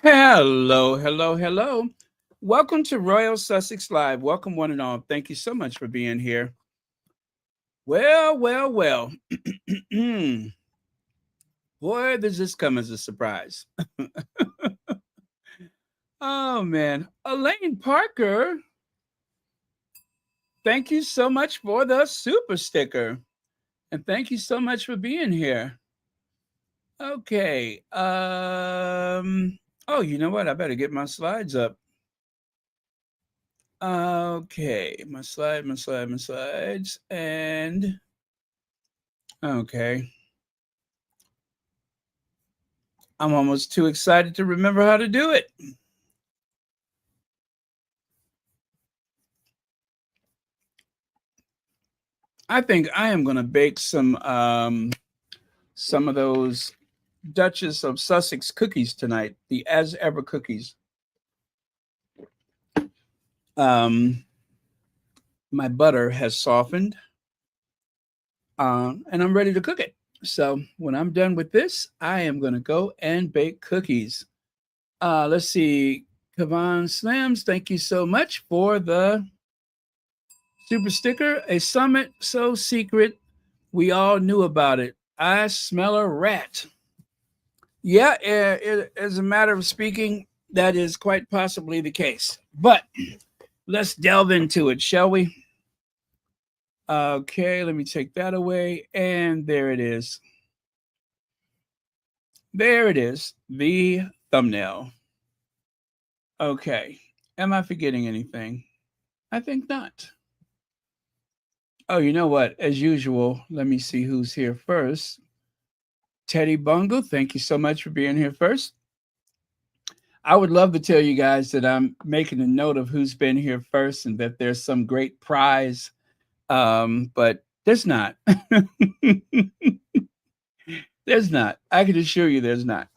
Hello, hello, hello. Welcome to Royal Sussex Live. Welcome, one and all. Thank you so much for being here. Well. Boy, does this come as a surprise. Oh, man. Elaine Parker, thank you so much for the super sticker. And thank you so much for being here. Okay. Oh, you know what? I better get my slides up. Okay, my slides, and okay. I'm almost too excited to remember how to do it. I think I am going to bake some of those Duchess of Sussex cookies tonight, the as ever cookies. Um, my butter has softened, and I'm ready to cook it. So when I'm done with this, I am going to go and bake cookies. Let's see. Kavan Slams, thank you so much for the super sticker. A summit so secret, we all knew about it. I smell a rat. Yeah, as a matter of speaking, that is quite possibly the case. But let's delve into it, shall we? Okay, let me take that away. And there it is. There it is, the thumbnail. Okay, am I forgetting anything? I think not. Oh, you know what? As usual, let me see who's here first. Teddy Bungle, thank you so much for being here first. I would love to tell you guys that I'm making a note of who's been here first and that there's some great prize, but there's not. There's not. I can assure you there's not.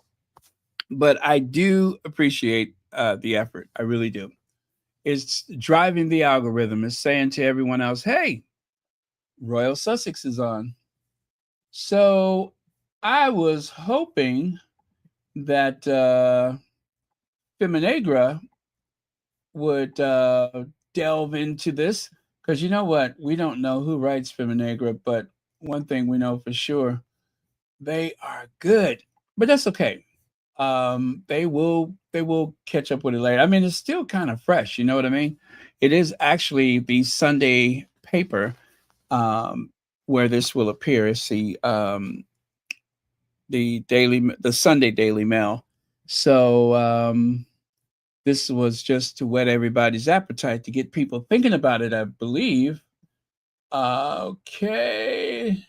But I do appreciate the effort. I really do. It's driving the algorithm. It's saying to everyone else, hey, Royal Sussex is on. So I was hoping that Feminagra would delve into this because you know what? We don't know who writes Feminagra, but one thing we know for sure, they are good. But that's okay. They will catch up with it later. I mean, it's still kind of fresh. You know what I mean? It is actually the Sunday paper um, where this will appear. It's the Sunday Daily Mail. So this was just to whet everybody's appetite to get people thinking about it, I believe. Okay,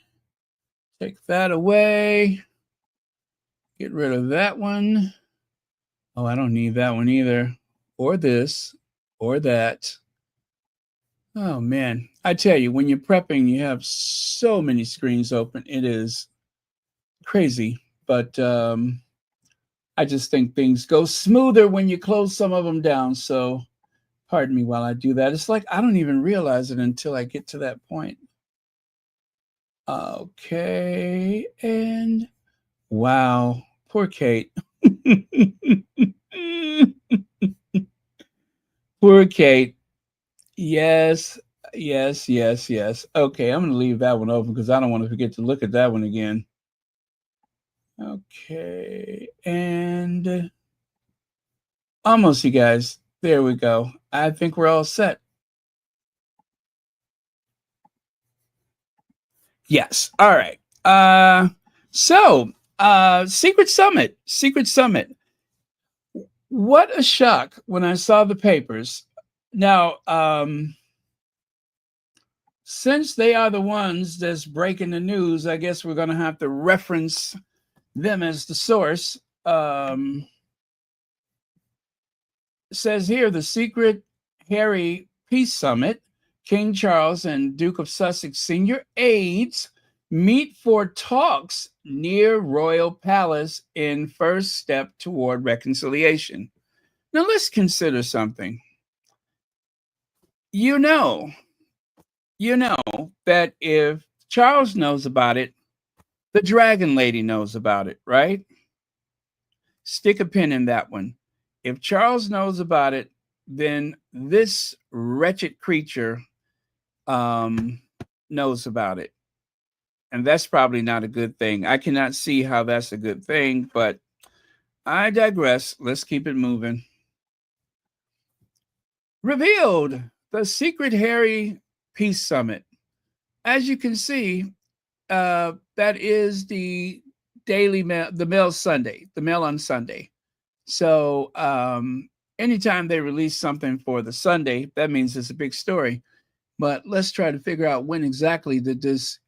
take that away. Get rid of that one. Oh, I don't need that one either. Or this, or that. Oh man, I tell you, when you're prepping, you have so many screens open. It is crazy, but I just think things go smoother when you close some of them down. So, pardon me while I do that. It's like I don't even realize it until I get to that point. Okay, and wow, poor Kate. Poor Kate. Yes, yes. Okay, I'm going to leave that one open because I don't want to forget to look at that one again. Okay, and almost, you guys. There we go. I think we're all set. Yes. All right. Secret Summit. Secret Summit. What a shock when I saw the papers. Now, since they are the ones that's breaking the news, I guess we're going to have to reference them as the source. Says here the secret Harry Peace Summit, King Charles and Duke of Sussex senior aides meet for talks near Royal Palace in first step toward reconciliation. Now let's consider something. You know, you know that if Charles knows about it, the Dragon Lady knows about it, right? Stick a pin in that one. If Charles knows about it, then this wretched creature knows about it. And that's probably not a good thing. I cannot see how that's a good thing, but I digress. Let's keep it moving. Revealed the secret Harry Peace Summit. As you can see, that is the Daily Mail, the Mail Sunday, the Mail on Sunday. So anytime they release something for the Sunday, that means it's a big story. But let's try to figure out when exactly did this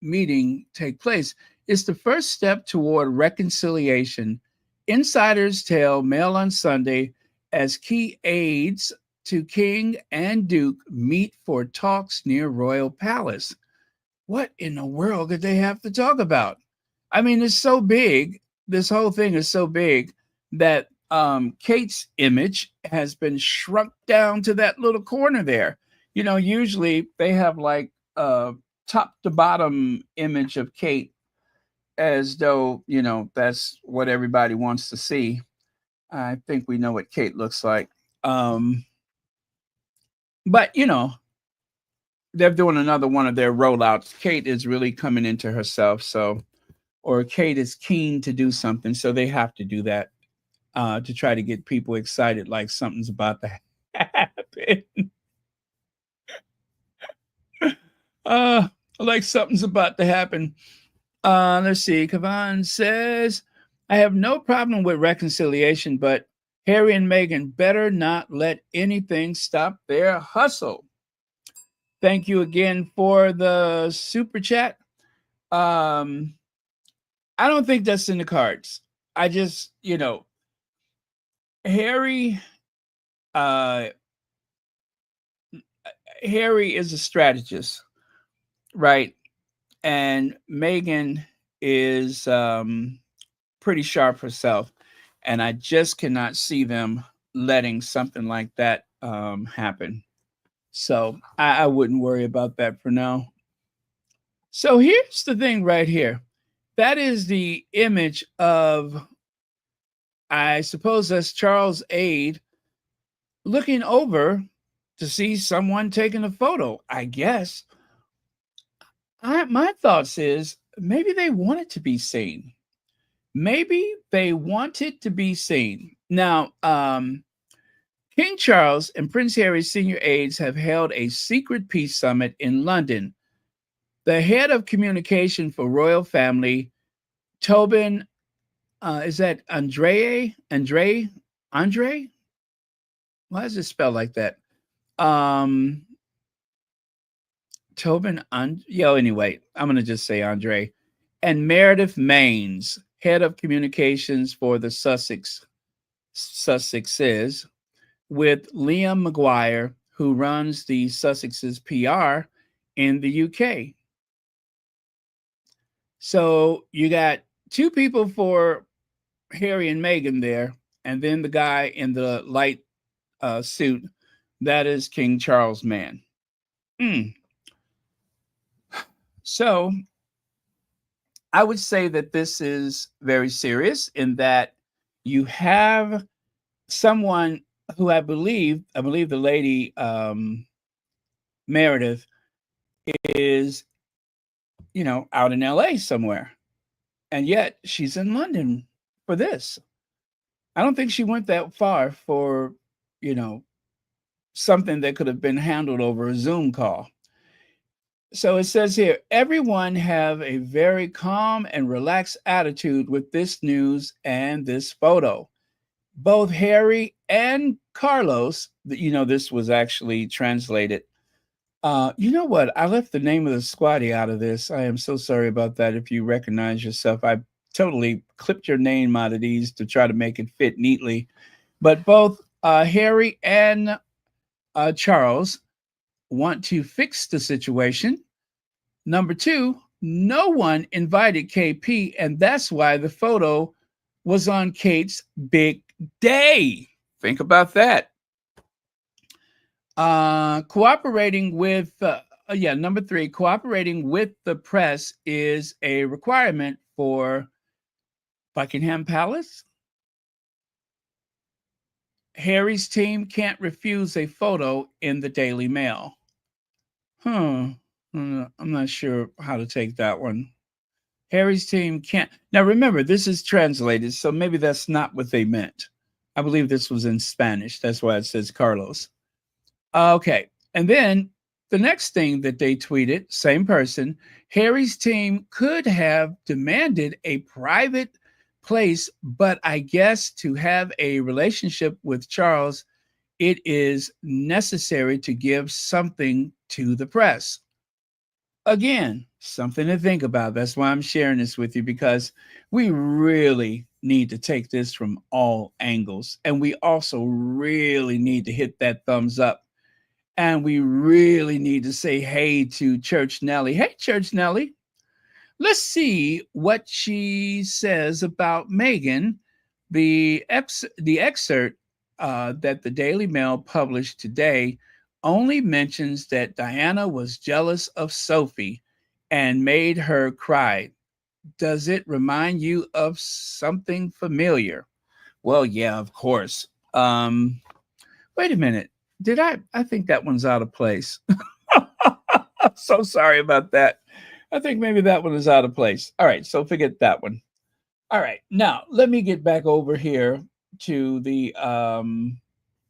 meeting take place. It's the first step toward reconciliation. Insiders tell Mail on Sunday as key aides to King and Duke meet for talks near Royal Palace. What in the world could they have to talk about? I mean, it's so big. This whole thing is so big that Kate's image has been shrunk down to that little corner there. You know, usually they have like a top to bottom image of Kate as though, you know, that's what everybody wants to see. I think we know what Kate looks like. But, you know, they're doing another one of their rollouts. Kate is really coming into herself. So, or Kate is keen to do something. So they have to do that to try to get people excited like something's about to happen. Like something's about to happen. Let's see. Kavan says, I have no problem with reconciliation, but Harry and Meghan better not let anything stop their hustle. Thank you again for the super chat. I don't think that's in the cards. I just, you know, Harry is a strategist, right? And Meghan is pretty sharp herself. And I just cannot see them letting something like that happen. So I wouldn't worry about that for now. So here's the thing right here. That is the image of, I suppose that's Charles' aide looking over to see someone taking a photo, I guess. My thoughts is maybe they want it to be seen. Maybe they want it to be seen. Now, King Charles and Prince Harry's senior aides have held a secret peace summit in London. The head of communication for royal family, Tobin, is that Andre? Why is it spelled like that? Tobin, anyway, I'm going to just say Andre. And Meredith Maines, head of communications for the Sussexes, with Liam Maguire, who runs the Sussexes PR in the UK. So you got two people for Harry and Meghan there, and then the guy in the light suit, that is King Charles' man. So I would say that this is very serious in that you have someone who I believe the lady Meredith is, you know, out in LA somewhere. And yet she's in London for this. I don't think she went that far for, you know, something that could have been handled over a Zoom call. So it says here, everyone have a very calm and relaxed attitude with this news and this photo. Both Harry and Carlos, you know, this was actually translated. You know what? I left the name of the squatty out of this. I am so sorry about that. If you recognize yourself, I totally clipped your name out of these to try to make it fit neatly. But both Harry and Charles want to fix the situation. Number two, no one invited KP, and that's why the photo was on Kate's big day. Think about that. Cooperating with, number three, cooperating with the press is a requirement for Buckingham Palace. Harry's team can't refuse a photo in the Daily Mail. Huh. I'm not sure how to take that one. Harry's team can't. Now remember, this is translated, so maybe that's not what they meant. I believe this was in Spanish. That's why it says Carlos. Okay. And then the next thing that they tweeted, same person, Harry's team could have demanded a private place, but I guess to have a relationship with Charles, it is necessary to give something to the press. Again, something to think about. That's why I'm sharing this with you because we really need to take this from all angles. And we also really need to hit that thumbs up. And we really need to say hey to Church Nellie. Hey, Church Nellie. Let's see what she says about Meghan. The excerpt that the Daily Mail published today only mentions that Diana was jealous of Sophie and made her cry. Does it remind you of something familiar? Well, yeah, of course. Wait a minute. Did I think that one's out of place. I'm so sorry about that. I think maybe that one is out of place. All right, so forget that one. All right, now let me get back over here to the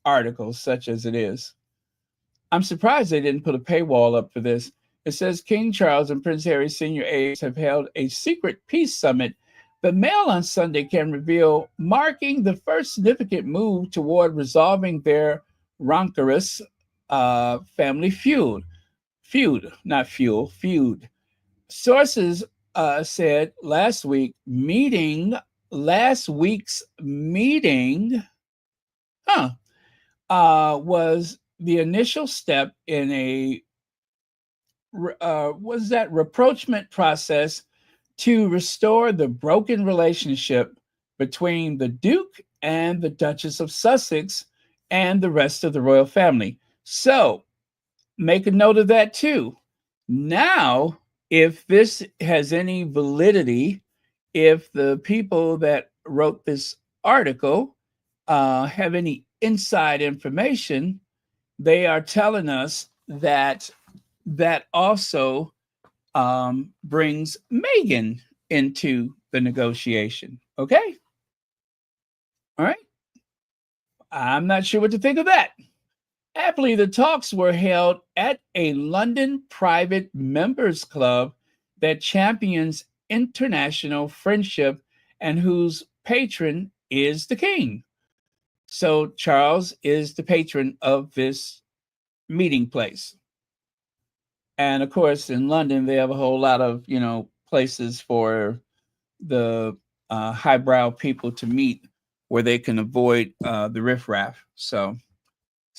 article, such as it is. I'm surprised they didn't put a paywall up for this. It says King Charles and Prince Harry's senior aides have held a secret peace summit. The Mail on Sunday can reveal, marking the first significant move toward resolving their rancorous family feud. Feud, not fuel, feud. Sources said last week's meeting, was the initial step in a was that rapprochement process to restore the broken relationship between the Duke and the Duchess of Sussex and the rest of the royal family. So make a note of that too. Now, if this has any validity, if the people that wrote this article have any inside information, they are telling us that that also brings Meghan into the negotiation. Okay. All right. I'm not sure what to think of that. Happily, the talks were held at a London private members club that champions international friendship and whose patron is the king. So Charles is the patron of this meeting place. And of course, in London, they have a whole lot of, places for the highbrow people to meet where they can avoid the riffraff. So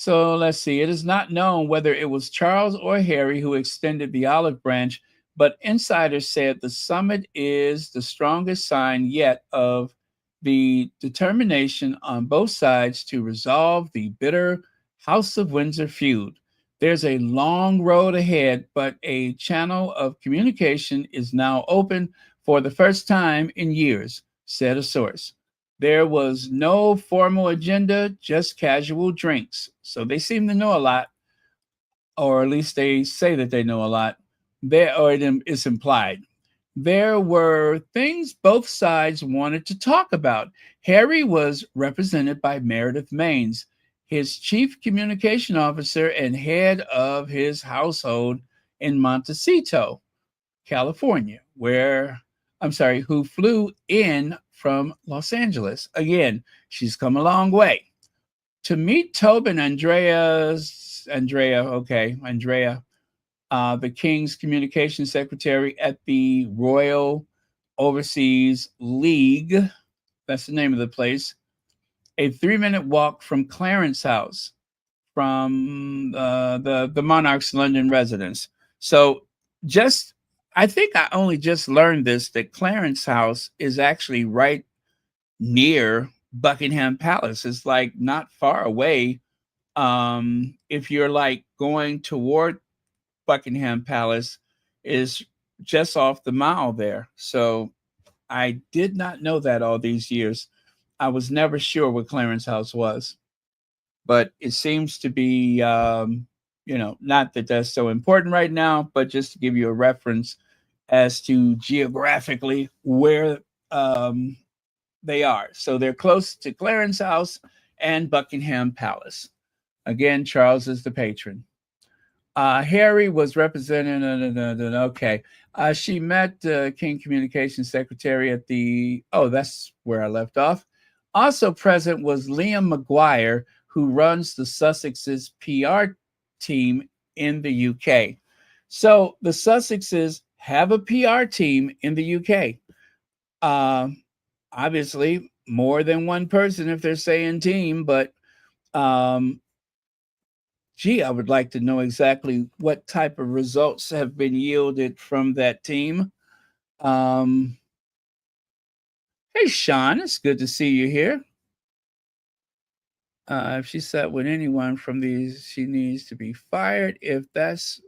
let's see. It is not known whether it was Charles or Harry who extended the olive branch, but insiders said the summit is the strongest sign yet of the determination on both sides to resolve the bitter House of Windsor feud. There's a long road ahead, but a channel of communication is now open for the first time in years, said a source. There was no formal agenda, just casual drinks. So they seem to know a lot, or at least they say that they know a lot. It's implied. There were things both sides wanted to talk about. Harry was represented by Meredith Maines, his chief communication officer and head of his household in Montecito, California, who flew in from Los Angeles. Again, she's come a long way. To meet Tobin Andrea, the King's communication secretary at the Royal Overseas League, that's the name of the place, a 3-minute walk from Clarence House, from the monarch's London residence. So I think I only just learned this, that Clarence House is actually right near Buckingham Palace. It's like not far away. If you're like going toward Buckingham Palace, is just off the mile there. So I did not know that all these years. I was never sure what Clarence House was, but it seems to be, not that that's so important right now, but just to give you a reference as to geographically where um, they are. So they're close to Clarence House and Buckingham Palace. Again, Charles is the patron. Harry was representing. Okay. She met King Communications Secretary at the. Oh, that's where I left off. Also present was Liam Maguire, who runs the Sussex's PR team in the UK. So the Sussexes have a PR team in the UK. Obviously, more than one person if they're saying team, but um, gee, I would like to know exactly what type of results have been yielded from that team. Um, hey, Sean, it's good to see you here. If she sat with anyone from these, she needs to be fired. If that's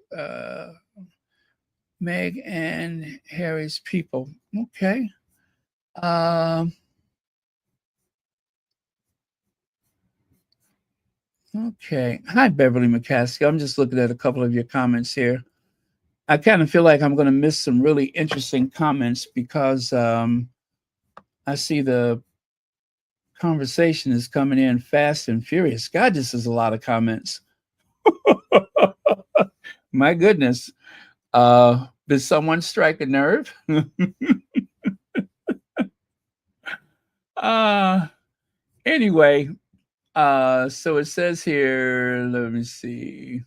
Meg and Harry's people. Okay. Um, okay. Hi, Beverly McCaskey. I'm just looking at a couple of your comments here. I kind of feel like I'm going to miss some really interesting comments because I see the conversation is coming in fast and furious. God, this is a lot of comments. My goodness. Did someone strike a nerve? uh anyway, so it says here, let me see.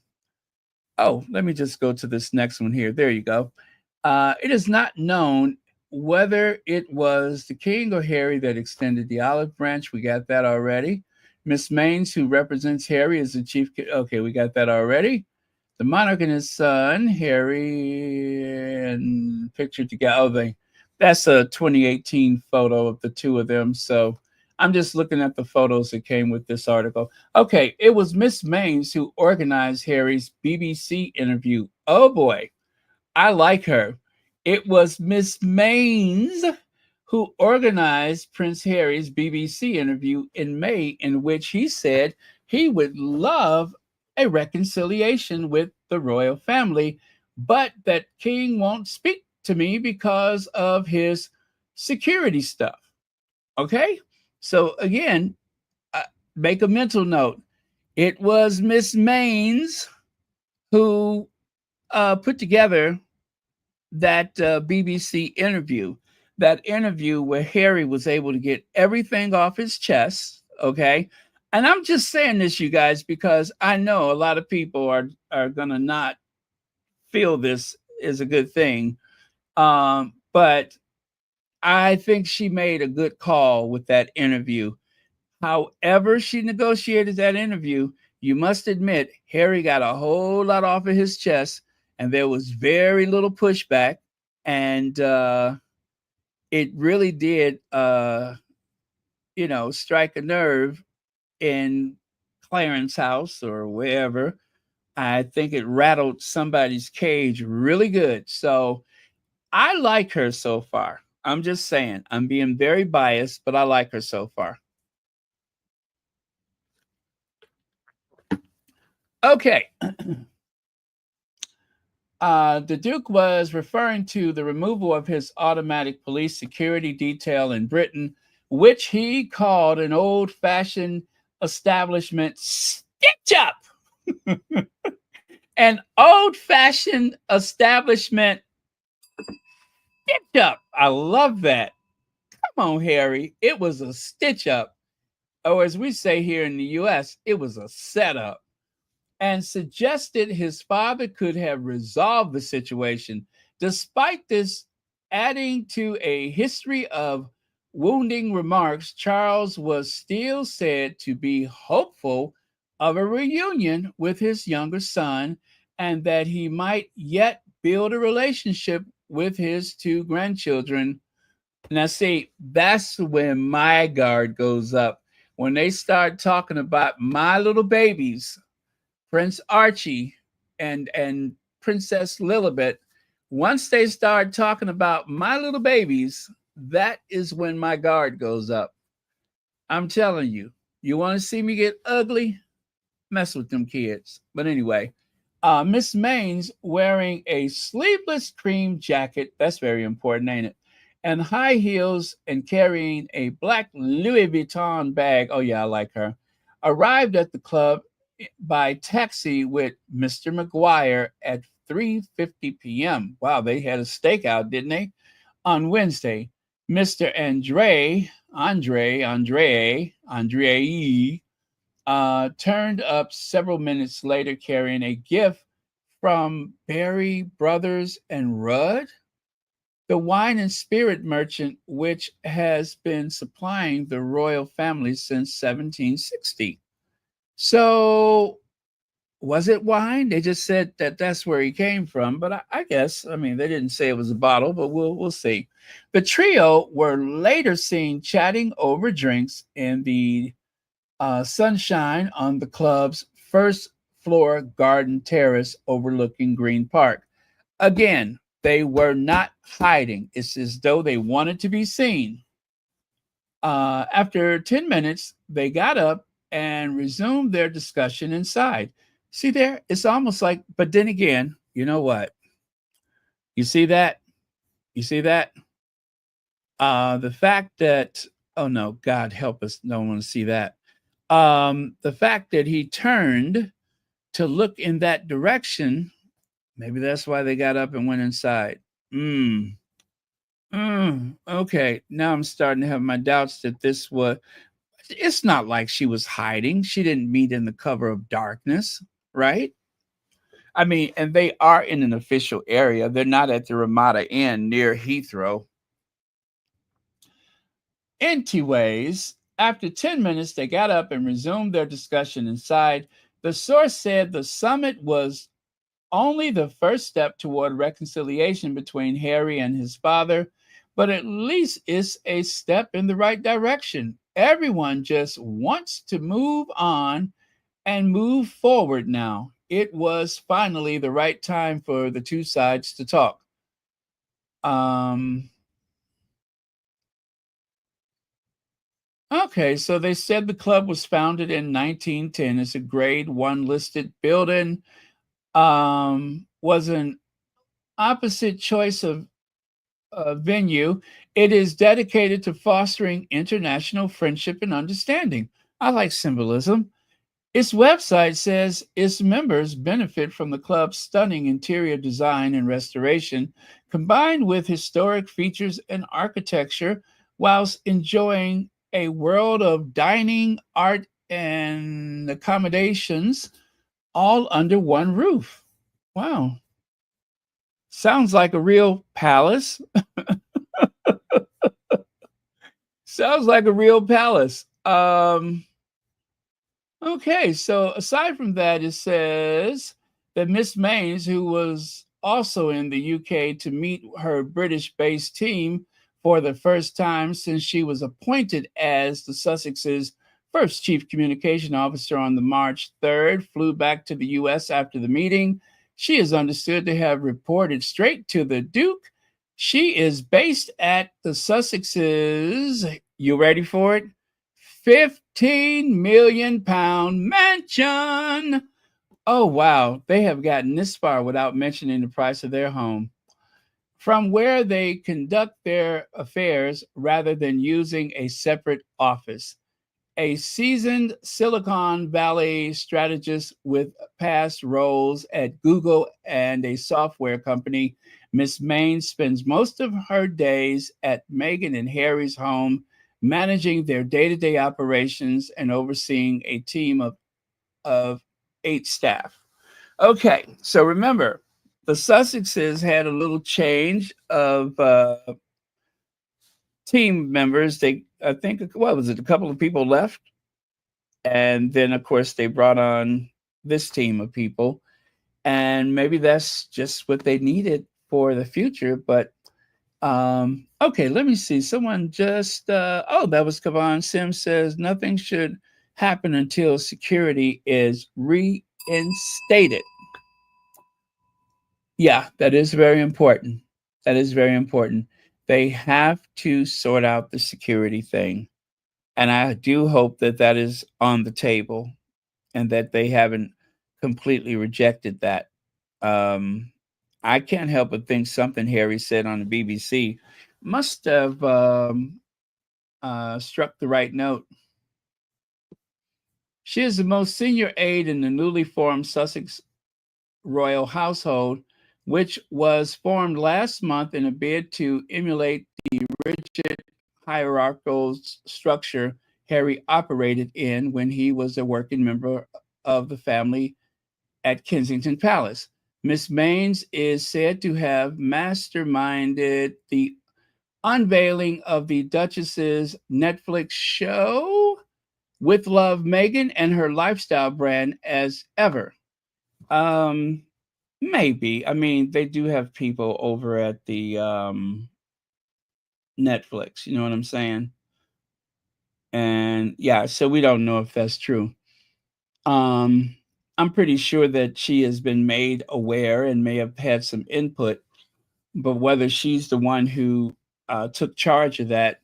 Oh, let me just go to this next one here. There you go. It is not known whether it was the king or Harry that extended the olive branch. We got that already. Miss Maines, who represents Harry, is the chief. Okay, we got that already. The monarch and his son, Harry, and pictured together. That's a 2018 photo of the two of them. So I'm just looking at the photos that came with this article. Okay, it was Miss Maines who organized Harry's BBC interview. Oh boy, I like her. It was Miss Maines who organized Prince Harry's BBC interview in May, in which he said he would love a reconciliation with the royal family, but that King won't speak to me because of his security stuff. Okay? So, again, make a mental note. It was Miss Maines who put together that BBC interview, that interview where Harry was able to get everything off his chest. Okay. And I'm just saying this, you guys, because I know a lot of people are going to not feel this is a good thing. But I think she made a good call with that interview. However, she negotiated that interview, you must admit, Harry got a whole lot off of his chest, and there was very little pushback. And it really did, strike a nerve in Clarence House or wherever. I think it rattled somebody's cage really good. So I like her so far. I'm just saying, I'm being very biased, but I like her so far. Okay. The Duke was referring to the removal of his automatic police security detail in Britain, which he called an old fashioned establishment stitch up. An old fashioned establishment stitch up. I love that. Come on, Harry. It was a stitch up. Or as we say here in the US, it was a setup. And suggested his father could have resolved the situation. Despite this adding to a history of wounding remarks, Charles was still said to be hopeful of a reunion with his younger son and that he might yet build a relationship with his two grandchildren. Now, see, that's when my guard goes up. When they start talking about my little babies, Prince Archie and Princess Lilibet, once they start talking about my little babies, that is when my guard goes up. I'm telling you, you want to see me get ugly? Mess with them kids. But anyway, Miss Maine's wearing a sleeveless cream jacket. That's very important, ain't it? And high heels and carrying a black Louis Vuitton bag. Oh, yeah, I like her. Arrived at the club by taxi with Mr. McGuire at 3:50 p.m. Wow, they had a stakeout, didn't they? On Wednesday, Mr. Andre turned up several minutes later carrying a gift from Berry Brothers and Rudd, the wine and spirit merchant which has been supplying the royal family since 1760. So, was it wine? They just said that that's where he came from, but I guess I mean they didn't say it was a bottle, but we'll see. The trio were later seen chatting over drinks in the sunshine on the club's first floor garden terrace overlooking Green Park. Again, they were not hiding. It's as though they wanted to be seen. After 10 minutes, they got up and resumed their discussion inside. See there? It's almost like, but then again, you know what? You see that? You see that? The fact that, oh no, God help us, no one to see that. The fact that he turned to look in that direction, maybe that's why they got up and went inside. Okay, now I'm starting to have my doubts that this was. It's not like she was hiding. She didn't meet in the cover of darkness, right? I mean, and they are in an official area. They're not at the Ramada Inn near Heathrow. Anyways, after 10 minutes, they got up and resumed their discussion inside. The source said the summit was only the first step toward reconciliation between Harry and his father, but at least it's a step in the right direction. Everyone just wants to move on and move forward now. It was finally the right time for the two sides to talk. Um, okay, so they said the club was founded in 1910. It's a grade one listed building. Was an opposite choice of venue. It is dedicated to fostering international friendship and understanding. I like symbolism. Its website says its members benefit from the club's stunning interior design and restoration, combined with historic features and architecture, whilst enjoying a world of dining, art, and accommodations all under one roof. Wow. Sounds like a real palace. Sounds like a real palace. Okay, so aside from that, it says that Miss Maines, who was also in the UK to meet her British based team for the first time since she was appointed as the Sussex's first chief communication officer on the March 3rd, flew back to the US after the meeting. She is understood to have reported straight to the Duke. She is based at the Sussex's, you ready for it? 15 million pound mansion. Oh, wow. They have gotten this far without mentioning the price of their home. From where they conduct their affairs rather than using a separate office. A seasoned Silicon Valley strategist with past roles at Google and a software company, Miss Main spends most of her days at Meghan and Harry's home, managing their day-to-day operations and overseeing a team of 8 staff. Okay, so remember, the Sussexes had a little change of team members. They, I think, what was it? A couple of people left, and then of course they brought on this team of people, and maybe that's just what they needed for the future. But okay, let me see. Someone just oh, that was Kavan Sim says nothing should happen until security is reinstated. Yeah, that is very important. That is very important. They have to sort out the security thing. And I do hope that that is on the table and that they haven't completely rejected that. Um, I can't help but think something Harry said on the BBC must have struck the right note. She is the most senior aide in the newly formed Sussex royal household, which was formed last month in a bid to emulate the rigid hierarchical structure Harry operated in when he was a working member of the family at Kensington Palace. Miss Maines is said to have masterminded the unveiling of the Duchess's Netflix show with Love Meghan and her lifestyle brand as ever. Um, Maybe. I mean, they do have people over at the Netflix, you know what I'm saying? And yeah, so we don't know if that's true. Um, I'm pretty sure that she has been made aware and may have had some input, but whether she's the one who took charge of that,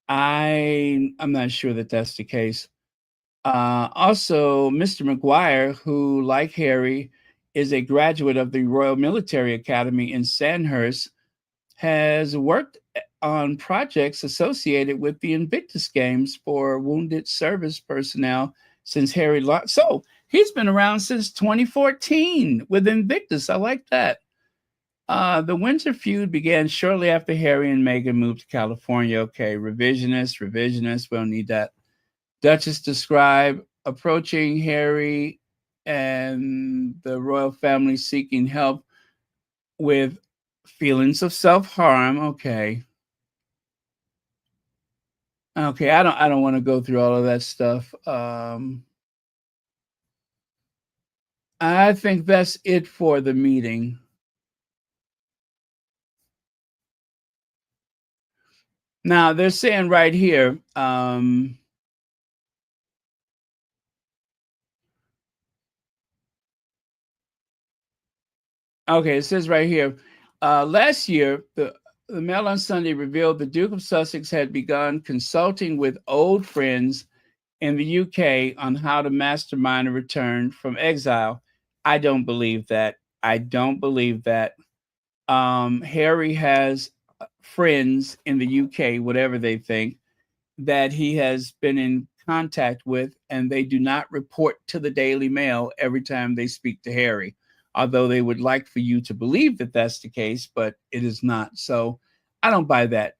I'm not sure that that's the case. Also, Mr. McGuire, who, like Harry, is a graduate of the Royal Military Academy in Sandhurst, has worked on projects associated with the Invictus games for wounded service personnel since So he's been around since 2014 with Invictus. I like that. The Windsor feud began shortly after Harry and Meghan moved to California. Okay, revisionist. We don't need that. Duchess described approaching Harry and the royal family seeking help with feelings of self-harm. Okay. Okay, I don't want to go through all of that stuff. I think that's it for the meeting. Now they're saying right here, okay, it says right here, last year, the Mail on Sunday revealed the Duke of Sussex had begun consulting with old friends in the UK on how to mastermind a return from exile. I don't believe that. I don't believe that. Harry has friends in the UK, whatever they think, that he has been in contact with, and they do not report to the Daily Mail every time they speak to Harry, although they would like for you to believe that that's the case, but it is not. So I don't buy that.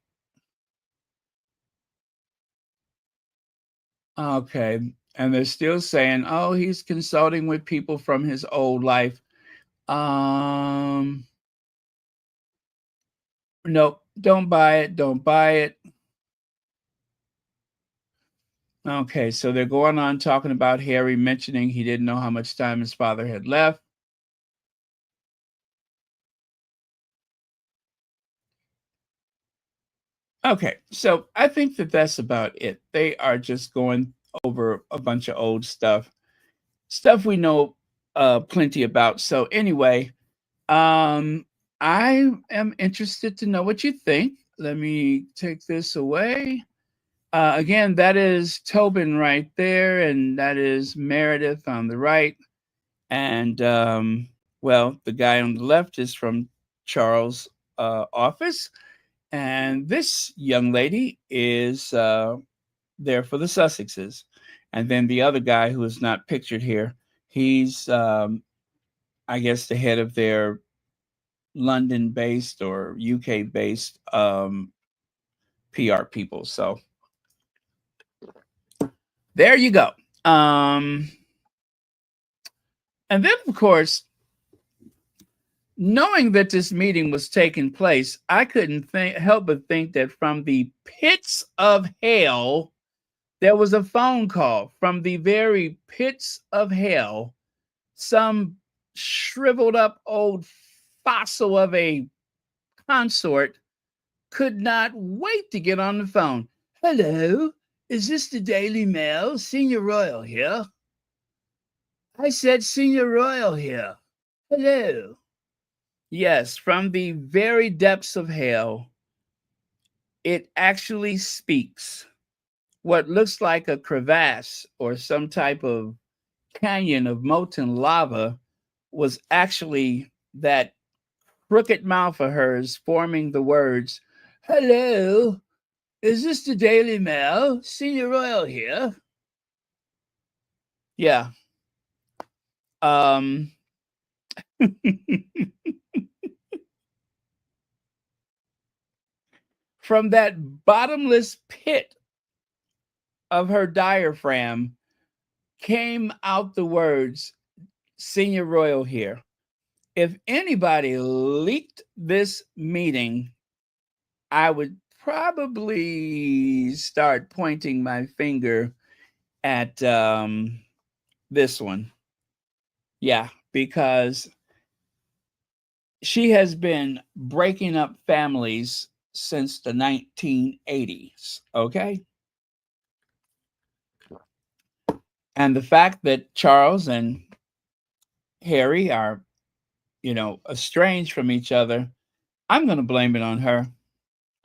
Okay. And they're still saying, oh, he's consulting with people from his old life. Um, nope, don't buy it. Don't buy it. Okay, so they're going on talking about Harry mentioning he didn't know how much time his father had left. Okay, so I think that that's about it. They are just going over a bunch of old stuff we know plenty about. So anyway, I am interested to know what you think. Let me take this away. Again, that is Tobin right there, and that is Meredith on the right. And well, the guy on the left is from Charles' office, and this young lady is there for the Sussexes. And then the other guy who is not pictured here, he's, I guess, the head of their London based or UK based PR people. So there you go. And then, of course, knowing that this meeting was taking place, I couldn't help but think that from the pits of hell, there was a phone call from the very pits of hell. Some shriveled up old fossil of a consort could not wait to get on the phone. Hello, is this the Daily Mail? Senior Royal here. I said Senior Royal here. Hello. Yes, from the very depths of hell, it actually speaks. What looks like a crevasse or some type of canyon of molten lava was actually that crooked mouth of hers forming the words, "Hello, is this the Daily Mail? Senior Royal here." Yeah. Um, from that bottomless pit of her diaphragm came out the words, "Senior Royal here." If anybody leaked this meeting, I would probably start pointing my finger at this one. Yeah, because she has been breaking up families since the 1980s. Okay. And the fact that Charles and Harry are, estranged from each other, I'm going to blame it on her.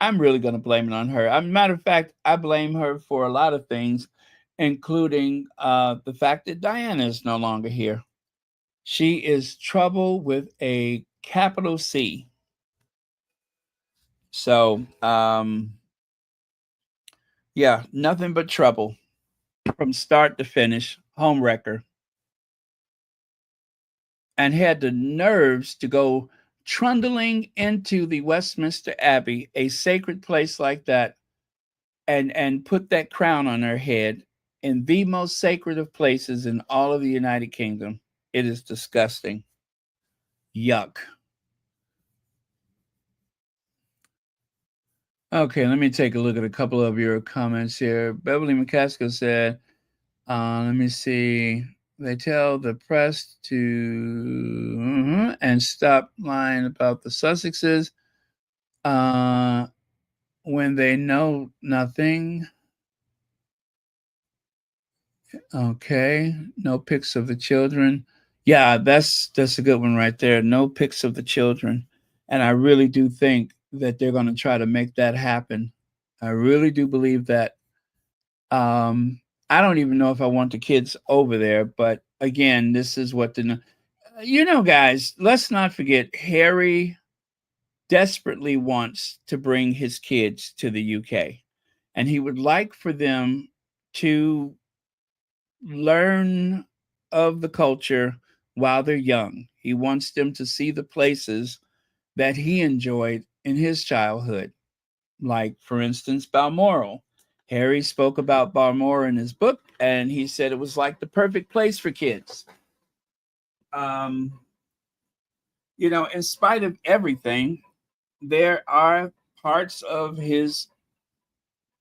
I'm really going to blame it on her. Matter of fact, I blame her for a lot of things, including the fact that Diana is no longer here. She is trouble with a capital C. So, yeah, nothing but trouble from start to finish. Homewrecker. And had the nerves to go trundling into the Westminster Abbey, a sacred place like that, and put that crown on her head in the most sacred of places in all of the United Kingdom. It is disgusting. Yuck. Okay, let me take a look at a couple of your comments here. Beverly McCaskill said, let me see. They tell the press to and stop lying about the Sussexes when they know nothing. Okay, no pics of the children. Yeah, that's a good one right there. No pics of the children, and I really do think that they're going to try to make that happen. I really do believe that. I don't even know if I want the kids over there, but again, this is what guys. Let's not forget Harry desperately wants to bring his kids to the UK, and he would like for them to learn of the culture while they're young. He wants them to see the places that he enjoyed in his childhood, like, for instance, Balmoral. Harry spoke about Balmoral in his book, and he said it was like the perfect place for kids. Um, in spite of everything, there are parts of his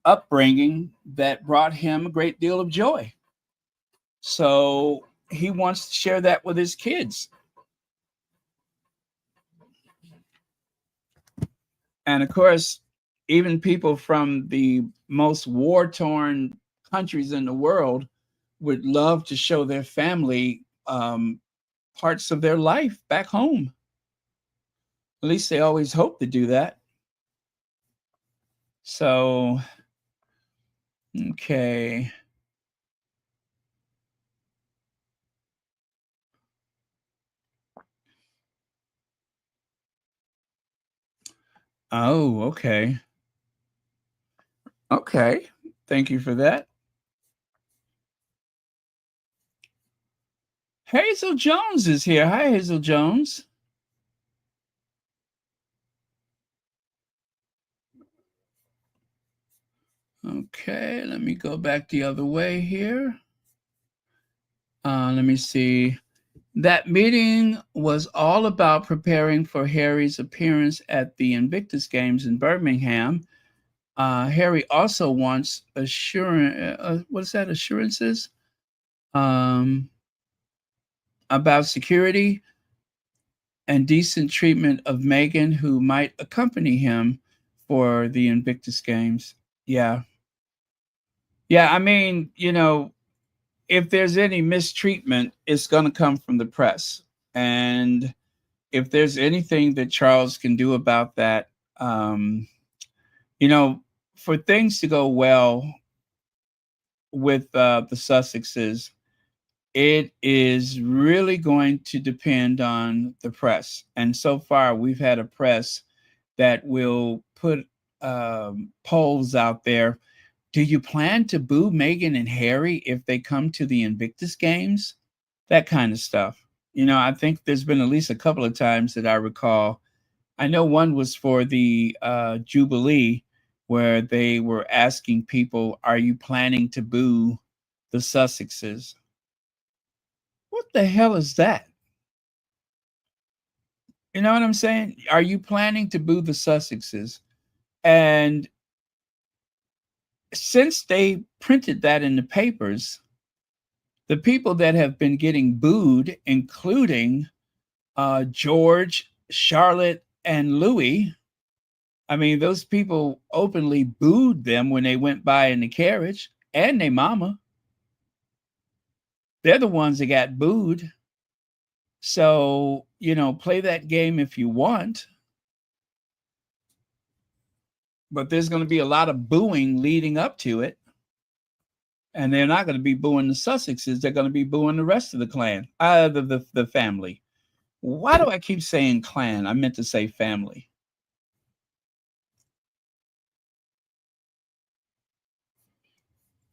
upbringing that brought him a great deal of joy. So he wants to share that with his kids. And of course, even people from the most war torn countries in the world would love to show their family parts of their life back home. At least they always hope to do that. So, okay. Oh, okay. Okay. Thank you for that. Hazel Jones is here. Hi, Hazel Jones. Okay, let me go back the other way here. Let me see. That meeting was all about preparing for Harry's appearance at the Invictus Games in Birmingham. Harry also wants assurances um, about security and decent treatment of Meghan, who might accompany him for the Invictus Games. Yeah. Yeah, I mean, if there's any mistreatment, it's going to come from the press. And if there's anything that Charles can do about that, you know, for things to go well with the Sussexes, it is really going to depend on the press. And so far, we've had a press that will put polls out there. Do you plan to boo Meghan and Harry if they come to the Invictus games? That kind of stuff. I think there's been at least a couple of times that I recall. I know one was for the Jubilee, where they were asking people, are you planning to boo the Sussexes? What the hell is that? You know what I'm saying? Are you planning to boo the Sussexes? And since they printed that in the papers, the people that have been getting booed, including George, Charlotte, and Louis, I mean, those people openly booed them when they went by in the carriage, and their mama. They're the ones that got booed. So, play that game if you want. But there's going to be a lot of booing leading up to it. And they're not going to be booing the Sussexes. They're going to be booing the rest of the clan, the family. Why do I keep saying clan? I meant to say family.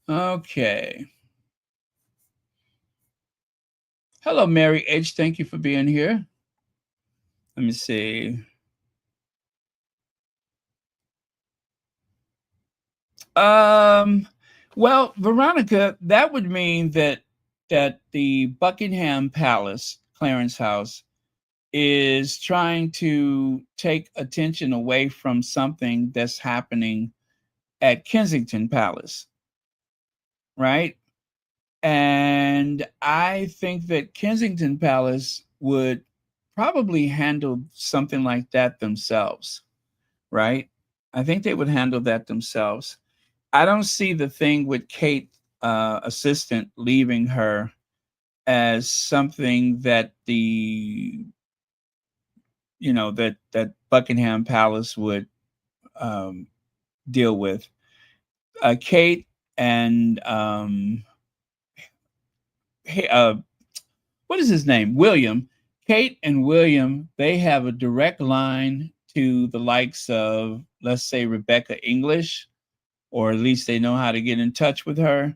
Okay. Hello, Mary H. Thank you for being here. Let me see. Well, Veronica, that would mean that the Buckingham Palace, Clarence House, is trying to take attention away from something that's happening at Kensington Palace, right? And I think that Kensington Palace would probably handle something like that themselves, right? I think they would handle that themselves. I don't see the thing with Kate, assistant, leaving her as something that that Buckingham Palace would deal with. Kate and what is his name? William. Kate and William, they have a direct line to the likes of, let's say, Rebecca English, or at least they know how to get in touch with her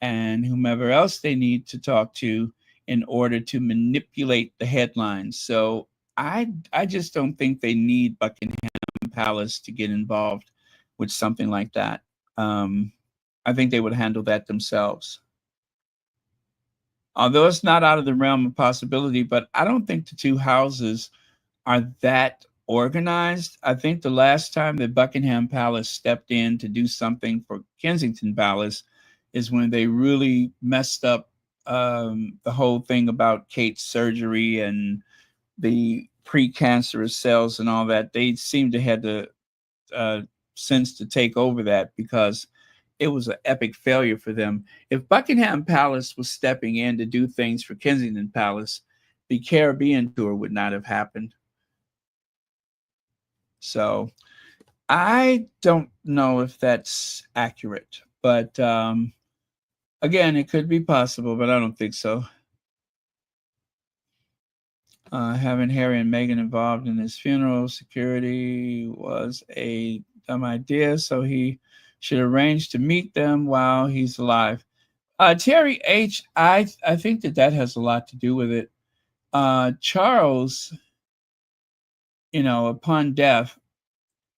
and whomever else they need to talk to in order to manipulate the headlines. So I just don't think they need Buckingham Palace to get involved with something like that. I think they would handle that themselves. Although it's not out of the realm of possibility, but I don't think the two houses are that organized. I think the last time that Buckingham Palace stepped in to do something for Kensington Palace is when they really messed up the whole thing about Kate's surgery and the precancerous cells and all that. They seem to have the sense to take over that because it was an epic failure for them. If Buckingham Palace was stepping in to do things for Kensington Palace, the Caribbean tour would not have happened. So I don't know if that's accurate, but again, it could be possible, but I don't think so. Having Harry and Meghan involved in his funeral security was a dumb idea, so he should arrange to meet them while he's alive. Terry H., I think that has a lot to do with it. Charles, upon death,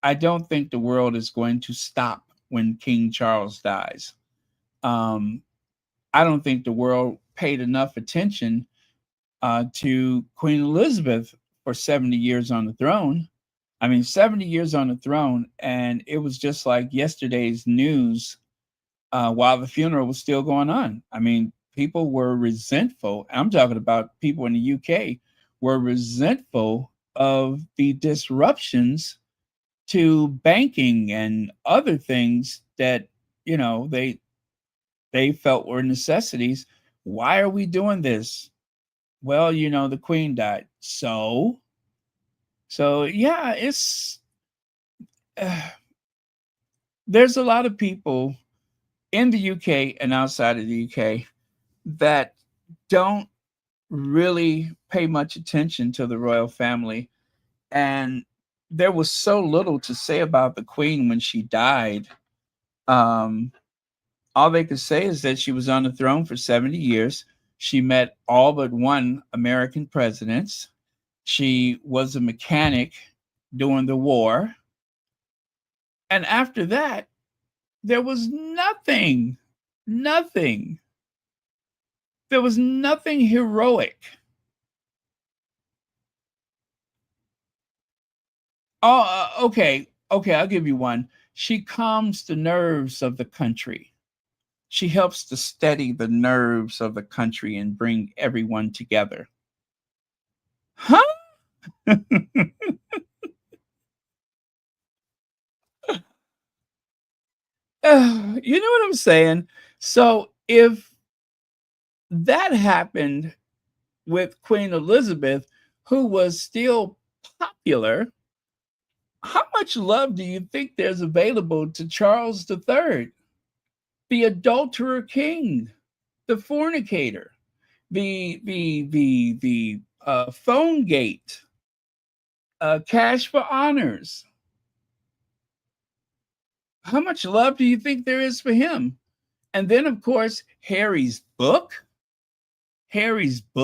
I don't think the world is going to stop when King Charles dies. I don't think the world paid enough attention to Queen Elizabeth for 70 years on the throne. I mean, 70 years on the throne, and it was just like yesterday's news while the funeral was still going on. I mean, people were resentful. I'm talking about people in the UK were resentful of the disruptions to banking and other things that they felt were necessities. Why are we doing this? Well, the queen died. So yeah, it's there's a lot of people in the UK and outside of the UK that don't really pay much attention to the royal family. And there was so little to say about the Queen when she died. Um, all they could say is that she was on the throne for 70 years. She met all but one American presidents. She was a mechanic during the war. And after that, there was nothing, nothing. There was nothing heroic. Oh, okay. Okay, I'll give you one. She calms the nerves of the country. She helps to steady the nerves of the country and bring everyone together. Huh? You know what I'm saying? So if that happened with Queen Elizabeth, who was still popular, how much love do you think there's available to Charles III, the adulterer king, the fornicator, the phone gate, cash for honors? How much love do you think there is for him? And then, of course, Harry's book, Omid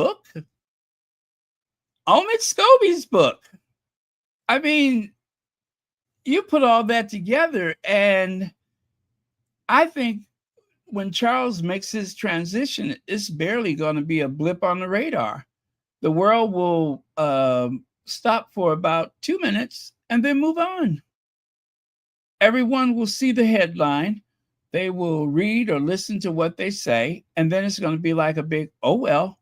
Scobie's book. I mean, you put all that together, and I think when Charles makes his transition, it's barely going to be a blip on the radar. The world will stop for about 2 minutes and then move on. Everyone will see the headline. They will read or listen to what they say, and then it's going to be like a big, oh, well,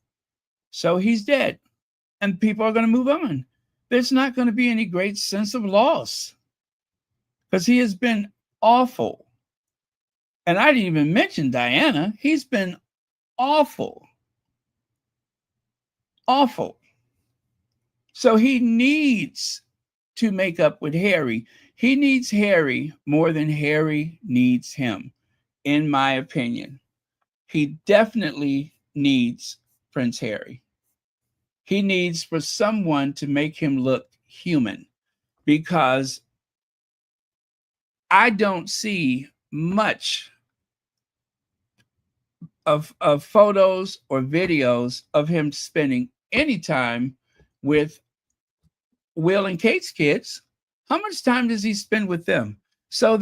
so he's dead. And people are going to move on. There's not going to be any great sense of loss because he has been awful. And I didn't even mention Diana. He's been awful. Awful. So he needs to make up with Harry. He needs Harry more than Harry needs him, in my opinion. He definitely needs Prince Harry. He needs for someone to make him look human because I don't see much of photos or videos of him spending any time with Will and Kate's kids. How much time does he spend with them? So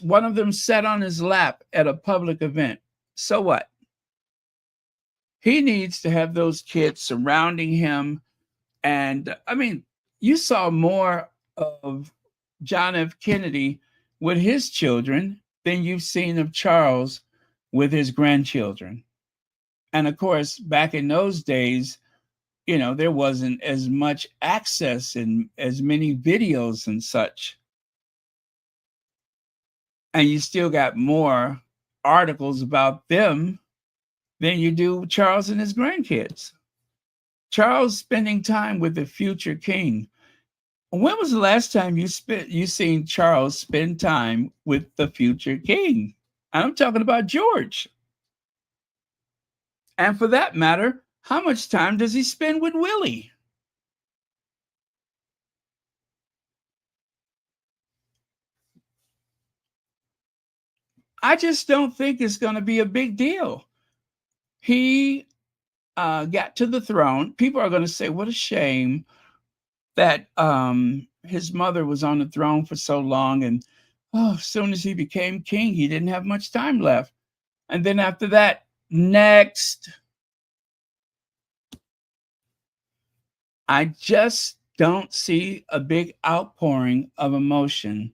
one of them sat on his lap at a public event. So what? He needs to have those kids surrounding him. And I mean, you saw more of John F. Kennedy with his children than you've seen of Charles with his grandchildren. And of course, back in those days, there wasn't as much access and as many videos and such. And you still got more articles about them than you do Charles and his grandkids. Charles spending time with the future king. When was the last time you seen Charles spend time with the future king? I'm talking about George. And for that matter, how much time does he spend with Willie? I just don't think it's going to be a big deal. He got to the throne. People are going to say, what a shame that his mother was on the throne for so long. And as soon as he became king, he didn't have much time left. And then after that, next. I just don't see a big outpouring of emotion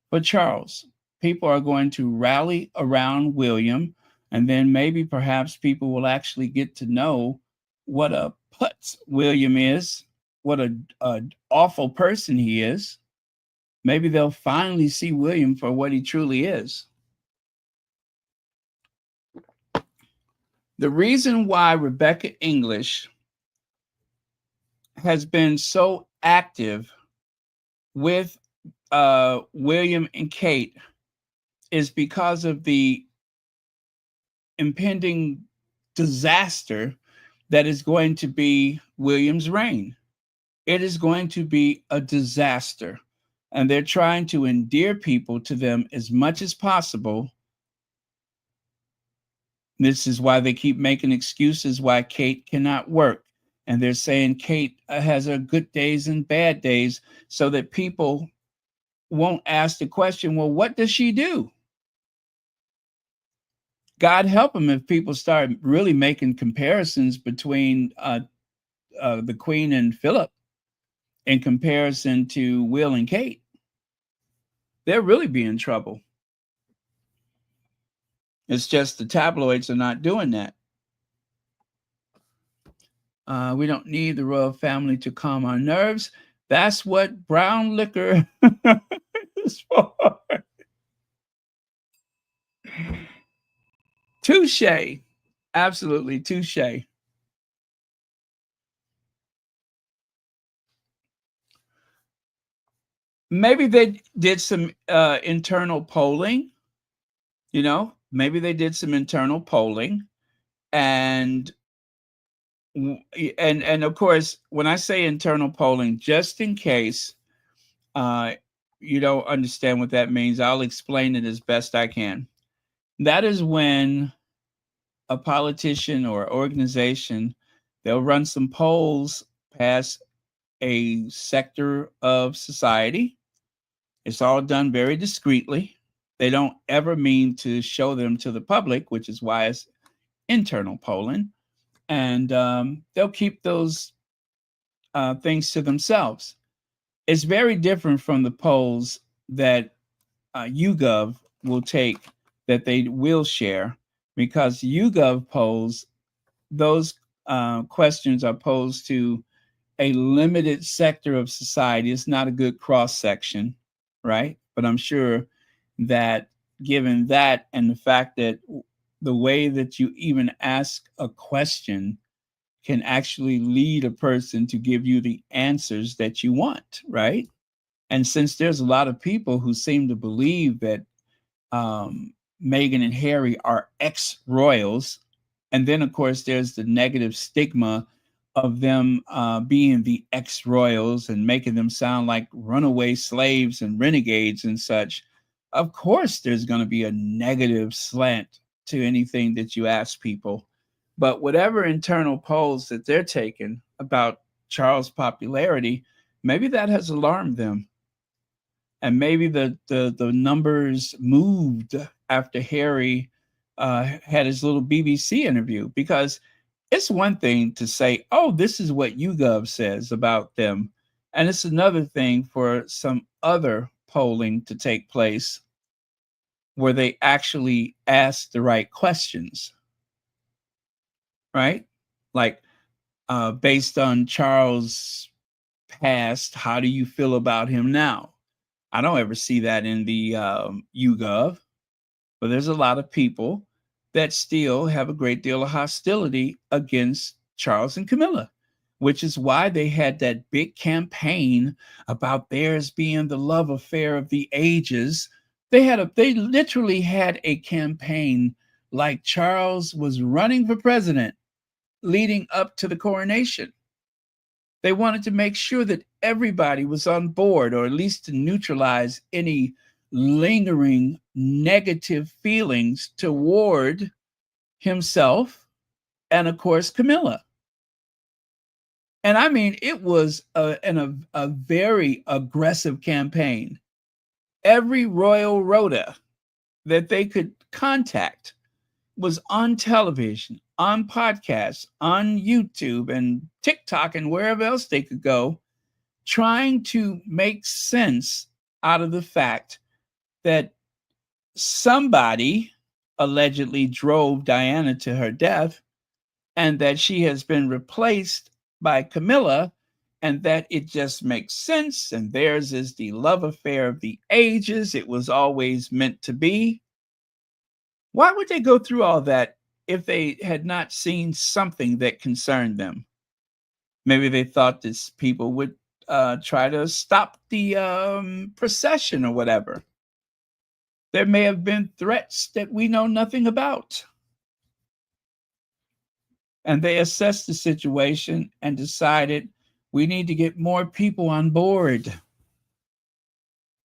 for Charles. People are going to rally around William, and then maybe perhaps people will actually get to know what a putz William is, what a awful person he is. Maybe they'll finally see William for what he truly is. The reason why Rebecca English has been so active with William and Kate is because of the impending disaster that is going to be William's reign. It is going to be a disaster. And they're trying to endear people to them as much as possible. This is why they keep making excuses why Kate cannot work. And they're saying Kate has her good days and bad days so that people won't ask the question, well, what does she do? God help them if people start really making comparisons between the Queen and Philip in comparison to Will and Kate. They'll really be in trouble. It's just the tabloids are not doing that. We don't need the royal family to calm our nerves. That's what brown liquor is for. Touche. Absolutely touche. Maybe they did some internal polling, maybe they did some internal polling and and of course, when I say internal polling, just in case you don't understand what that means, I'll explain it as best I can. That is when a politician or organization, they'll run some polls past a sector of society. It's all done very discreetly. They don't ever mean to show them to the public, which is why it's internal polling. And they'll keep those things to themselves. It's very different from the polls that YouGov will take, that they will share, because YouGov polls, those questions are posed to a limited sector of society. It's not a good cross section, right? But I'm sure that given that and the fact that the way that you even ask a question can actually lead a person to give you the answers that you want, right? And since there's a lot of people who seem to believe that Meghan and Harry are ex-royals, and then of course there's the negative stigma of them being the ex-royals and making them sound like runaway slaves and renegades and such. Of course there's going to be a negative slant to anything that you ask people. But whatever internal polls that they're taking about Charles' popularity, maybe that has alarmed them. And maybe the numbers moved after Harry had his little BBC interview, because it's one thing to say, oh, this is what YouGov says about them. And it's another thing for some other polling to take place where they actually ask the right questions, right? Like, based on Charles' past, how do you feel about him now? I don't ever see that in the YouGov, but there's a lot of people that still have a great deal of hostility against Charles and Camilla, which is why they had that big campaign about theirs being the love affair of the ages. They literally had a campaign like Charles was running for president leading up to the coronation. They wanted to make sure that everybody was on board, or at least to neutralize any lingering negative feelings toward himself and, of course, Camilla. And I mean, it was a very aggressive campaign. Every royal rota that they could contact was on television, on podcasts, on YouTube and TikTok and wherever else they could go, trying to make sense out of the fact that somebody allegedly drove Diana to her death, and that she has been replaced by Camilla, and that it just makes sense, and theirs is the love affair of the ages. It was always meant to be. Why would they go through all that if they had not seen something that concerned them? Maybe they thought this people would try to stop the procession or whatever. There may have been threats that we know nothing about. And they assessed the situation and decided we need to get more people on board,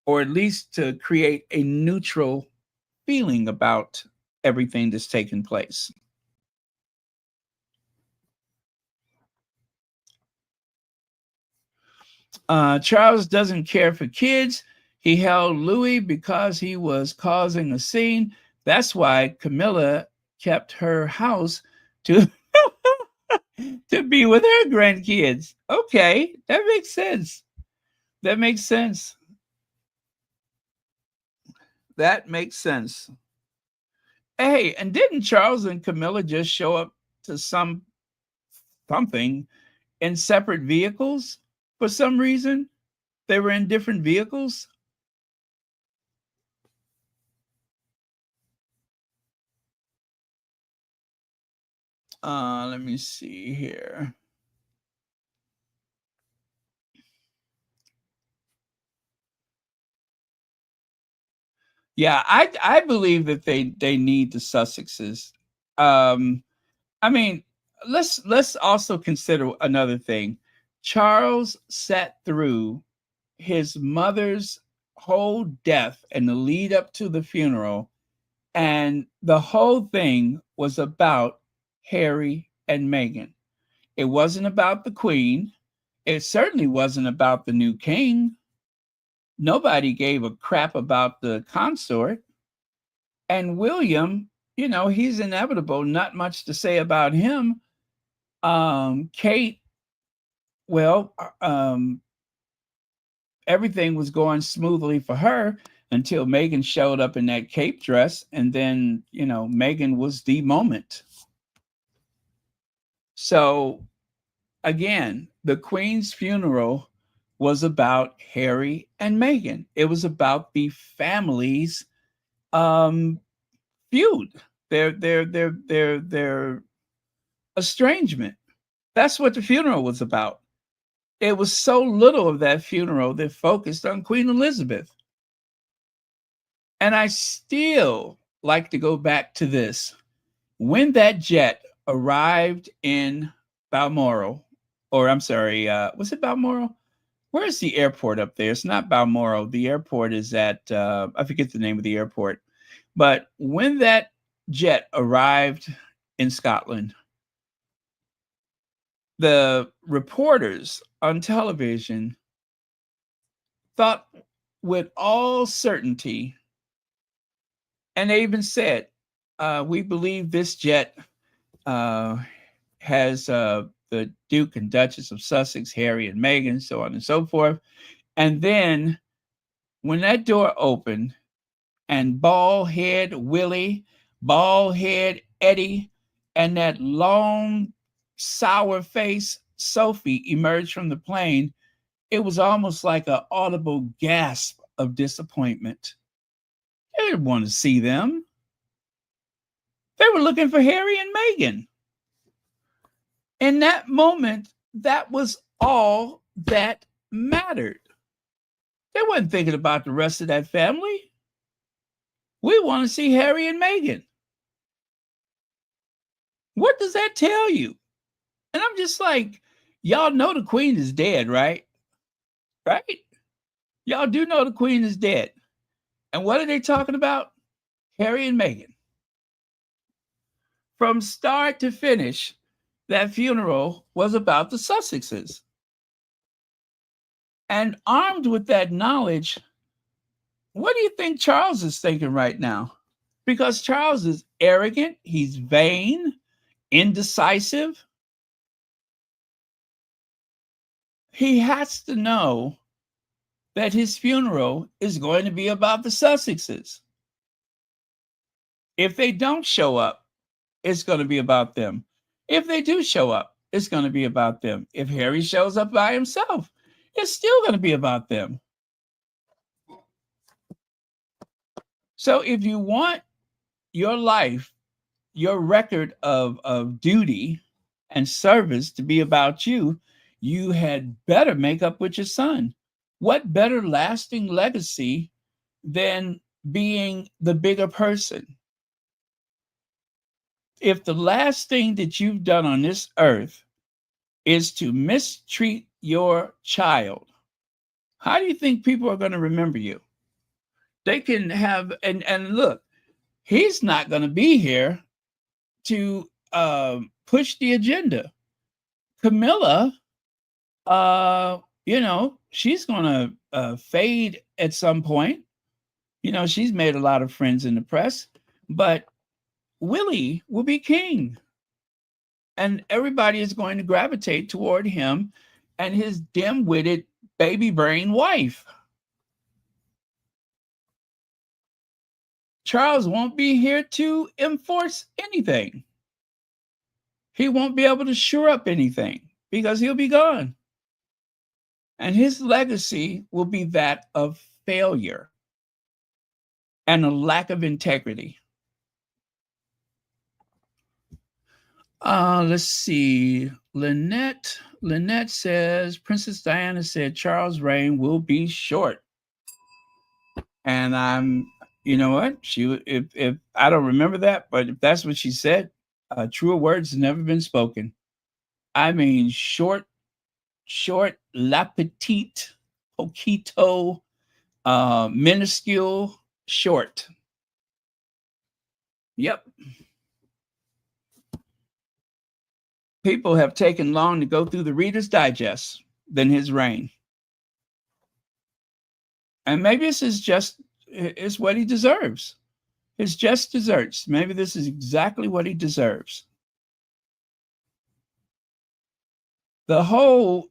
or at least to create a neutral feeling about everything that's taken place. Charles doesn't care for kids. He held Louis because he was causing a scene. That's why Camilla kept her house to to be with her grandkids. Okay, that makes sense. That makes sense. That makes sense. Hey, and didn't Charles and Camilla just show up to something in separate vehicles for some reason? They were in different vehicles. Let me see here. Yeah, I believe that they need the Sussexes. Um, I mean, let's also consider another thing. Charles sat through his mother's whole death and the lead up to the funeral, and the whole thing was about Harry and Meghan. It wasn't about the Queen. It certainly wasn't about the new king. Nobody gave a crap about the consort. And William, he's inevitable, not much to say about him. Kate, well, everything was going smoothly for her until Meghan showed up in that cape dress. And then, Meghan was the moment. So again, the Queen's funeral was about Harry and Meghan. It was about the family's feud, their estrangement. That's what the funeral was about. It was so little of that funeral that focused on Queen Elizabeth. And I still like to go back to this. When that jet arrived in Balmoral, or I'm sorry, was it Balmoral? Where's the airport up there? It's not Balmoral. The airport is at, I forget the name of the airport. But when that jet arrived in Scotland, the reporters on television thought with all certainty, and they even said, we believe this jet has the Duke and Duchess of Sussex, Harry and Meghan, so on and so forth. And then when that door opened and bald head Willie, bald head Eddie, and that long, sour face Sophie emerged from the plane, it was almost like an audible gasp of disappointment. They didn't want to see them. They were looking for Harry and Meghan. In that moment, that was all that mattered. They weren't thinking about the rest of that family. We want to see Harry and Meghan. What does that tell you? And I'm just like, y'all know the Queen is dead, right? Right? Y'all do know the Queen is dead. And what are they talking about? Harry and Meghan. From start to finish, that funeral was about the Sussexes. And armed with that knowledge, what do you think Charles is thinking right now? Because Charles is arrogant, he's vain, indecisive. He has to know that his funeral is going to be about the Sussexes. If they don't show up, it's going to be about them. If they do show up, it's going to be about them. If Harry shows up by himself, it's still going to be about them. So if you want your life, your record of duty and service to be about you, you had better make up with your son. What better lasting legacy than being the bigger person. If the last thing that you've done on this earth is to mistreat your child, how do you think people are going to remember you? They can have, and look, he's not going to be here to push the agenda. Camilla, she's going to fade at some point. She's made a lot of friends in the press, but Willie will be king. And everybody is going to gravitate toward him and his dim-witted baby brain wife. Charles won't be here to enforce anything. He won't be able to shore up anything because he'll be gone. And his legacy will be that of failure and a lack of integrity. Let's see. Lynette says, Princess Diana said Charles' reign will be short. And you know what? If I don't remember that, but if that's what she said, truer words have never been spoken. I mean, short, la petite, poquito, minuscule, short. Yep. People have taken long to go through the Reader's Digest than his reign. And maybe this is what he deserves. His just desserts. Maybe this is exactly what he deserves. The whole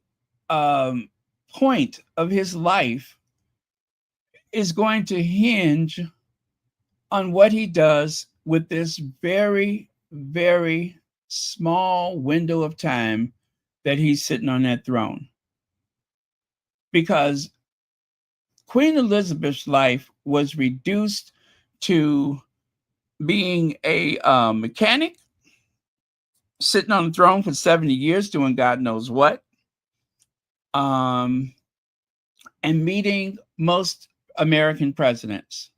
point of his life is going to hinge on what he does with this very, very small window of time that he's sitting on that throne. Because Queen Elizabeth's life was reduced to being a mechanic, sitting on the throne for 70 years doing God knows what, and meeting most American presidents.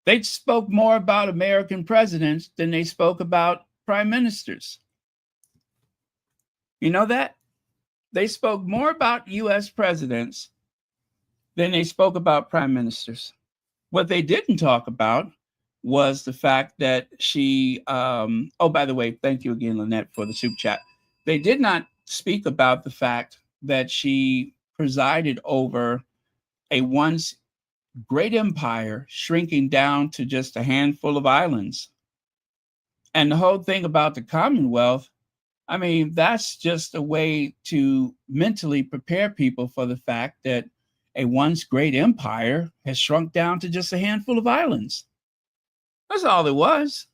They spoke more about American presidents than they spoke about prime ministers. You know that? They spoke more about U.S. presidents than they spoke about prime ministers. What they didn't talk about was the fact that she, by the way, thank you again, Lynette, for the soup chat. They did not speak about the fact that she presided over a once great empire shrinking down to just a handful of islands. And the whole thing about the Commonwealth, I mean, that's just a way to mentally prepare people for the fact that a once great empire has shrunk down to just a handful of islands. That's all it was.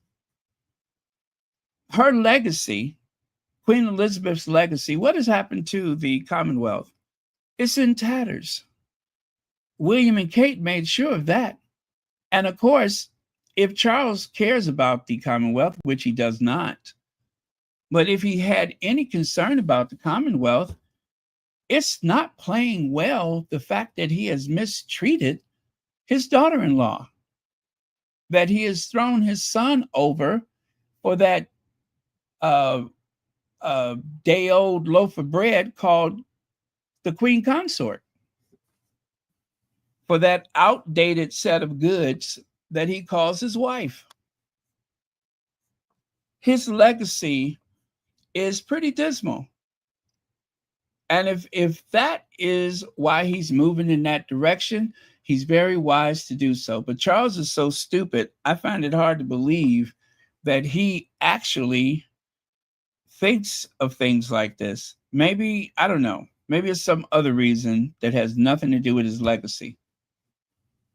Her legacy, Queen Elizabeth's legacy, what has happened to the Commonwealth? It's in tatters. William and Kate made sure of that. And of course, if Charles cares about the Commonwealth, which he does not, but if he had any concern about the Commonwealth, it's not playing well the fact that he has mistreated his daughter-in-law, that he has thrown his son over for that day-old loaf of bread called the Queen Consort, for that outdated set of goods that he calls his wife. His legacy is pretty dismal. And if that is why he's moving in that direction, he's very wise to do so. But Charles is so stupid, I find it hard to believe that he actually thinks of things like this. Maybe, I don't know, maybe it's some other reason that has nothing to do with his legacy.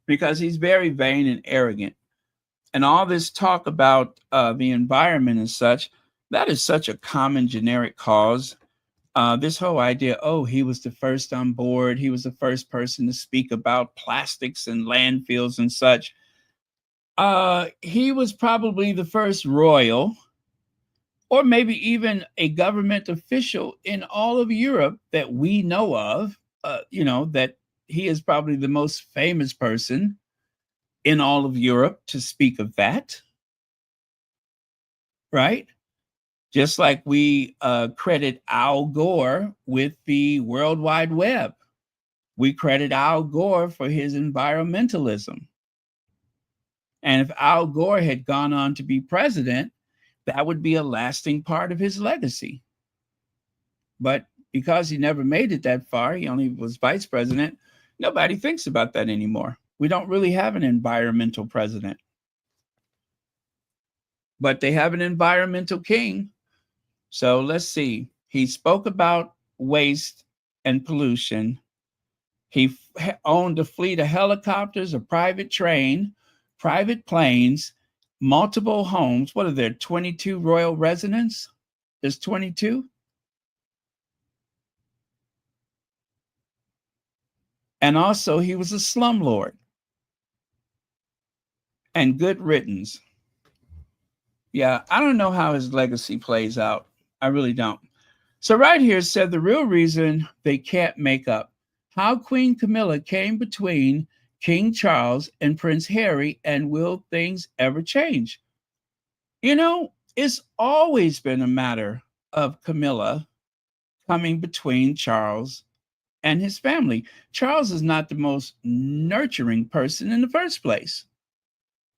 Because he's very vain and arrogant. And all this talk about the environment and such, that is such a common generic cause. This whole idea, he was the first on board. He was the first person to speak about plastics and landfills and such. He was probably the first royal, or maybe even a government official in all of Europe that we know of, that he is probably the most famous person in all of Europe to speak of that, right? Just like we credit Al Gore with the World Wide Web. We credit Al Gore for his environmentalism. And if Al Gore had gone on to be president, that would be a lasting part of his legacy. But because he never made it that far, he only was vice president, nobody thinks about that anymore. We don't really have an environmental president. But they have an environmental king. So let's see. He spoke about waste and pollution. He owned a fleet of helicopters, a private train, private planes, multiple homes. What are there, 22 royal residents? There's 22. And also, he was a slumlord. And good riddance. Yeah, I don't know how his legacy plays out. I really don't. So right here it said the real reason they can't make up how Queen Camilla came between King Charles and Prince Harry, and will things ever change? You know, it's always been a matter of Camilla coming between Charles and his family. Charles is not the most nurturing person in the first place.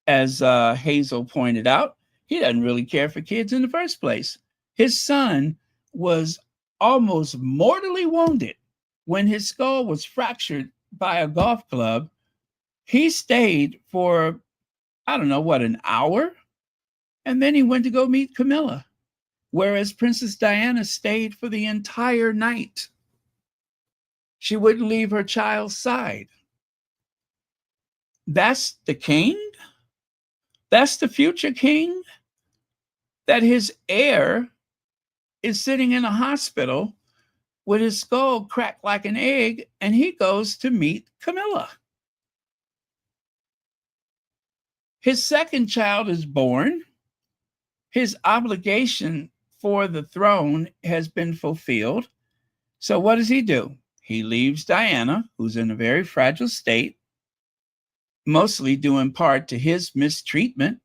As Hazel pointed out, he doesn't really care for kids in the first place. His son was almost mortally wounded when his skull was fractured by a golf club. He stayed for, I don't know, what, an hour? And then he went to go meet Camilla, whereas Princess Diana stayed for the entire night. She wouldn't leave her child's side. That's the king? That's the future king? That his heir is sitting in a hospital with his skull cracked like an egg, and he goes to meet Camilla. His second child is born. His obligation for the throne has been fulfilled. So what does he do? He leaves Diana, who's in a very fragile state, mostly due in part to his mistreatment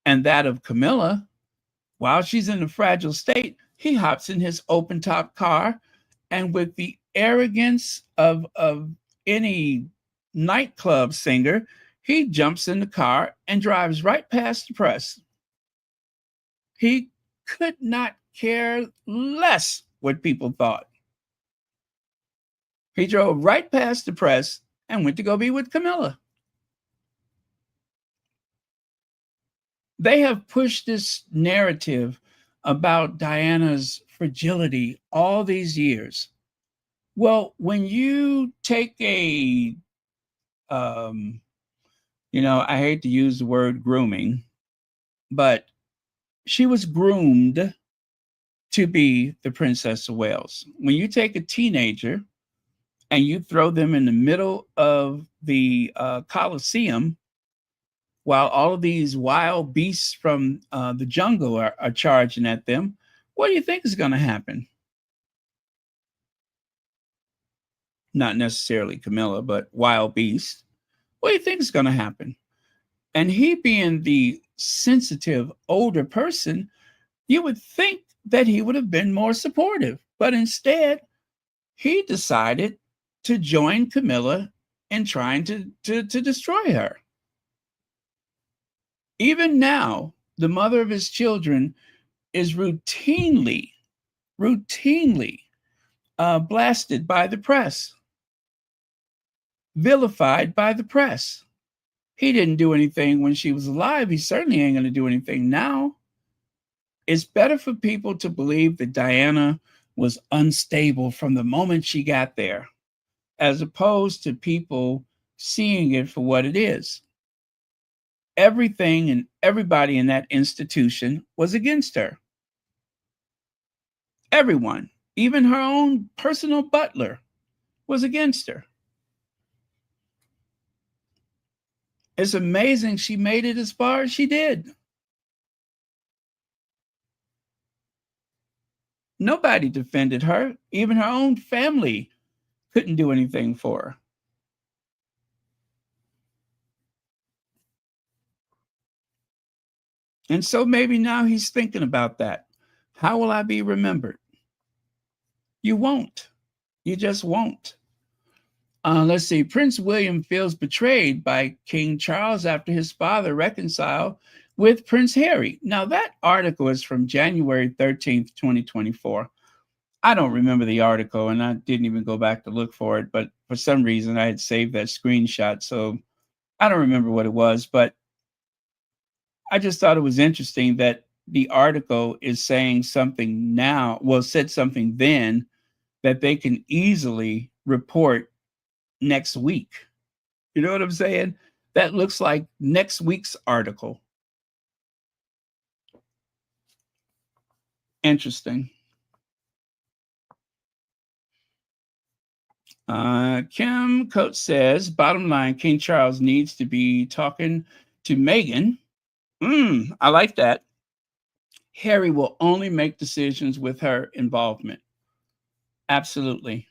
and that of Camilla. While she's in a fragile state, he hops in his open top car, and with the arrogance of any nightclub singer, he jumps in the car and drives right past the press. He could not care less what people thought. He drove right past the press and went to go be with Camilla. They have pushed this narrative about Diana's fragility all these years. Well, when you take a, I hate to use the word grooming, but she was groomed to be the Princess of Wales. When you take a teenager and you throw them in the middle of the Colosseum, while all of these wild beasts from the jungle are charging at them, what do you think is going to happen? Not necessarily Camilla, but wild beasts. What do you think is going to happen? And he being the sensitive older person, you would think that he would have been more supportive. But instead, he decided to join Camilla in trying to destroy her. Even now, the mother of his children is routinely blasted by the press, vilified by the press. He didn't do anything when she was alive. He certainly ain't going to do anything now. It's better for people to believe that Diana was unstable from the moment she got there, as opposed to people seeing it for what it is. Everything and everybody in that institution was against her. Everyone, even her own personal butler, was against her. It's amazing she made it as far as she did. Nobody defended her. Even her own family couldn't do anything for her. And so maybe now he's thinking about that. How will I be remembered? You won't. You just won't. Let's see. Prince William feels betrayed by King Charles after his father reconciled with Prince Harry. Now, that article is from January 13th, 2024. I don't remember the article, and I didn't even go back to look for it, but for some reason I had saved that screenshot, so I don't remember what it was, but I just thought it was interesting that the article is saying something now, well, said something then that they can easily report next week. You know what I'm saying? That looks like next week's article. Interesting. Kim Coates says, bottom line, King Charles needs to be talking to Meghan. I like that. Harry will only make decisions with her involvement. Absolutely.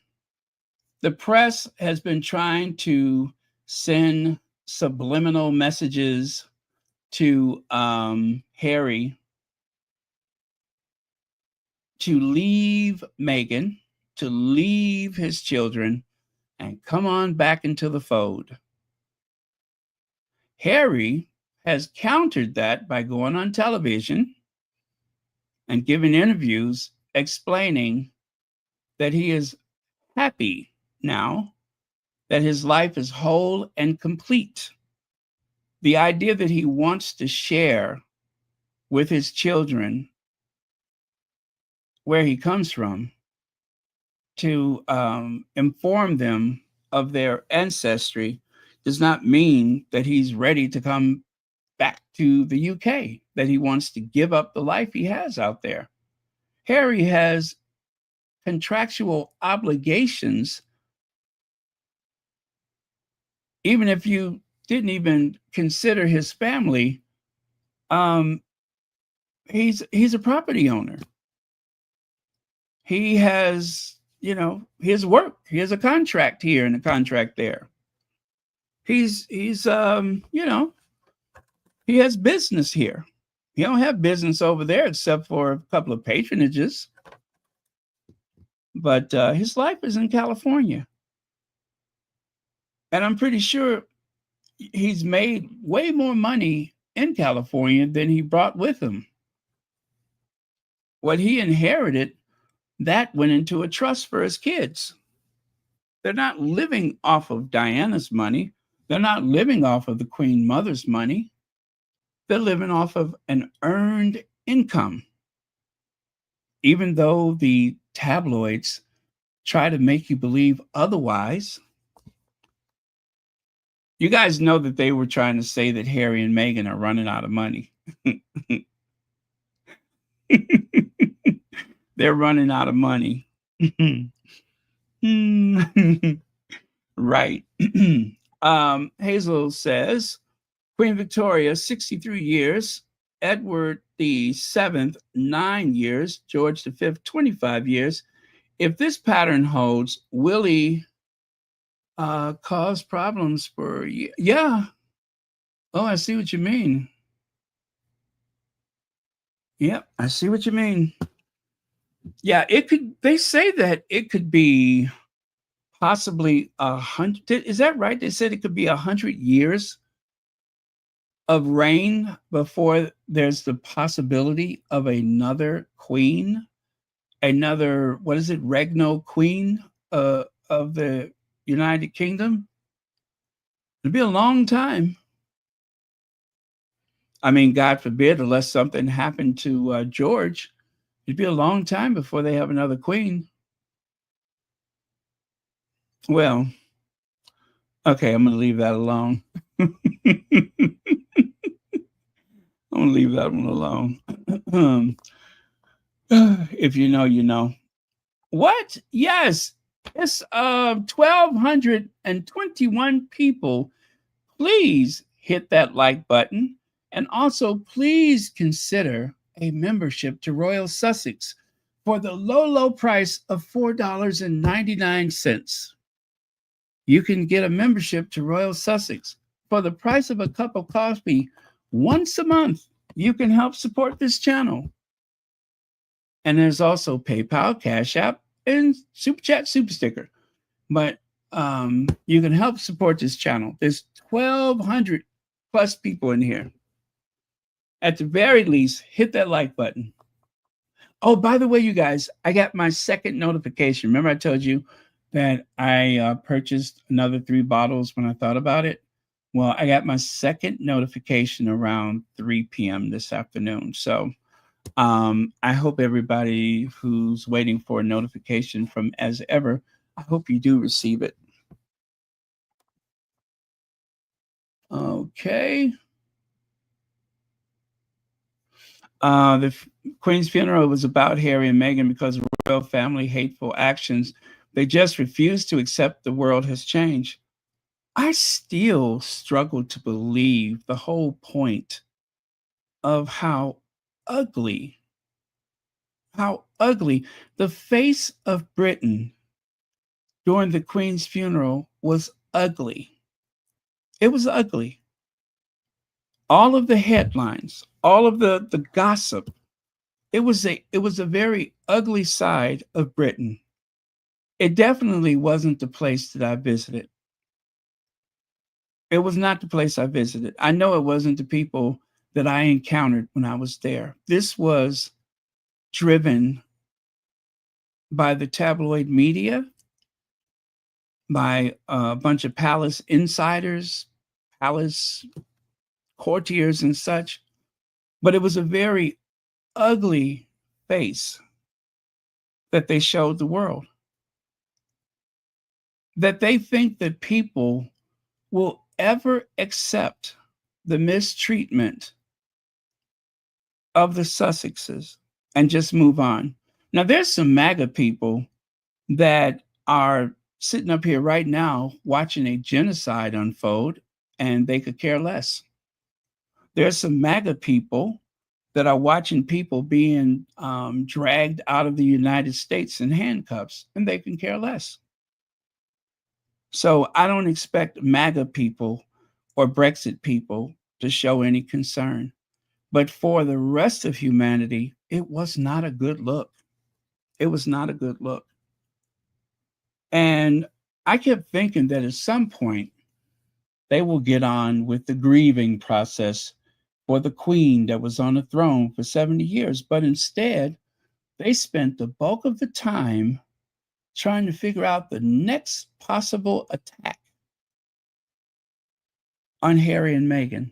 The press has been trying to send subliminal messages to Harry to leave Meghan, to leave his children, and come on back into the fold. Harry has countered that by going on television and giving interviews explaining that he is happy now, that his life is whole and complete. The idea that he wants to share with his children where he comes from, to inform them of their ancestry, does not mean that he's ready to come back to the UK, that he wants to give up the life he has out there. Harry has contractual obligations, even if you didn't even consider his family. He's a property owner. He has, his work. He has a contract here and a contract there. He's he has business here. He don't have business over there except for a couple of patronages. But his life is in California. And I'm pretty sure he's made way more money in California than he brought with him. What he inherited, that went into a trust for his kids. They're not living off of Diana's money. They're not living off of the Queen Mother's money. They're living off of an earned income. Even though the tabloids try to make you believe otherwise. You guys know that they were trying to say that Harry and Meghan are running out of money. They're running out of money. Right. Hazel says, Queen Victoria, 63 years. Edward VII, 9 years. George V, 25 years. If this pattern holds, will he cause problems for you? Yeah. Oh, I see what you mean. Yep, I see what you mean. Yeah, they say that it could be possibly 100. Is that right? They said it could be 100 years of reign before there's the possibility of another queen, another, what is it, Regno queen of the United Kingdom. It'll be a long time. I mean, God forbid, unless something happened to George, it'd be a long time before they have another queen. Well, okay, I'm going to leave that alone. I'm going to leave that one alone. If you know, you know. What? Yes. It's 1,221 people. Please hit that like button. And also, please consider a membership to Royal Sussex for the low, low price of $4.99. you can get a membership to Royal Sussex for the price of a cup of coffee once a month. You can help support this channel. And there's also PayPal, Cash App, and Super Chat, Super Sticker. But you can help support this channel. There's 1,200 plus people in here. At the very least, hit that like button. Oh, by the way, you guys, I got my second notification. Remember I told you that I purchased another 3 bottles when I thought about it? Well, I got my second notification around 3 p.m. this afternoon. So I hope everybody who's waiting for a notification from As Ever, I hope you do receive it. Okay. The Queen's funeral was about Harry and Meghan because of royal family hateful actions. They just refuse to accept the world has changed. I still struggle to believe the whole point of ugly, how ugly the face of Britain during the Queen's funeral was ugly. It was ugly. All of the headlines, all of the gossip, it was a very ugly side of Britain. It definitely wasn't the place that I visited. It was not the place I visited. I know it wasn't the people that I encountered when I was there. This was driven by the tabloid media, by a bunch of palace insiders, palace courtiers, and such. But it was a very ugly face that they showed the world. That they think that people will ever accept the mistreatment of the Sussexes and just move on. Now, there's some MAGA people that are sitting up here right now watching a genocide unfold, and they could care less. There's some MAGA people that are watching people being dragged out of the United States in handcuffs, and they can care less. So I don't expect MAGA people or Brexit people to show any concern. But for the rest of humanity, it was not a good look. It was not a good look. And I kept thinking that at some point, they will get on with the grieving process for the queen that was on the throne for 70 years. But instead, they spent the bulk of the time trying to figure out the next possible attack on Harry and Meghan.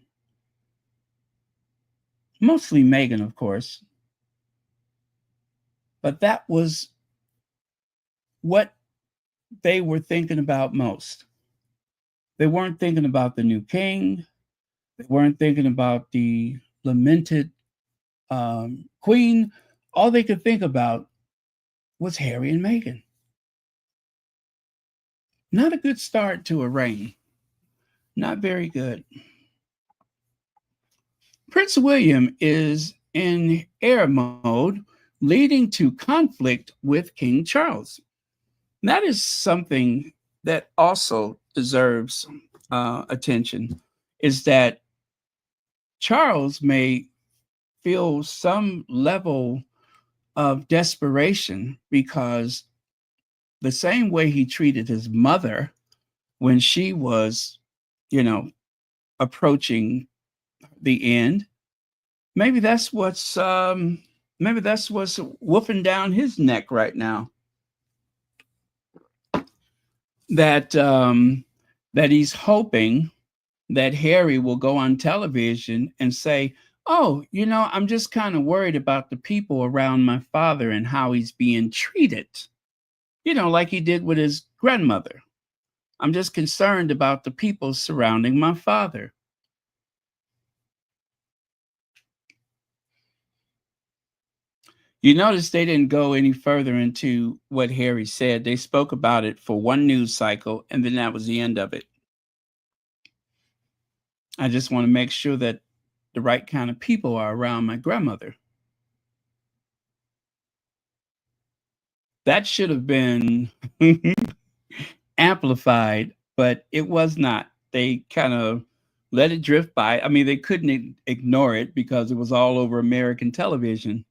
Mostly Meghan, of course. But that was what they were thinking about most. They weren't thinking about the new king. They weren't thinking about the lamented queen. All they could think about was Harry and Meghan. Not a good start to a reign. Not very good. Prince William is in heir mode, leading to conflict with King Charles. That is something that also deserves attention, is that Charles may feel some level of desperation because the same way he treated his mother when she was, approaching the end, maybe that's what's woofing down his neck right now. That he's hoping that Harry will go on television and say, "Oh, I'm just kind of worried about the people around my father and how he's being treated." Like he did with his grandmother. I'm just concerned about the people surrounding my father. You notice they didn't go any further into what Harry said. They spoke about it for one news cycle, and then that was the end of it. I just want to make sure that the right kind of people are around my grandmother. That should have been amplified but it was not. They kind of let it drift by. I mean, they couldn't ignore it because it was all over American television.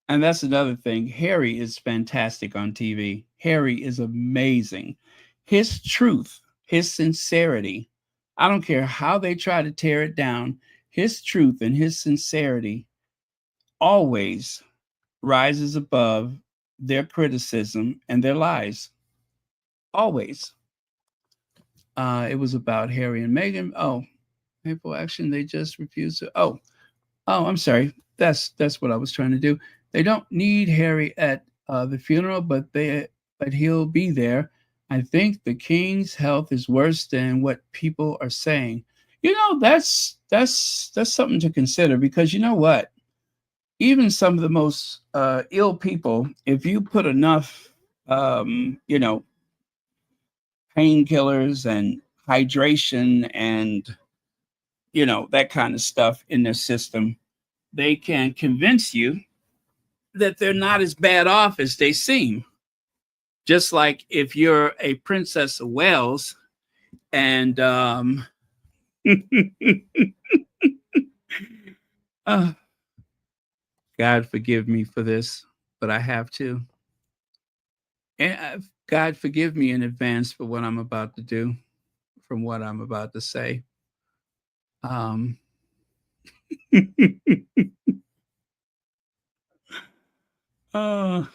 And that's another thing. Harry is fantastic on TV. Harry is amazing. His truth, his sincerity. I don't care how they try to tear it down. His truth and his sincerity always rises above their criticism and their lies. Always. It was about Harry and Meghan. Oh, people action. They just refused to. Oh, I'm sorry. That's what I was trying to do. They don't need Harry at the funeral, but he'll be there. I think the king's health is worse than what people are saying. You know, that's something to consider because you know what? Even some of the most ill people, if you put enough, you know, painkillers and hydration and you know that kind of stuff in their system, they can convince you that they're not as bad off as they seem. Just like if you're a Princess of Wales and uh, God forgive me for this, but I have to. And God forgive me in advance for what I'm about to do, from what I'm about to say. Um, uh,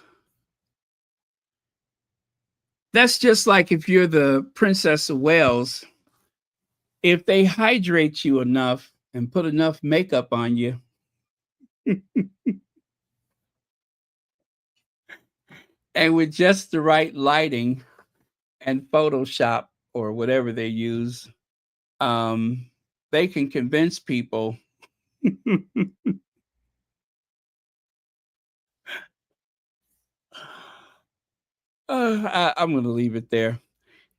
that's just like if you're the Princess of Wales. If they hydrate you enough and put enough makeup on you, and with just the right lighting and Photoshop or whatever they use, um, they can convince people. I'm going to leave it there.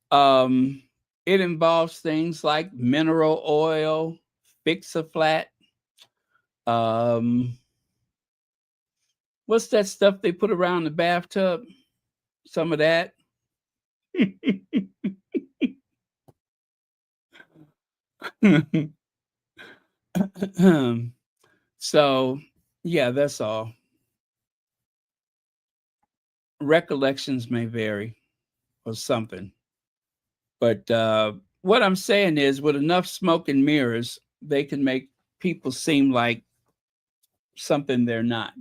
Um, it involves things like mineral oil, fix a flat. Um, what's that stuff they put around the bathtub? Some of that. So, yeah, that's all. Recollections may vary or something. But what I'm saying is, with enough smoke and mirrors, they can make people seem like something they're not.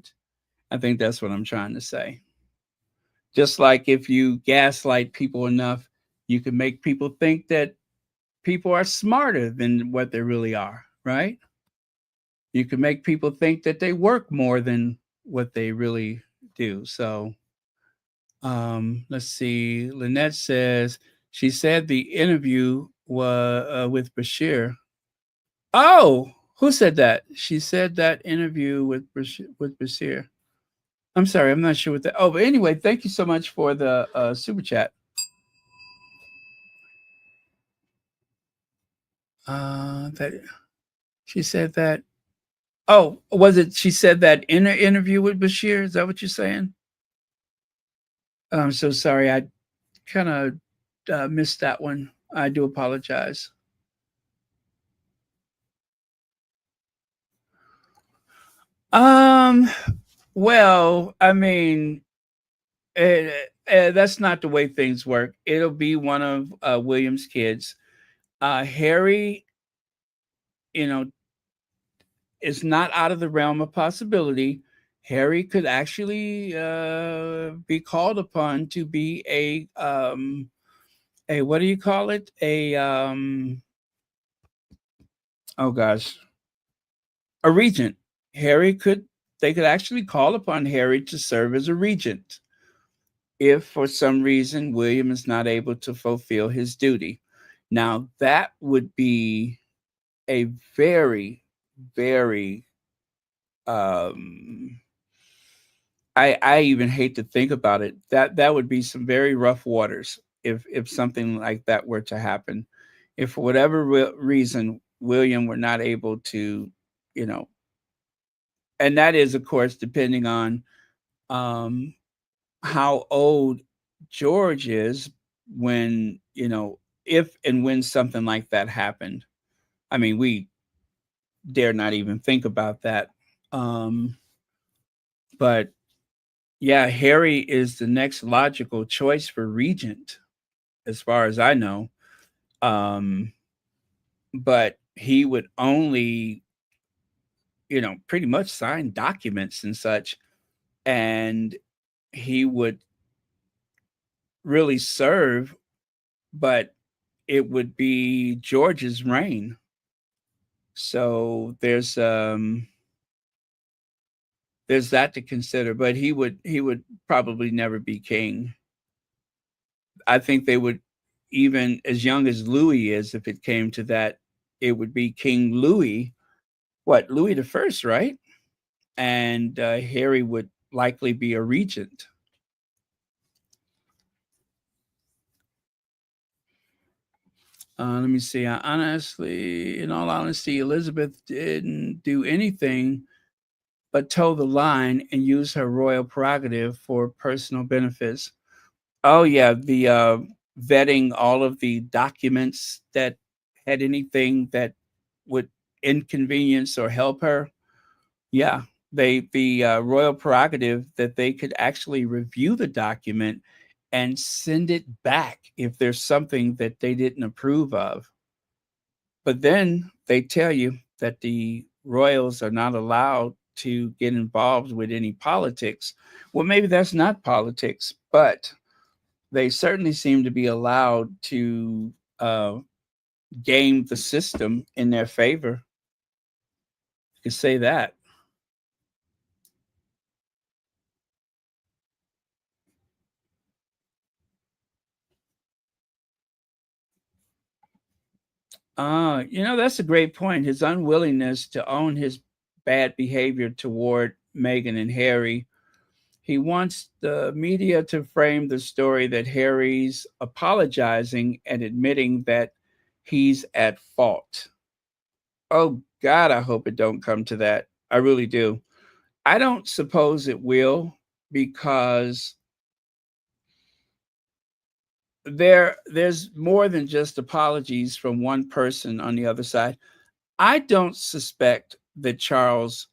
I think that's what I'm trying to say. Just like if you gaslight people enough, you can make people think that people are smarter than what they really are, right? You can make people think that they work more than what they really do. So, let's see. Lynette says she said the interview was with Bashir. Oh, who said that? She said that interview with Bashir. I'm sorry, I'm not sure what that. Oh, but anyway, thank you so much for the super chat. That she said that. Oh, was it? She said that in an interview with Bashir. Is that what you're saying? I'm so sorry. I kind of missed that one. I do apologize. Um. Well, I mean, that's not the way things work. It'll be one of William's kids. Harry, you know, is not out of the realm of possibility. Harry could actually be called upon to be a what do you call it? Oh gosh, a regent. Harry could they could actually call upon Harry to serve as a regent if for some reason William is not able to fulfill his duty. Now that would be a very, very um I even hate to think about it. That would be some very rough waters if something like that were to happen. If for whatever reason William were not able to, you know, and that is of course depending on um how old George is when, if and when something like that happened. I mean, we dare not even think about that. Um, but yeah, Harry is the next logical choice for regent, as far as I know. Um, but he would only, pretty much sign documents and such, and he would really serve, but it would be George's reign. So there's that to consider, but he would probably never be king. I think they would, even as young as Louis is, if it came to that, it would be King Louis, what, Louis the First, right? And Harry would likely be a regent. Let me see. In all honesty, Elizabeth didn't do anything but toe the line and use her royal prerogative for personal benefits. Oh yeah, the vetting all of the documents that had anything that would inconvenience or help her. Yeah, the royal prerogative that they could actually review the document and send it back if there's something that they didn't approve of. But then they tell you that the royals are not allowed to get involved with any politics. Well, maybe that's not politics, but they certainly seem to be allowed to game the system in their favor. You can say that. That's a great point. His unwillingness to own his bad behavior toward Meghan and Harry. He wants the media to frame the story that Harry's apologizing and admitting that he's at fault. Oh God, I hope it don't come to that. I really do. I don't suppose it will, because there's more than just apologies from one person on the other side. I don't suspect that Charles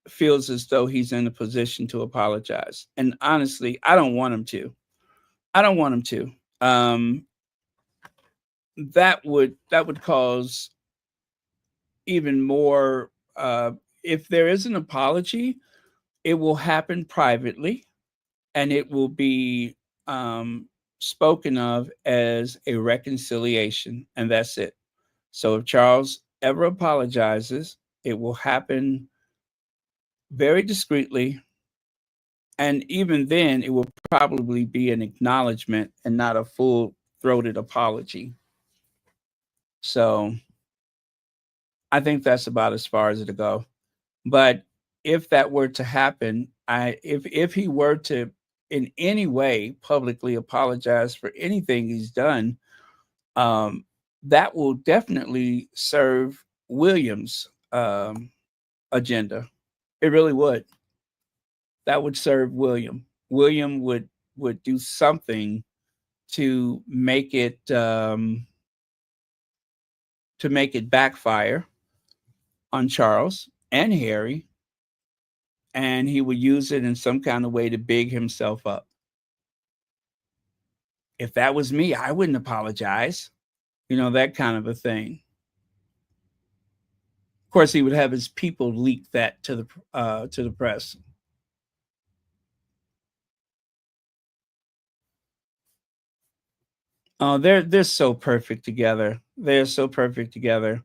feels as though he's in a position to apologize. And honestly, I don't want him to. I don't want him to. That would cause even more. If there is an apology, it will happen privately, and it will be um, spoken of as a reconciliation, and that's it. So if Charles ever apologizes, it will happen very discreetly, and even then, it will probably be an acknowledgement and not a full throated apology. So I think that's about as far as it'll go. But if that were to happen, if he were to in any way publicly apologize for anything he's done, um, that will definitely serve William's agenda. It really would. That would serve William. William would do something to make it backfire on Charles and Harry, and he would use it in some kind of way to big himself up. If that was me, I wouldn't apologize. That kind of a thing. Of course, he would have his people leak that to the press. Oh, they're so perfect together. They're so perfect together.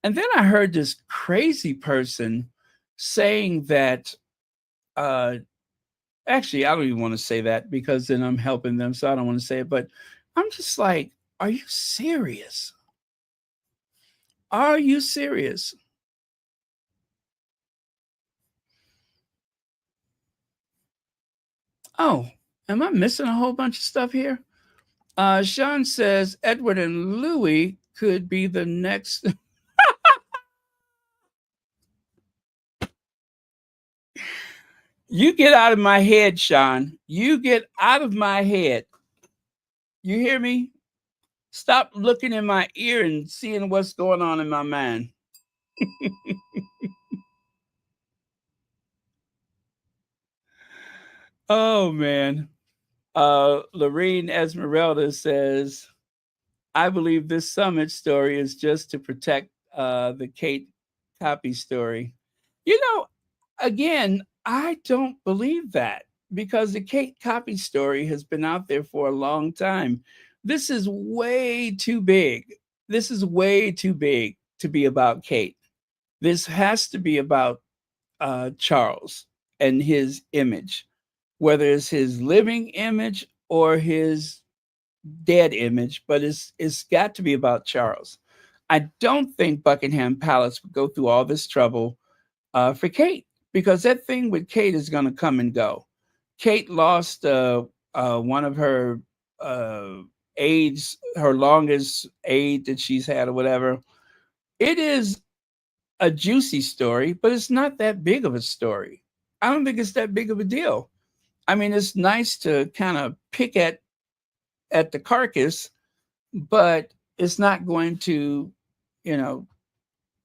And then I heard this crazy person saying that. Uh, Actually, I don't even want to say that because then I'm helping them, so I don't want to say it. But I'm just like, are you serious? Are you serious? Oh, am I missing a whole bunch of stuff here? Sean says Edward and Louis could be the next. You get out of my head, Sean. You get out of my head. You hear me? Stop looking in my ear and seeing what's going on in my mind. Oh man. Lorene Esmeralda says, I believe this summit story is just to protect the Kate copy story. You know, again, I don't believe that because the Kate copy story has been out there for a long time. This is way too big. This is way too big to be about Kate. This has to be about Charles and his image, whether it's his living image or his dead image, but it's got to be about Charles. I don't think Buckingham Palace would go through all this trouble for Kate because that thing with Kate is going to come and go. Kate lost one of her uh, aides, her longest aide that she's had or whatever. It is a juicy story, but it's not that big of a story. I don't think it's that big of a deal. I mean, it's nice to kind of pick at the carcass, but it's not going to, you know,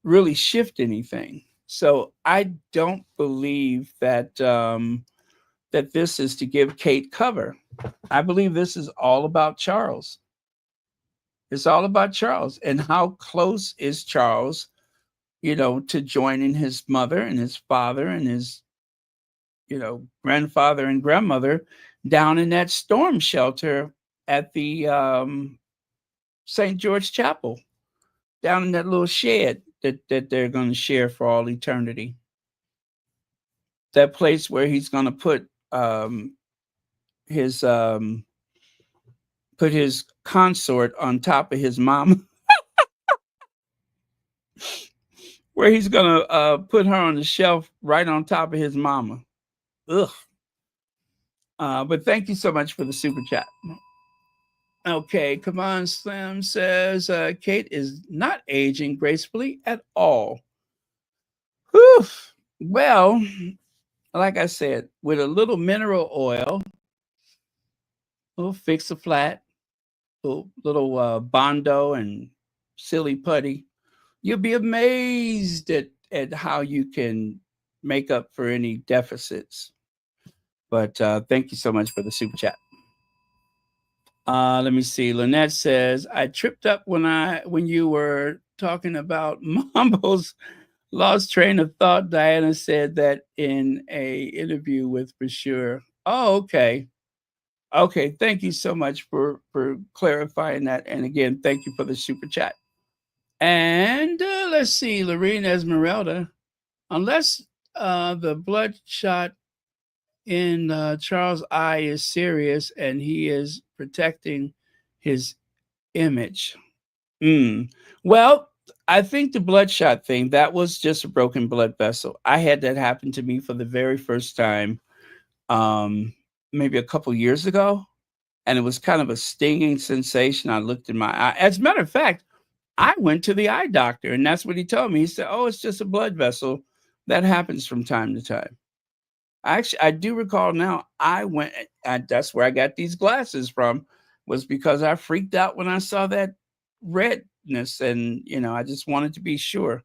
really shift anything. So I don't believe that this is to give Kate cover. I believe this is all about Charles. It's all about Charles and how close is Charles, to joining his mother and his father and his, grandfather and grandmother down in that storm shelter at the St. George Chapel, down in that little shed that they're going to share for all eternity. That place where he's going to his put his consort on top of his mom, where he's going to put her on the shelf right on top of his mama. Ugh. But thank you so much for the super chat. Okay, come on, Slim says Kate is not aging gracefully at all. Whew. Well, like I said, with a little mineral oil, a little fix a flat, little bondo and silly putty, you'll be amazed at how you can make up for any deficits. But thank you so much for the super chat. Let me see. Lynette says, I tripped up when you were talking about Mambo's lost train of thought. Diana said that in a interview with Bashir. Oh, okay. Okay, thank you so much for clarifying that. And again, thank you for the super chat. And let's see, Lorene Esmeralda. Unless the bloodshot in Charles' eye is serious and he is protecting his image. Well, I think the bloodshot thing, that was just a broken blood vessel. I had that happen to me for the very first time, maybe a couple years ago. And it was kind of a stinging sensation. I looked in my eye. As a matter of fact, I went to the eye doctor, and that's what he told me. He said, "Oh, it's just a blood vessel. That happens from time to time." Actually, I do recall now. I went. That's where I got these glasses from. Was because I freaked out when I saw that redness, and I just wanted to be sure.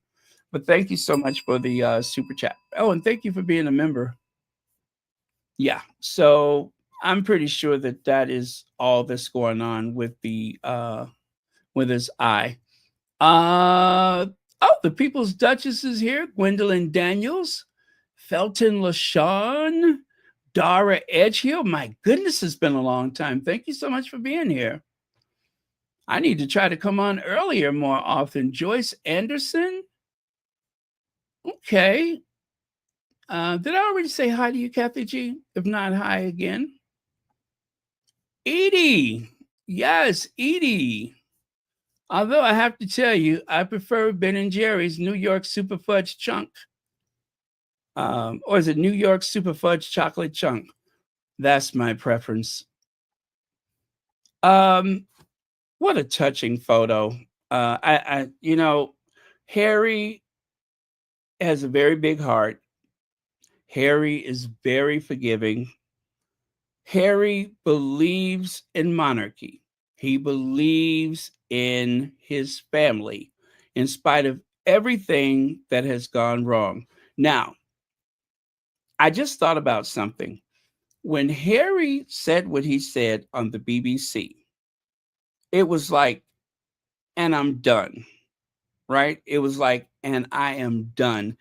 But thank you so much for the super chat. Oh, and thank you for being a member. Yeah. So I'm pretty sure that is all that's going on with the with his eye. Uh oh, the People's Duchess is here. Gwendolyn Daniels, Felton LaShawn, Dara Edgehill. My goodness, it's been a long time. Thank you so much for being here. I need to try to come on earlier more often. Joyce Anderson. Okay. Did I already say hi to you, Kathy G? If not, hi again. Edie. Yes, Edie. Although I have to tell you, I prefer Ben and Jerry's New York Super Fudge Chunk. Or is it New York Super Fudge Chocolate Chunk? That's my preference. What a touching photo. Harry has a very big heart. Harry is very forgiving. Harry believes in monarchy. He believes in his family in spite of everything that has gone wrong. Now, I just thought about something. When Harry said what he said on the BBC, it was like, and I'm done, right? It was like, and I am done.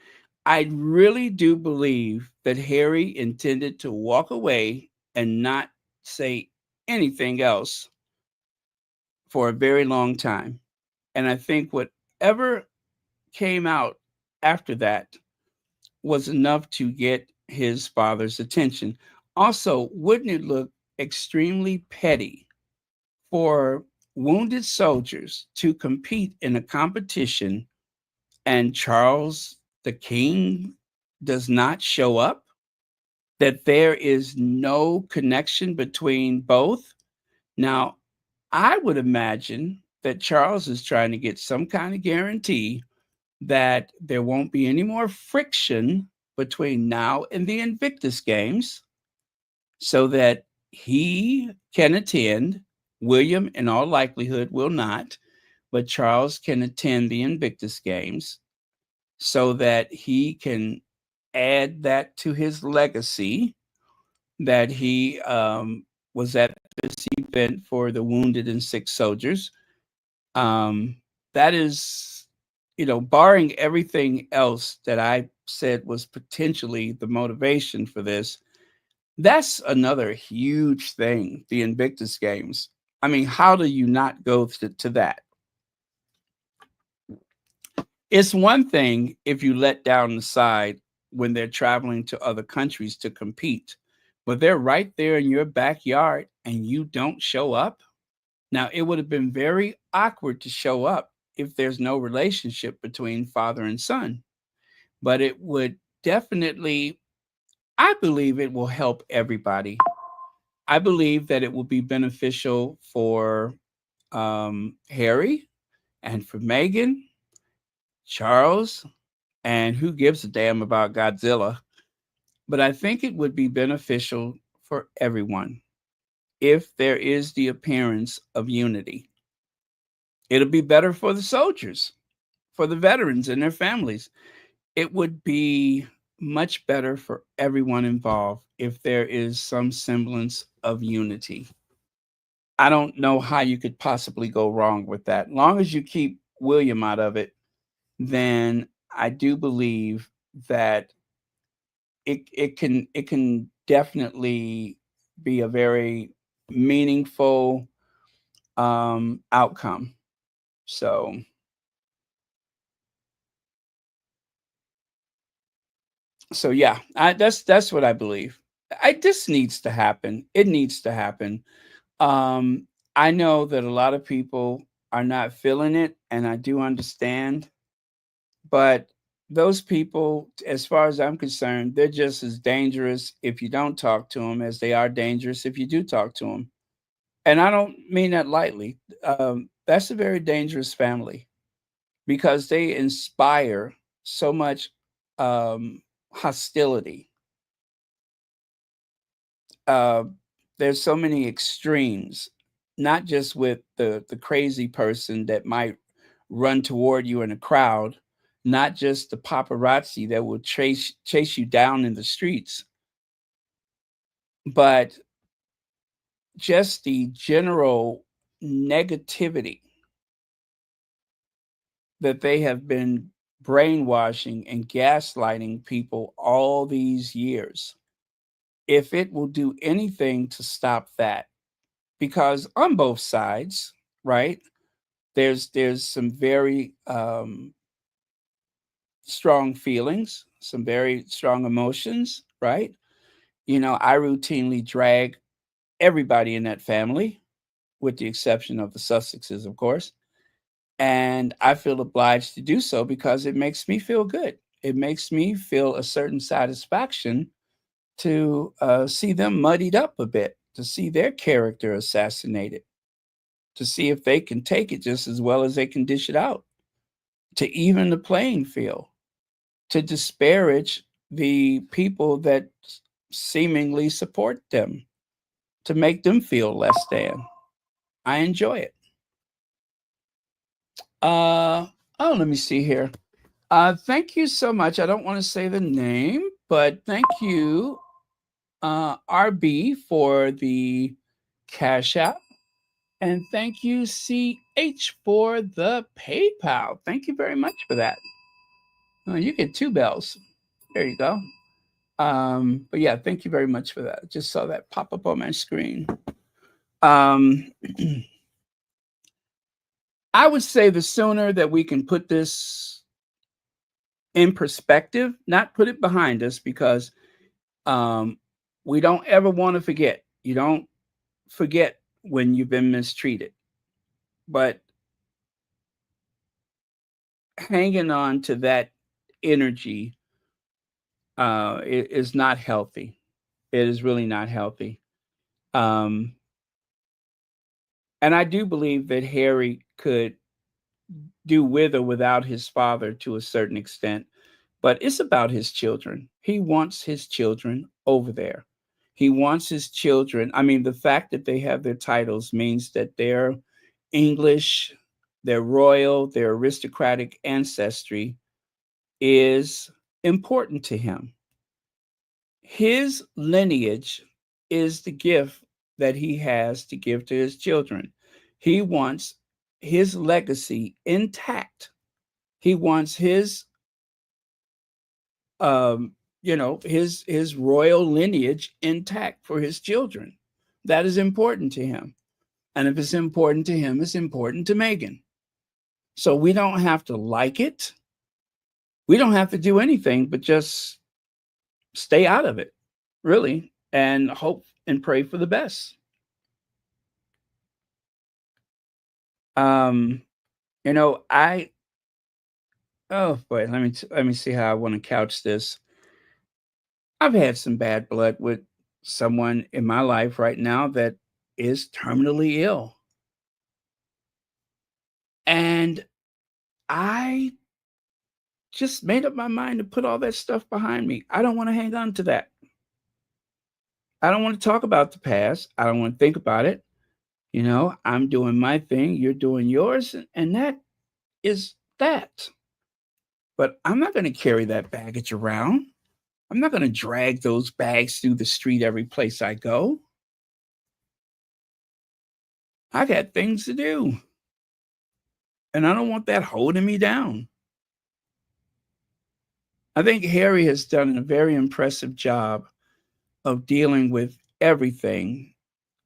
I really do believe that Harry intended to walk away and not say anything else for a very long time. And I think whatever came out after that was enough to get his father's attention. Also, wouldn't it look extremely petty for wounded soldiers to compete in a competition and Charles the King does not show up? That there is no connection between both? Now, I would imagine that Charles is trying to get some kind of guarantee that there won't be any more friction between now and the Invictus games so that he can attend. William, in all likelihood, will not, but Charles can attend the Invictus games so that he can add that to his legacy that he was at this event for the wounded and sick soldiers. Um, that is, barring everything else that I said was potentially the motivation for this, that's another huge thing, the Invictus Games. I mean, how do you not go to that? It's one thing if you let down the side when they're traveling to other countries to compete, but they're right there in your backyard and you don't show up. Now, it would have been very awkward to show up if there's no relationship between father and son, but it would definitely, I believe it will help everybody. I believe that it will be beneficial for Harry and for Meghan, Charles, and who gives a damn about Godzilla? But I think it would be beneficial for everyone if there is the appearance of unity. It'll be better for the soldiers, for the veterans and their families. It would be much better for everyone involved if there is some semblance of unity. I don't know how you could possibly go wrong with that. Long as you keep William out of it, then I do believe that it can definitely be a very meaningful outcome. So yeah, that's what I believe. This needs to happen. It needs to happen. Um, I know that a lot of people are not feeling it, and I do understand. But those people, as far as I'm concerned, they're just as dangerous if you don't talk to them as they are dangerous if you do talk to them. And I don't mean that lightly. That's a very dangerous family because they inspire so much hostility. Uh, there's so many extremes, not just with the crazy person that might run toward you in a crowd, not just the paparazzi that will chase you down in the streets, but just the general negativity that they have been brainwashing and gaslighting people all these years. If it will do anything to stop that, because on both sides, right? There's some very strong feelings, some very strong emotions, right? I routinely drag everybody in that family, with the exception of the Sussexes, of course. And I feel obliged to do so because it makes me feel good. It makes me feel a certain satisfaction to see them muddied up a bit, to see their character assassinated, to see if they can take it just as well as they can dish it out, to even the playing field, to disparage the people that seemingly support them to make them feel less than. I enjoy it. Oh, let me see here. Thank you so much. I don't want to say the name, but thank you, RB, for the Cash App. And thank you, CH, for the PayPal. Thank you very much for that. You get 2 bells. There you go. But yeah, thank you very much for that. Just saw that pop up on my screen. Um, I would say the sooner that we can put this in perspective, not put it behind us, because we don't ever want to forget. You don't forget when you've been mistreated, but hanging on to that energy is not healthy. It is really not healthy. Um, and I do believe that Harry could do with or without his father to a certain extent, but it's about his children. He wants his children over there. He wants his children. I mean, the fact that they have their titles means that they're English, their royal, their aristocratic ancestry is important to him. His lineage is the gift that he has to give to his children. He wants his legacy intact. He wants his um, his royal lineage intact for his children. That is important to him. And if it's important to him, it's important to Meghan. So we don't have to like it. We don't have to do anything but just stay out of it, really, and hope and pray for the best. Um, I oh boy, let me see how I want to couch this. I've had some bad blood with someone in my life right now that is terminally ill. And I just made up my mind to put all that stuff behind me. I don't want to hang on to that. I don't want to talk about the past. I don't want to think about it. I'm doing my thing, you're doing yours, and that is that. But I'm not going to carry that baggage around. I'm not going to drag those bags through the street every place I go. I got things to do. And I don't want that holding me down. I think Harry has done a very impressive job of dealing with everything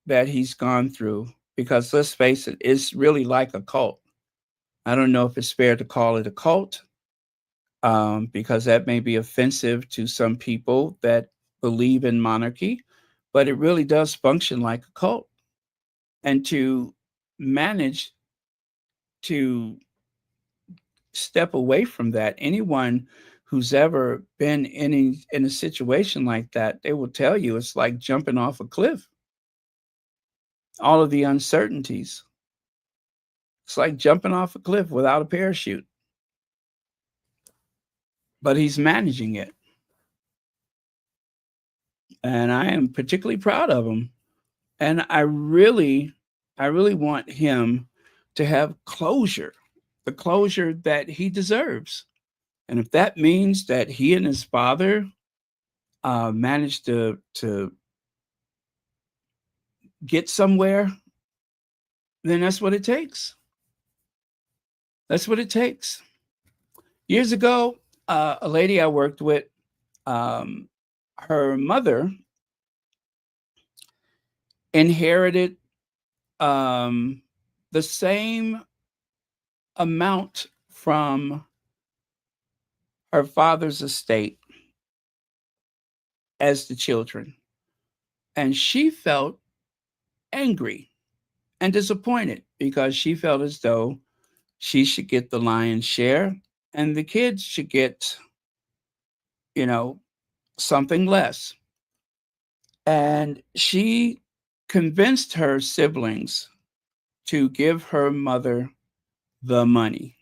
that he's gone through, because let's face it, it's really like a cult. I don't know if it's fair to call it a cult, because that may be offensive to some people that believe in monarchy, but it really does function like a cult. And to manage to step away from that, anyone who's ever been in a situation like that, they will tell you it's like jumping off a cliff. All of the uncertainties. It's like jumping off a cliff without a parachute. But he's managing it. And I am particularly proud of him. And I really want him to have closure, the closure that he deserves. And if that means that he and his father managed to get somewhere, then that's what it takes. That's what it takes. Years ago, a lady I worked with, um, her mother inherited the same amount from her father's estate as the children. And she felt angry and disappointed because she felt as though she should get the lion's share and the kids should get, you know, something less. And she convinced her siblings to give her mother the money.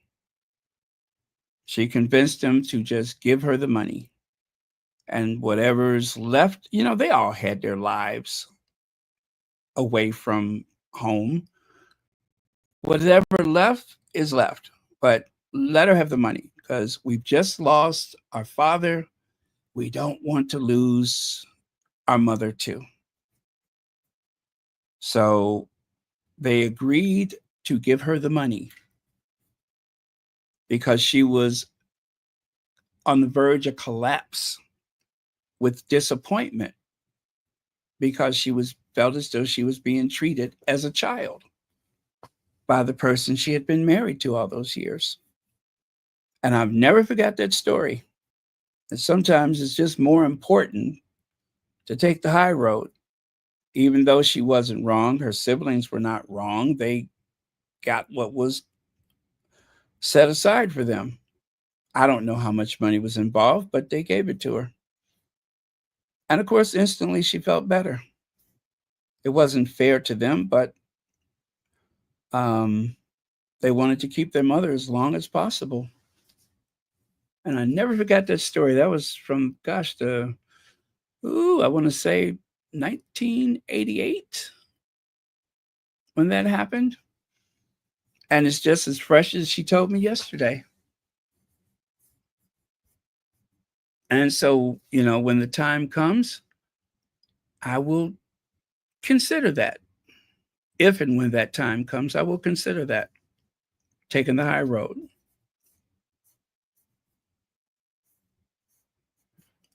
She convinced them to just give her the money. And whatever's left, they all had their lives away from home. Whatever left is left. But let her have the money because we've just lost our father. We don't want to lose our mother too. So they agreed to give her the money because she was on the verge of collapse with disappointment because she was felt as though she was being treated as a child by the person she had been married to all those years. And I've never forgot that story. And sometimes it's just more important to take the high road. Even though she wasn't wrong, her siblings were not wrong. They got what was set aside for them. I don't know how much money was involved, but they gave it to her. And of course, instantly she felt better. It wasn't fair to them, but they wanted to keep their mother as long as possible. And I never forgot that story. That was from, I want to say 1988 when that happened. And it's just as fresh as she told me yesterday. And so, when the time comes, I will consider that. If and when that time comes, I will consider that, taking the high road.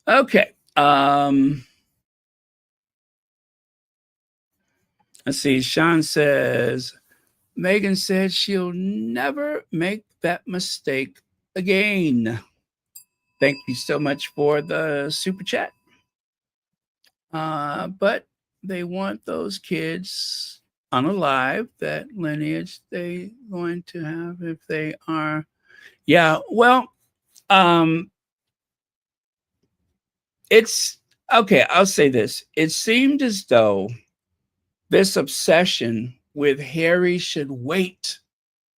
Okay. Let's see. Sean says, Meghan said she'll never make that mistake again. Thank you so much for the super chat. But they want those kids unalive, that lineage they going to have if they are. Yeah, well, it's okay. I'll say this. It seemed as though this obsession with Harry should wait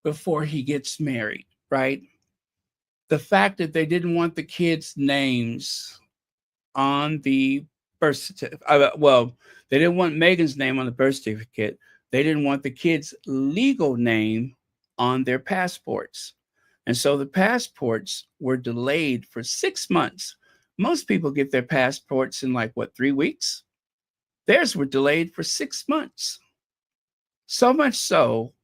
before he gets married, right? The fact that they didn't want the kids' names on the birth certificate. They didn't want Meghan's name on the birth certificate. They didn't want the kids' legal name on their passports. And so the passports were delayed for 6 months. Most people get their passports in 3 weeks? Theirs were delayed for 6 months. So much so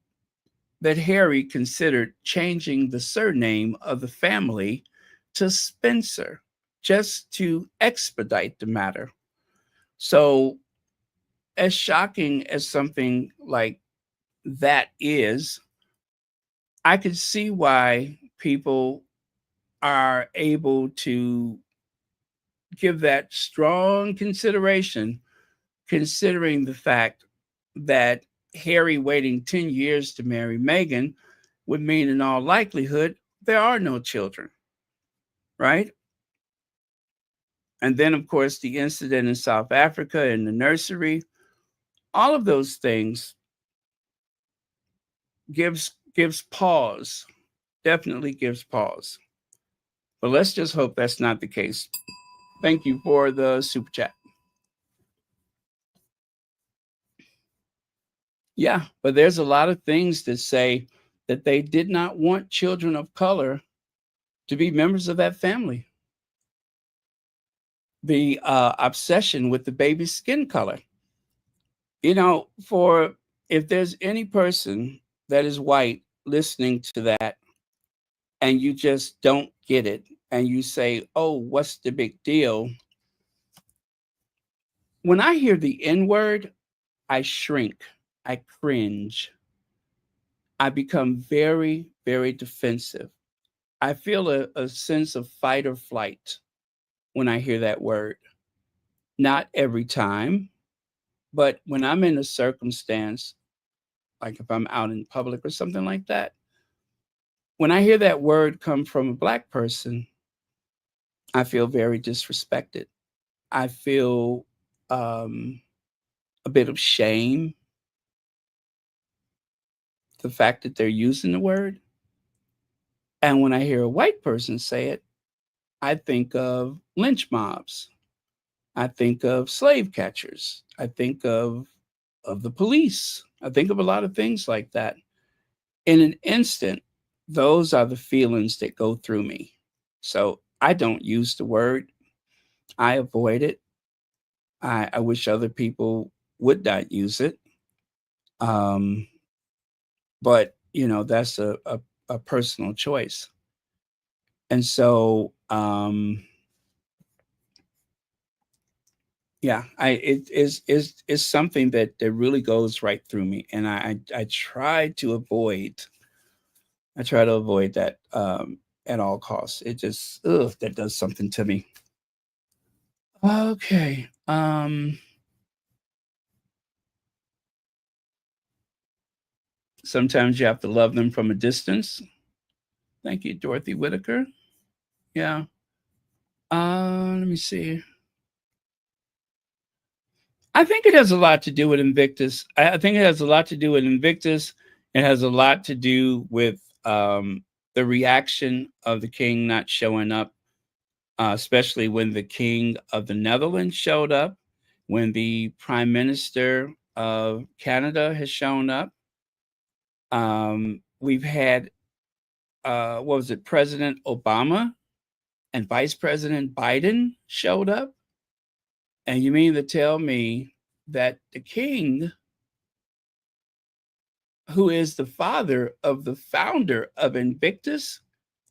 that Harry considered changing the surname of the family to Spencer just to expedite the matter. So, as shocking as something like that is, I could see why people are able to give that strong consideration, considering the fact that Harry waiting 10 years to marry Meghan would mean, in all likelihood, there are no children, right? And then, of course, the incident in South Africa in the nursery, all of those things gives pause, definitely gives pause. But let's just hope that's not the case. Thank you for the super chat. Yeah, but there's a lot of things that say that they did not want children of color to be members of that family. The obsession with the baby's skin color. For if there's any person that is white listening to that and you just don't get it and you say, oh, what's the big deal? When I hear the N word, I shrink, I cringe, I become very, very defensive. I feel a sense of fight or flight when I hear that word. Not every time, but when I'm in a circumstance, like if I'm out in public or something like that, when I hear that word come from a Black person, I feel very disrespected. I feel a bit of shame, the fact that they're using the word. And when I hear a white person say it, I think of lynch mobs. I think of slave catchers. I think of the police. I think of a lot of things like that. In an instant, those are the feelings that go through me. So I don't use the word. I avoid it. I wish other people would not use it. Um, but that's a personal choice. And so yeah, is something that really goes right through me, and I try to avoid that at all costs. It just that does something to me. Okay. Sometimes you have to love them from a distance. Thank you, Dorothy Whitaker. Yeah. Let me see. I think it has a lot to do with Invictus. I think it has a lot to do with Invictus. It has a lot to do with the reaction of the king not showing up, especially when the king of the Netherlands showed up, when the prime minister of Canada has shown up. We've had, what was it, President Obama and Vice President Biden showed up. And you mean to tell me that the king, who is the father of the founder of Invictus,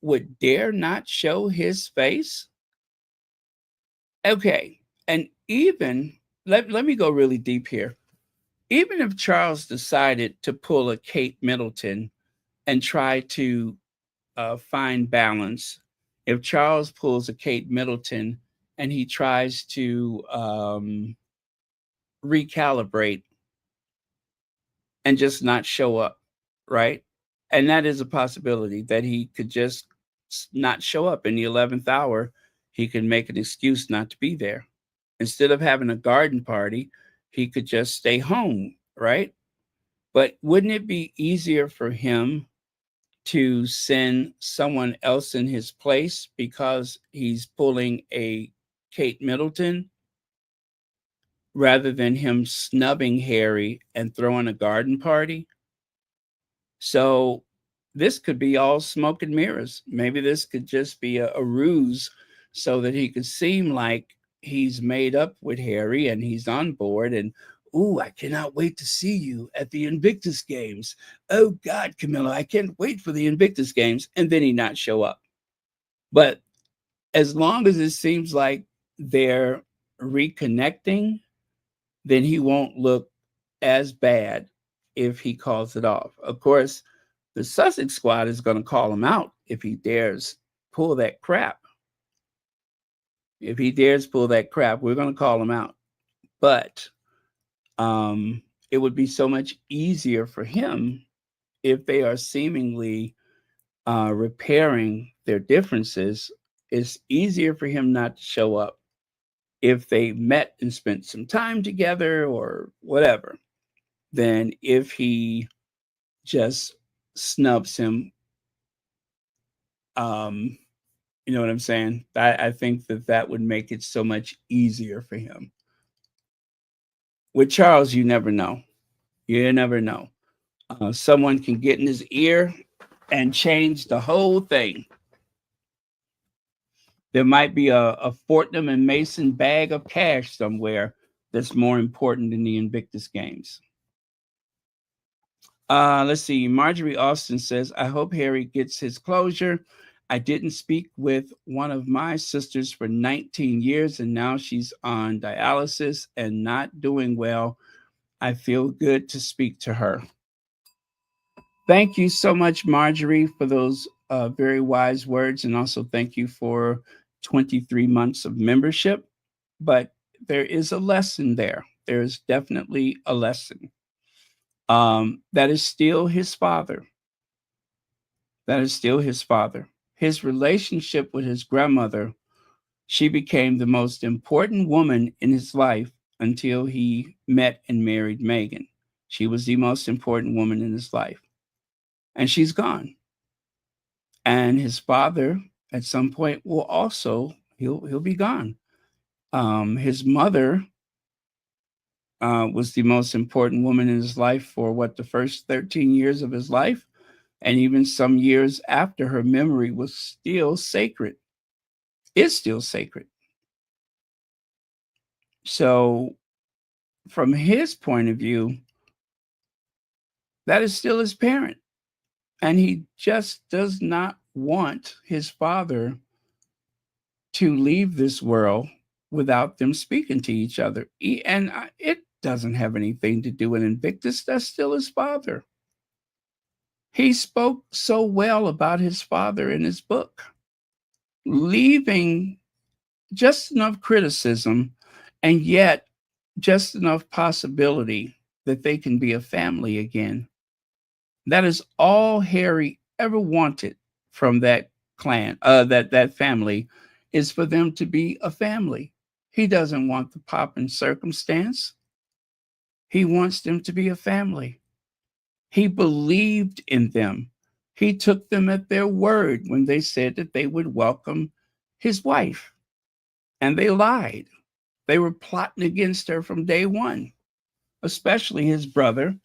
would dare not show his face? Okay. And even, let me go really deep here. Even if Charles decided to pull a Kate Middleton and try to find balance, if Charles pulls a Kate Middleton and he tries to recalibrate and just not show up, right? And that is a possibility that he could just not show up in the 11th hour. He can make an excuse not to be there. Instead of having a garden party, he could just stay home, right? But wouldn't it be easier for him to send someone else in his place because he's pulling a Kate Middleton rather than him snubbing Harry and throwing a garden party? So this could be all smoke and mirrors. Maybe this could just be a ruse so that he could seem like he's made up with Harry and he's on board. And ooh, I cannot wait to see you at the Invictus Games. Oh God, Camilla, I can't wait for the Invictus Games. And then he not show up. But as long as it seems like they're reconnecting, then he won't look as bad if he calls it off. Of course, the Sussex squad is going to call him out if he dares pull that crap. If he dares pull that crap, we're going to call him out. But it would be so much easier for him if they are seemingly repairing their differences. It's easier for him not to show up if they met and spent some time together or whatever than if he just snubs him. Um, you know what I'm saying? I think that would make it so much easier for him. With Charles, you never know. You never know. Someone can get in his ear and change the whole thing. There might be a Fortnum and Mason bag of cash somewhere that's more important than the Invictus Games. Let's see. Marjorie Austin says, I hope Harry gets his closure. I didn't speak with one of my sisters for 19 years, and now she's on dialysis and not doing well. I feel good to speak to her. Thank you so much, Marjorie, for those very wise words. And also thank you for 23 months of membership. But there is a lesson there. There is definitely a lesson. That is still his father. That is still his father. His relationship with his grandmother, she became the most important woman in his life until he met and married Meghan. She was the most important woman in his life. And she's gone. And his father at some point will also he'll be gone. His mother was the most important woman in his life for what, the first 13 years of his life, and even some years after. Her memory was still sacred. Is still sacred. So, from his point of view, that is still his parent, and he just does not want his father to leave this world without them speaking to each other. And it doesn't have anything to do with Invictus. That's still his father. He spoke so well about his father in his book, leaving just enough criticism and yet just enough possibility that they can be a family again. That is all Harry ever wanted from that clan, that family, is for them to be a family. He doesn't want the pomp and circumstance. He wants them to be a family. He believed in them. He took them at their word when they said that they would welcome his wife, and they lied. They were plotting against her from day one, especially his brother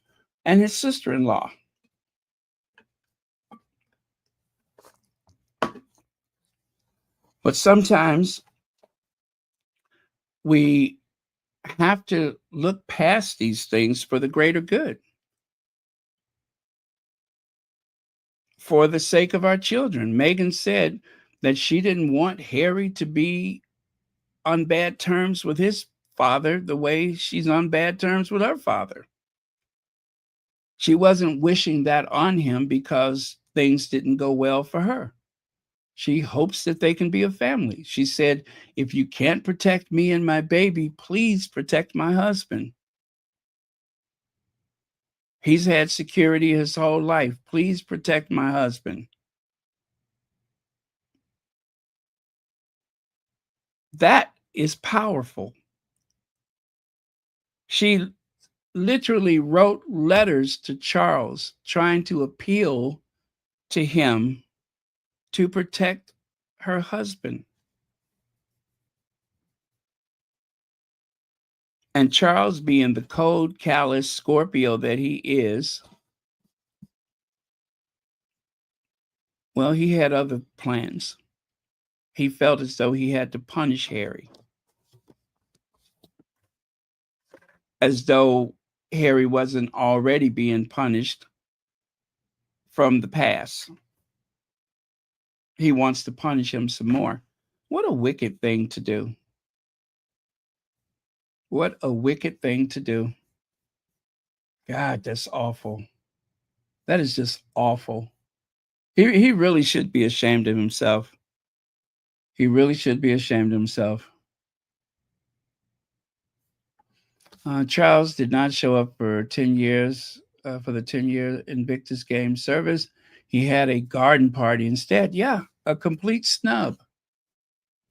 and his sister-in-law. But sometimes we have to look past these things for the greater good, for the sake of our children. Meghan said that she didn't want Harry to be on bad terms with his father the way she's on bad terms with her father. She wasn't wishing that on him because things didn't go well for her. She hopes that they can be a family. She said, if you can't protect me and my baby, please protect my husband. He's had security his whole life. Please protect my husband. That is powerful. She literally wrote letters to Charles trying to appeal to him to protect her husband. And Charles, being the cold, callous Scorpio that he is, well, he had other plans. He felt as though he had to punish Harry, as though Harry wasn't already being punished from the past. He wants to punish him some more. What a wicked thing to do. What a wicked thing to do. God, that's awful. That is just awful. He really should be ashamed of himself. He really should be ashamed of himself. Charles did not show up for 10 years, for the 10-year Invictus game service. He had a garden party instead. Yeah, a complete snub.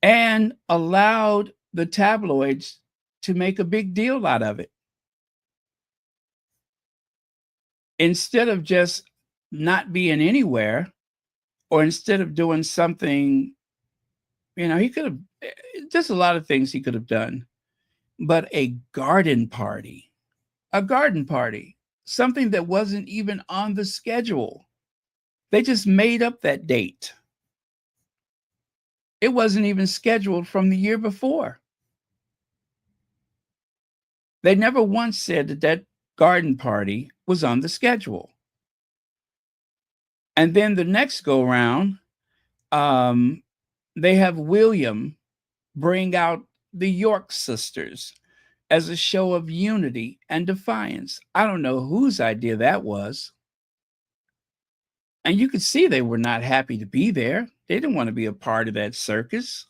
And allowed the tabloids to make a big deal out of it. Instead of just not being anywhere, or instead of doing something, he could have, there's a lot of things he could have done. But a garden party, something that wasn't even on the schedule. They just made up that date. It wasn't even scheduled from the year before. They never once said that that garden party was on the schedule. And then the next go round, they have William bring out the York sisters as a show of unity and defiance. I don't know whose idea that was. And you could see they were not happy to be there. They didn't want to be a part of that circus.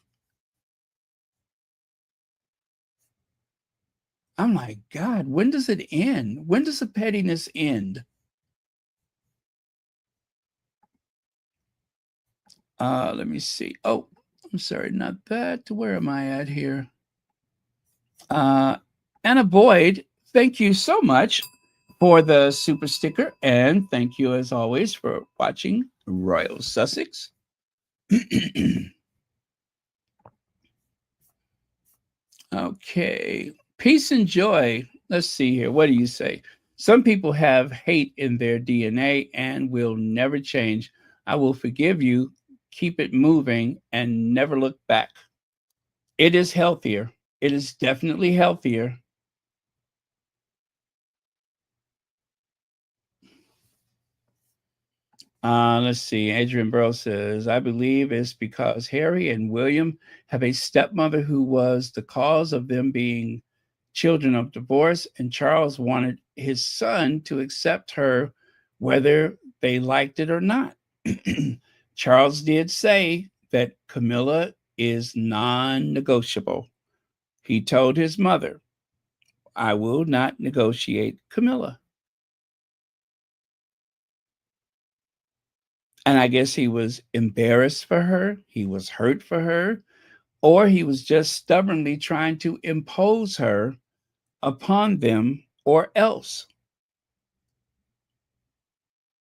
I'm like, God, when does it end? When does the pettiness end? Let me see. Oh, I'm sorry, not that. Where am I at here? Anna Boyd, thank you so much for the super sticker. And thank you, as always, for watching Royal Sussex. Okay. Peace and joy. Let's see here. What do you say? Some people have hate in their DNA and will never change. I will forgive you, keep it moving, and never look back. It is healthier. It is definitely healthier. Let's see. Adrian Burrow says, I believe it's because Harry and William have a stepmother who was the cause of them being children of divorce, and Charles wanted his son to accept her whether they liked it or not. Charles did say that Camilla is non negotiable. He told his mother, I will not negotiate Camilla. And I guess he was embarrassed for her, he was hurt for her, or he was just stubbornly trying to impose her upon them or else.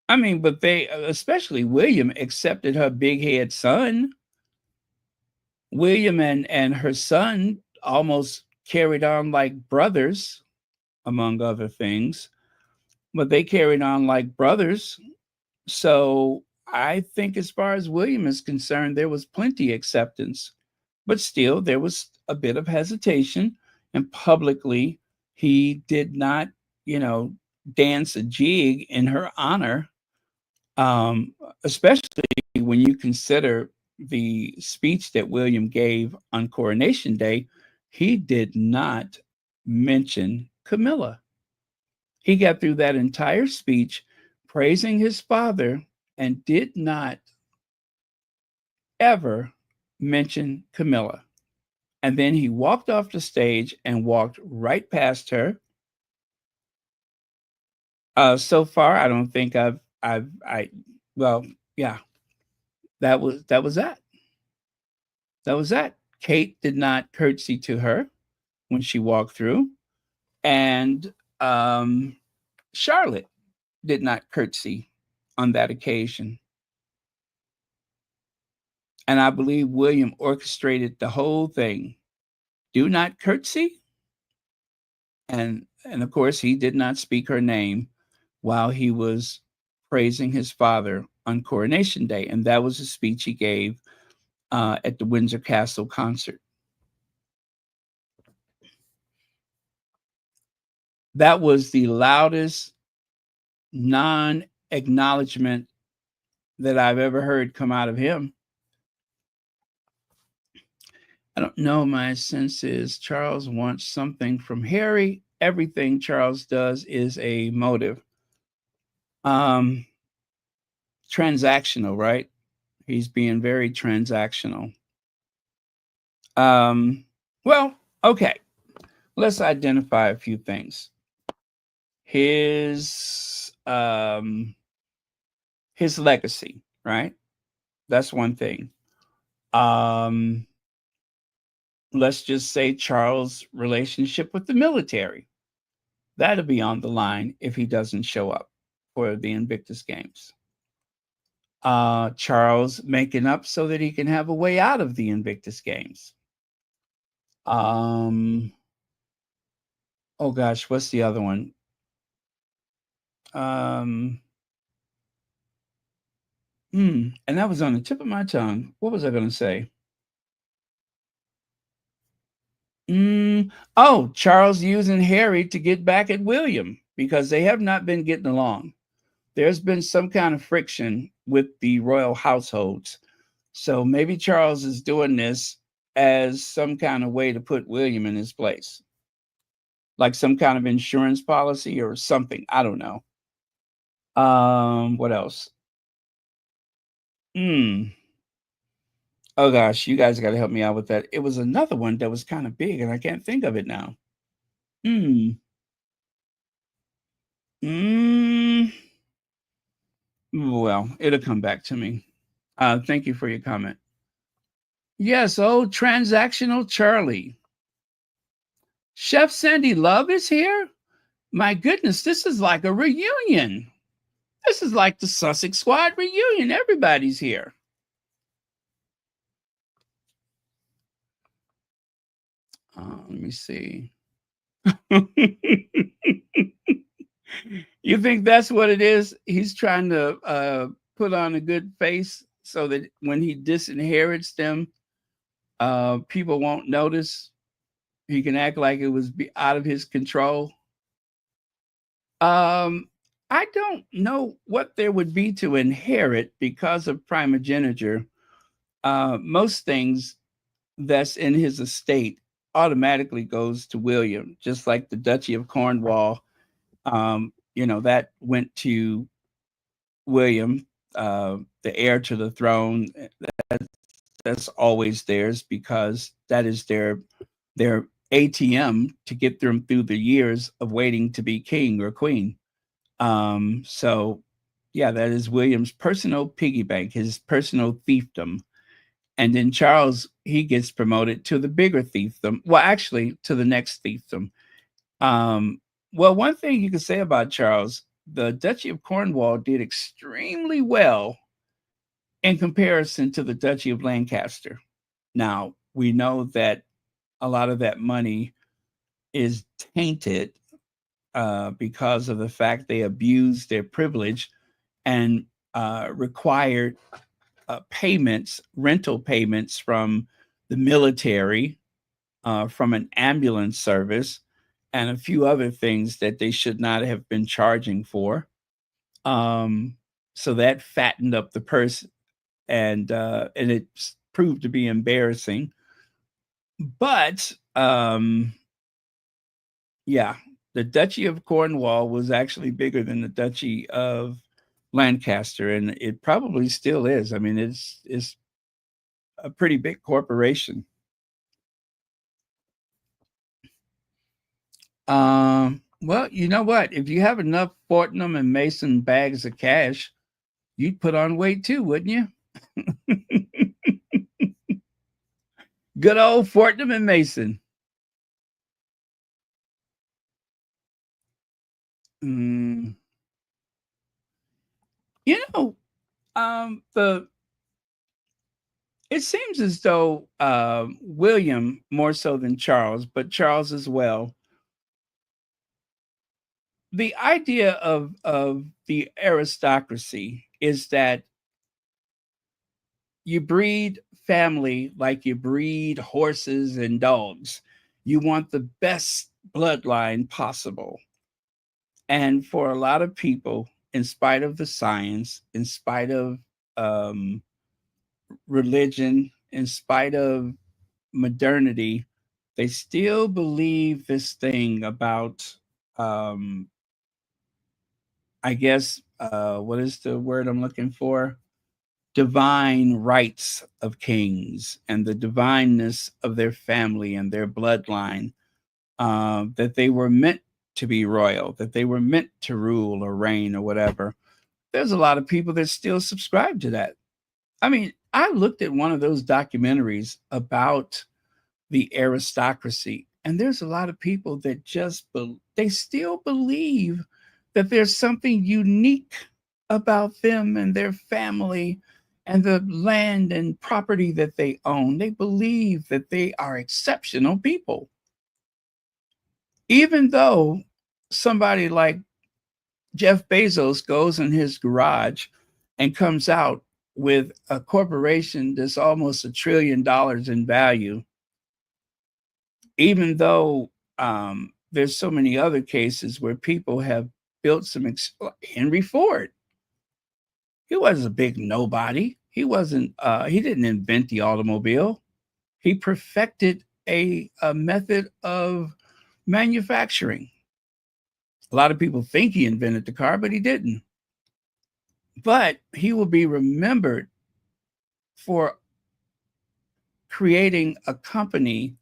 I mean, but they, especially William, accepted her big head son. William and her son almost carried on like brothers, among other things, but they carried on like brothers. So I think, as far as William is concerned, there was plenty acceptance, but still there was a bit of hesitation. And publicly, he did not, you know, dance a jig in her honor, um, especially when you consider the speech that William gave on Coronation Day. He did not mention Camilla. He got through that entire speech praising his father and did not ever mention Camilla. And then he walked off the stage and walked right past her. So far, I don't think well, yeah, that. That was that. Kate did not curtsy to her when she walked through, and Charlotte did not curtsy on that occasion. And I believe William orchestrated the whole thing. Do not curtsy, and of course he did not speak her name while he was praising his father on Coronation Day, and that was a speech he gave at the Windsor Castle concert. That was the loudest non-acknowledgement that I've ever heard come out of him. I don't know. My sense is Charles wants something from Harry. Everything Charles does is a motive. Um, Transactional, right? He's being very transactional. Um, well, okay. Let's identify a few things. His legacy, right? That's one thing. Let's just say Charles' relationship with the military. That'll be on the line if he doesn't show up for the Invictus Games. Charles making up so that he can have a way out of the Invictus Games. Oh gosh, what's the other one? And that was on the tip of my tongue. What was I going to say? Oh, Charles using Harry to get back at William because they have not been getting along. There's been some kind of friction with the royal households. So maybe Charles is doing this as some kind of way to put William in his place, like some kind of insurance policy or something. I don't know. What else? Oh gosh, you guys got to help me out with that. It was another one that was kind of big, and I can't think of it now. Hmm. Well, it'll come back to me. Thank you for your comment. Yes, oh, transactional Charlie. Chef Sandy Love is here. My goodness, this is like a reunion. This is like the Sussex Squad reunion. Everybody's here. Let me see. You think that's what it is? He's trying to put on a good face so that when he disinherits them, people won't notice. He can act like it was out of his control. Um, I don't know what there would be to inherit because of primogeniture. Most things that's in his estate automatically goes to William, just like the Duchy of Cornwall. That went to William, the heir to the throne. That's always theirs because that is their ATM to get them through the years of waiting to be king or queen. So yeah, that is William's personal piggy bank, his personal fiefdom. And then Charles, he gets promoted to the bigger fiefdom. Well, actually, to the next fiefdom. Um, well, one thing you can say about Charles, the Duchy of Cornwall did extremely well in comparison to the Duchy of Lancaster. Now, we know that a lot of that money is tainted because of the fact they abused their privilege and required rental payments from the military, from an ambulance service, and a few other things that they should not have been charging for. Um, so that fattened up the purse, and it proved to be embarrassing. But yeah, the Duchy of Cornwall was actually bigger than the Duchy of Lancaster, and it probably still is. I mean, it's a pretty big corporation. Well, you know what? If you have enough Fortnum and Mason bags of cash, you'd put on weight too, wouldn't you? Good old Fortnum and Mason. Mm, you know, the it seems as though William more so than Charles, but Charles as well. The idea of the aristocracy is that you breed family like you breed horses and dogs. You want the best bloodline possible. And for a lot of people, in spite of the science, in spite of um, religion, in spite of modernity, they still believe this thing about, um, I guess, what is the word I'm looking for? Divine rights of kings and the divineness of their family and their bloodline, that they were meant to be royal, that they were meant to rule or reign or whatever. There's a lot of people that still subscribe to that. I mean, I looked at one of those documentaries about the aristocracy, and there's a lot of people that they still believe that there's something unique about them and their family and the land and property that they own. They believe that they are exceptional people, even though somebody like Jeff Bezos goes in his garage and comes out with a corporation that's almost $1 trillion in value, even though there's so many other cases where people have built Henry Ford. He wasn't a big nobody. He didn't invent the automobile. He perfected a method of manufacturing. A lot of people think he invented the car, but he didn't. But he will be remembered for creating a company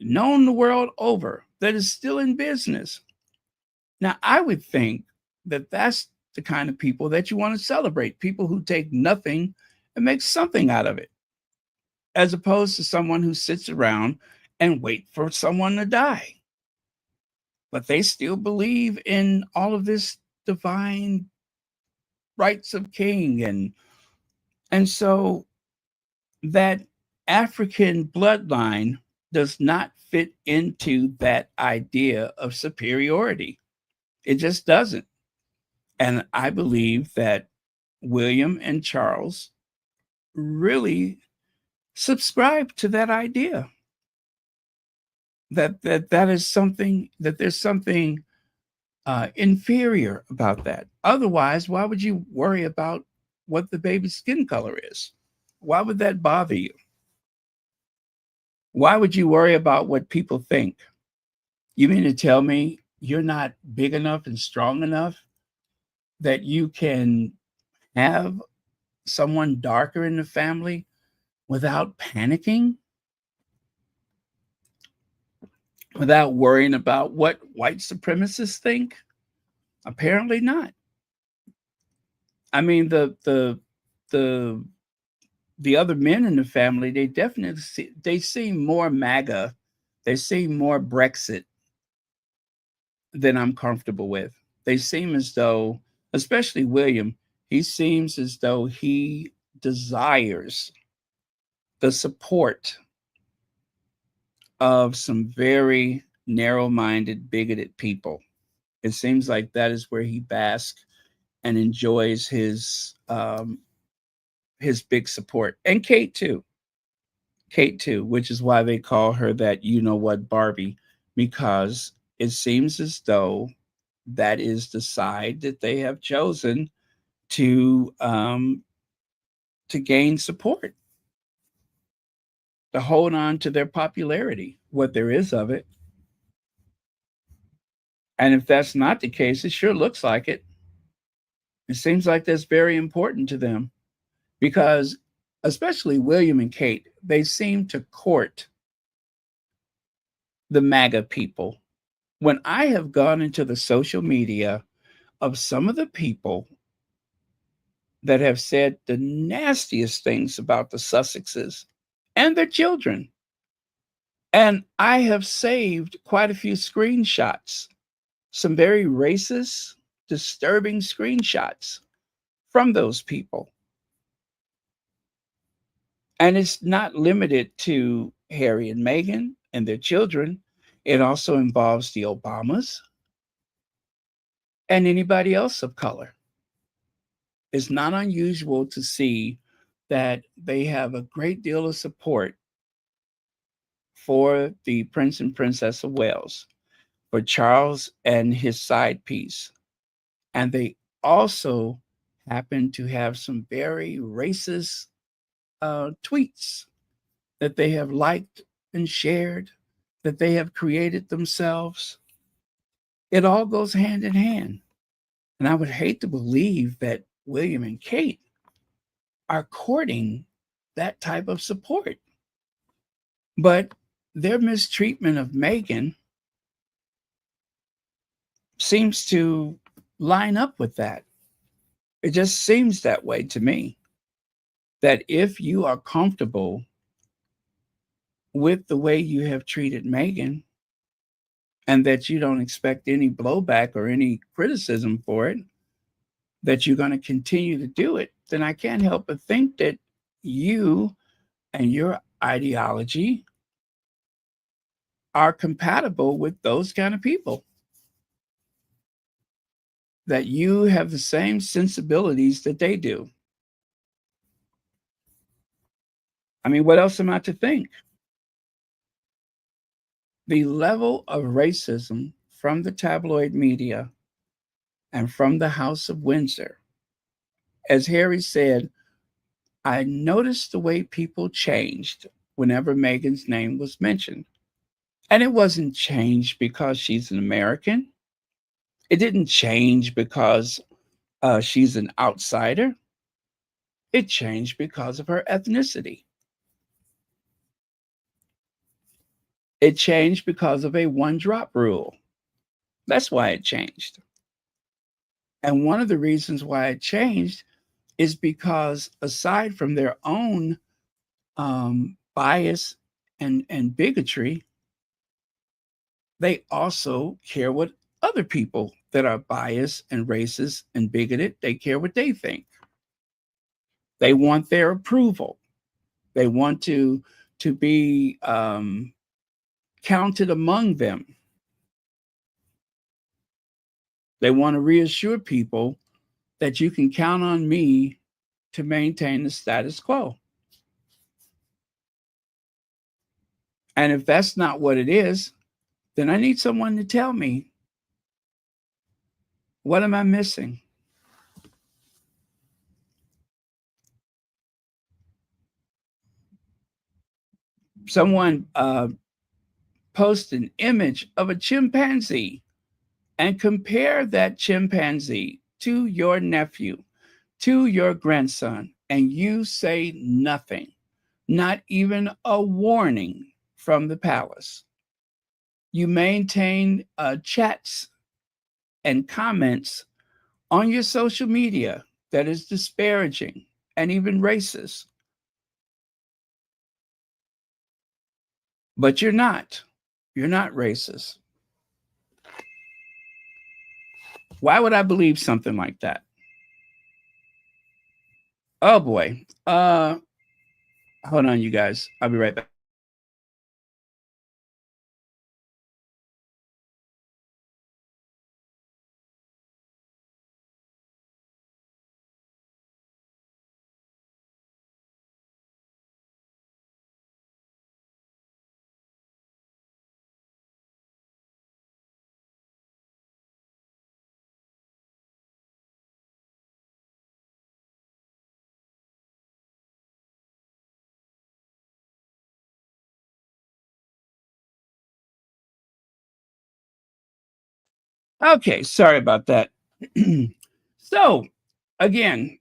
known the world over that is still in business. Now, I would think that that's the kind of people that you want to celebrate, people who take nothing and make something out of it, as opposed to someone who sits around and wait for someone to die. But they still believe in all of this divine rights of king, and so that African bloodline does not fit into that idea of superiority. It just doesn't. And I believe that William and Charles really subscribe to that idea that is something that there's something inferior about that. Otherwise, why would you worry about what the baby's skin color is? Why would that bother you? Why would you worry about what people think? You mean to tell me you're not big enough and strong enough that you can have someone darker in the family without panicking, without worrying about what white supremacists think? Apparently not. I mean, the the other men in the family, they definitely they seem more MAGA, they seem more Brexit than I'm comfortable with. They seem as though, especially William, he seems as though he desires the support of some very narrow-minded, bigoted people. It seems like that is where he basks and enjoys his big support, and Kate too, which is why they call her that you know what Barbie, because it seems as though that is the side that they have chosen to um, to gain support, to hold on to their popularity, what there is of it. And if that's not the case, it sure looks like it. It seems like that's very important to them because, especially William and Kate, they seem to court the MAGA people. When I have gone into the social media of some of the people that have said the nastiest things about the Sussexes and their children, and I have saved quite a few screenshots, some very racist, disturbing screenshots from those people. And it's not limited to Harry and Meghan and their children. It also involves the Obamas and anybody else of color. It's not unusual to see that they have a great deal of support for the Prince and Princess of Wales, for Charles and his side piece. And they also happen to have some very racist tweets that they have liked and shared, that they have created themselves. It all goes hand in hand. And I would hate to believe that William and Kate are courting that type of support. But their mistreatment of Meghan seems to line up with that. It just seems that way to me. That if you are comfortable with the way you have treated Meghan and that you don't expect any blowback or any criticism for it, that you're going to continue to do it, then I can't help but think that you and your ideology are compatible with those kind of people. That you have the same sensibilities that they do. I mean, what else am I to think? The level of racism from the tabloid media and from the House of Windsor, as Harry said, I noticed the way people changed whenever Meghan's name was mentioned. And it wasn't changed because she's an American. It didn't change because she's an outsider. It changed because of her ethnicity. It changed because of a one drop rule. That's why it changed. And one of the reasons why it changed is because, aside from their own bias and bigotry, they also care what other people that are biased and racist and bigoted, they care what they think. They want their approval. They want to be counted among them. They want to reassure people that you can count on me to maintain the status quo. And if that's not what it is, then I need someone to tell me, what am I missing? Someone post an image of a chimpanzee and compare that chimpanzee to your nephew, to your grandson, and you say nothing, not even a warning from the palace. You maintain chats and comments on your social media that is disparaging and even racist. But you're not. You're not racist. Why would I believe something like that? Oh boy. Hold on, you guys. I'll be right back. Okay, sorry about that. So, again,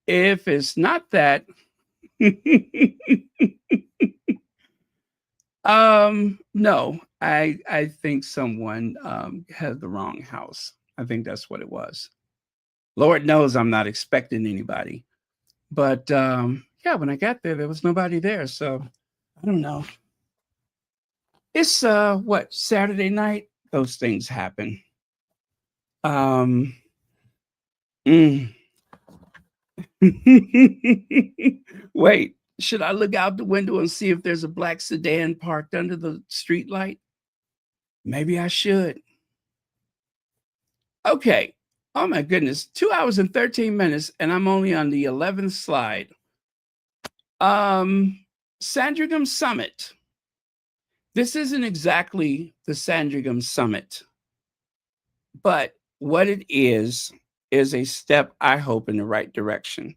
if it's not that, no, I think someone had the wrong house. I think that's what it was. Lord knows I'm not expecting anybody, but yeah, when I got there, there was nobody there, so I don't know. It's what, Saturday night? Those things happen. Um, mm. Wait, should I look out the window and see if there's a black sedan parked under the street light? Maybe I should. Okay. Oh my goodness. 2 hours and 13 minutes, and I'm only on the 11th slide. Sandringham Summit. This isn't exactly the Sandringham Summit, but what it is a step, I hope, in the right direction.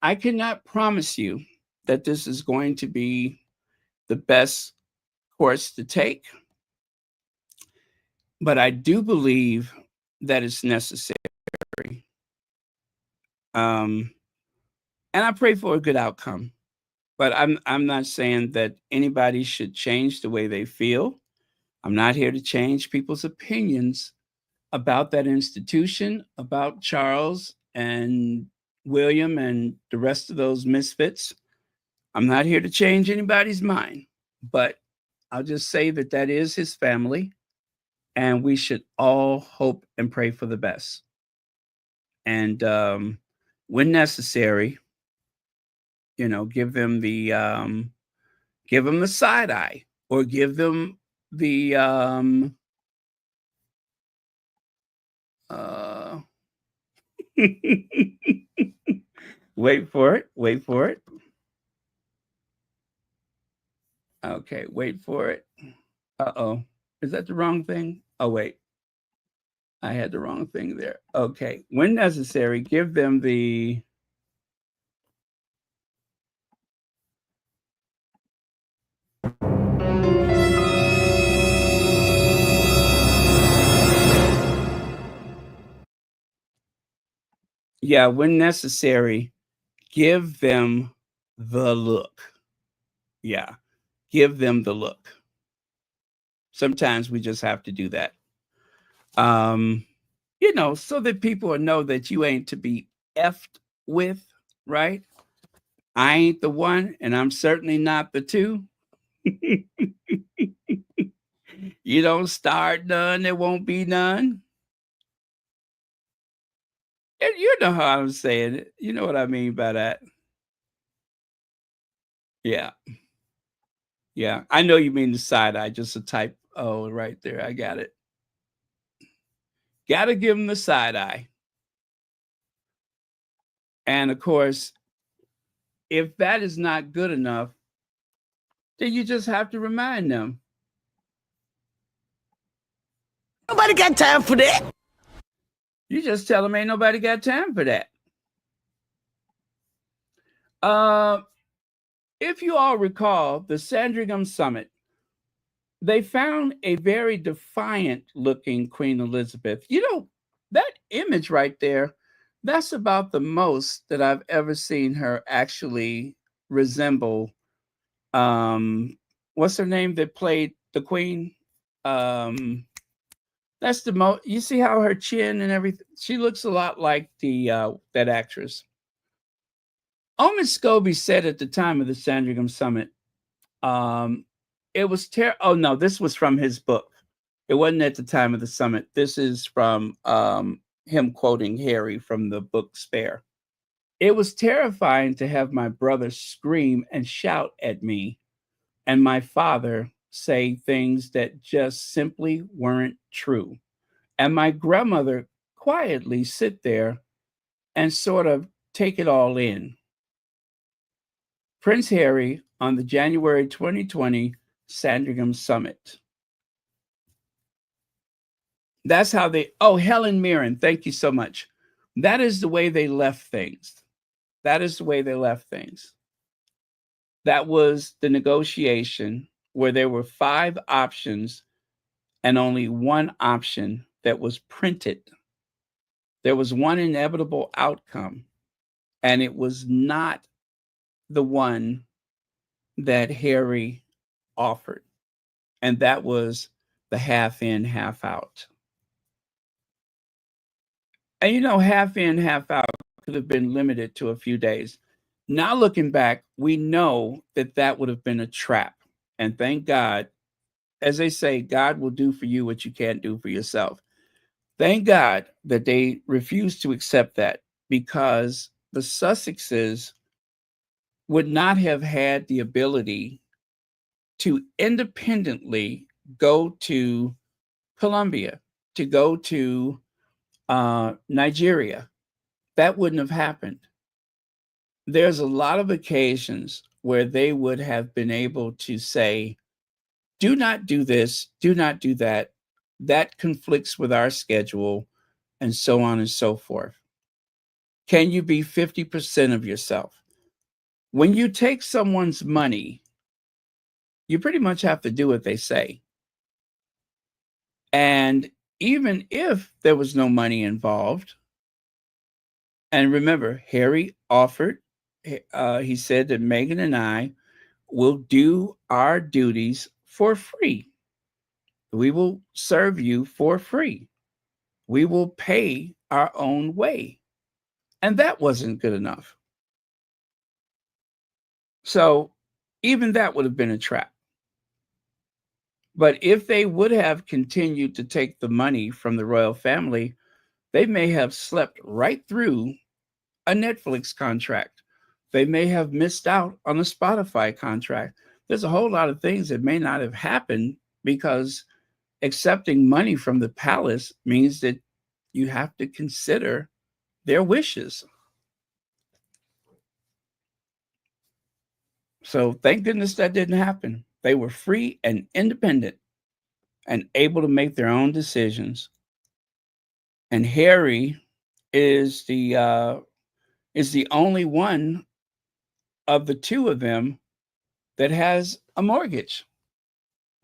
I cannot promise you that this is going to be the best course to take, but I do believe that it's necessary. Um, and I pray for a good outcome. But I'm not saying that anybody should change the way they feel. I'm not here to change people's opinions about that institution, about Charles and William and the rest of those misfits. I'm not here to change anybody's mind, but I'll just say that that is his family, and we should all hope and pray for the best. And when necessary, give them the side eye, or give them the uh wait for it, wait for it. Okay, wait for it. Uh-oh. Is that the wrong thing? Oh wait. I had the wrong thing there. Okay. When necessary, give them the yeah, when necessary, give them the look. Yeah. Give them the look. Sometimes we just have to do that. Um, so that people know that you ain't to be effed with, right? I ain't the one, and I'm certainly not the two. You don't start none, there won't be none. And you know how I'm saying it. You know what I mean by that. Yeah. Yeah, I know you mean the side eye, just a type. Oh, right there. I got it. Got to give them the side eye. And of course, if that is not good enough, then you just have to remind them. Nobody got time for that. You just tell them ain't nobody got time for that. If you all recall the Sandringham Summit, they found a very defiant looking Queen Elizabeth. You know, that image right there, that's about the most that I've ever seen her actually resemble. What's her name that played the Queen? That's the most. You see how her chin and everything. She looks a lot like the that actress. Omen Scobie said at the time of the Sandringham Summit, um, it was oh no, this was from his book. It wasn't at the time of the summit. This is from him quoting Harry from the book Spare. It was terrifying to have my brother scream and shout at me and my father say things that just simply weren't true. And my grandmother quietly sit there and sort of take it all in. Prince Harry on the January 2020 Sandringham Summit. That's how they, oh, Helen Mirren, thank you so much. That is the way they left things. That is the way they left things. That was the negotiation where there were 5 options and only one option that was printed. There was one inevitable outcome, and it was not the one that Harry offered. And that was the half in, half out. And you know, half in, half out could have been limited to a few days. Now, looking back, we know that that would have been a trap. And thank God, as they say, God will do for you what you can't do for yourself. Thank God that they refused to accept that, because the Sussexes would not have had the ability to independently go to Colombia, to go to Nigeria. That wouldn't have happened. There's a lot of occasions where they would have been able to say, do not do this, do not do that. That conflicts with our schedule, and so on and so forth. Can you be 50% of yourself? When you take someone's money, you pretty much have to do what they say. And even if there was no money involved, and remember, Harry offered, he said that Meghan and I will do our duties for free. We will serve you for free. We will pay our own way. And that wasn't good enough. So even that would have been a trap. But if they would have continued to take the money from the royal family, they may have slept right through a Netflix contract. They may have missed out on a Spotify contract. There's a whole lot of things that may not have happened, because accepting money from the palace means that you have to consider their wishes. So thank goodness that didn't happen. They were free and independent and able to make their own decisions. And Harry is the only one of the two of them that has a mortgage.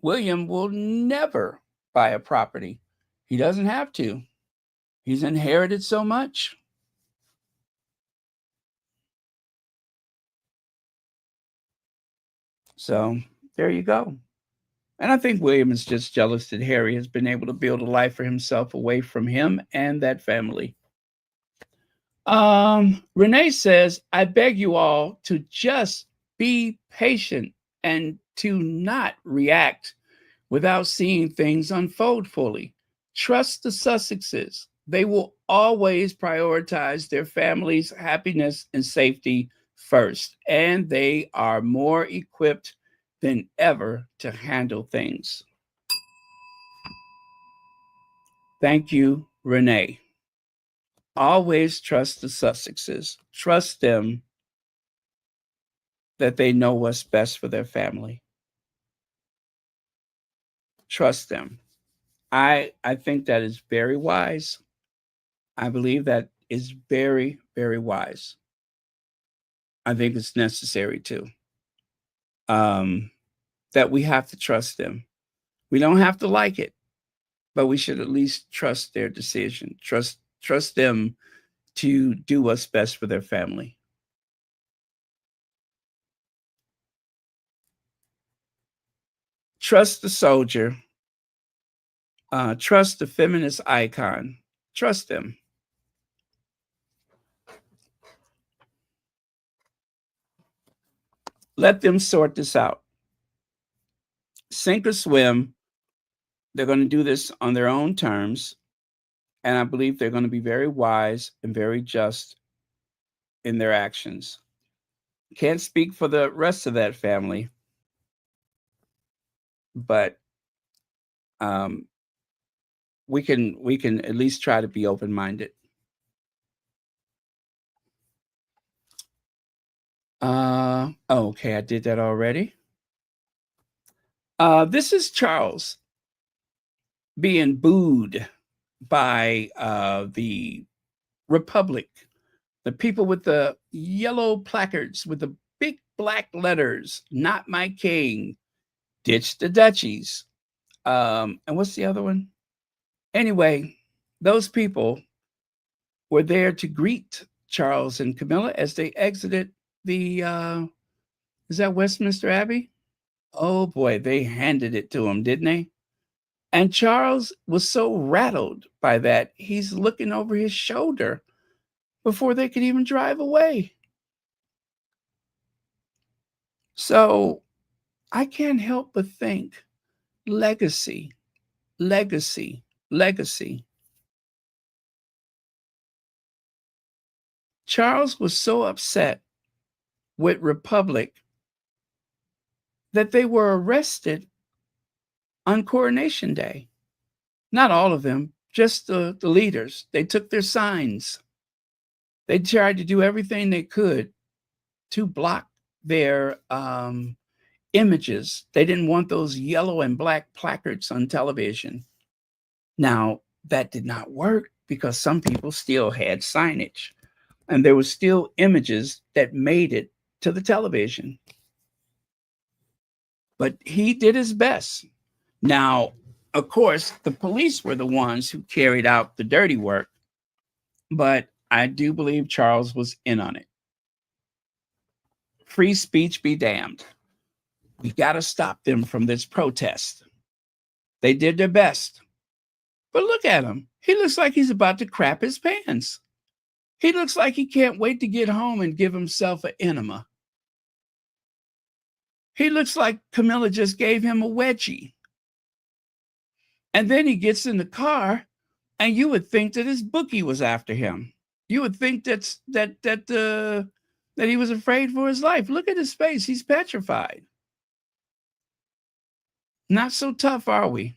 William will never buy a property. He doesn't have to. He's inherited so much. So there you go. And I think William is just jealous that Harry has been able to build a life for himself away from him and that family. Renee says, I beg you all to just be patient and to not react without seeing things unfold fully. Trust the Sussexes. They will always prioritize their family's happiness and safety first, and they are more equipped than ever to handle things. Thank you, Renee. Always trust the Sussexes. Trust them that they know what's best for their family. Trust them. I think that is very wise. I believe that is very, very wise. I think it's necessary too. That we have to trust them. We don't have to like it, but we should at least trust their decision. Trust them to do what's best for their family. Trust the soldier. Trust the feminist icon. Trust them. Let them sort this out. Sink or swim. They're going to do this on their own terms. And I believe they're going to be very wise and very just in their actions. Can't speak for the rest of that family, but we can at least try to be open-minded. Okay, I did that already. This is Charles being booed by the Republic, the people with the yellow placards with the big black letters, "Not my king," "Ditch the Duchies." And what's the other one? Anyway, those people were there to greet Charles and Camilla as they exited the, is that Westminster Abbey? Oh boy, they handed it to him, didn't they? And Charles was so rattled by that, he's looking over his shoulder before they could even drive away. So I can't help but think legacy, legacy, legacy. Charles was so upset with Republic that they were arrested on Coronation Day. Not all of them, just the leaders. They took their signs. They tried to do everything they could to block their images. They didn't want those yellow and black placards on television. Now, that did not work because some people still had signage, and there were still images that made it to the television. But he did his best. Now, of course, the police were the ones who carried out the dirty work, but I do believe Charles was in on it. Free speech be damned. We got to stop them from this protest. They did their best. But look at him. He looks like he's about to crap his pants. He looks like he can't wait to get home and give himself an enema. He looks like Camilla just gave him a wedgie. And then he gets in the car, and you would think that his bookie was after him. You would think that he was afraid for his life. Look at his face. He's petrified. Not so tough, are we?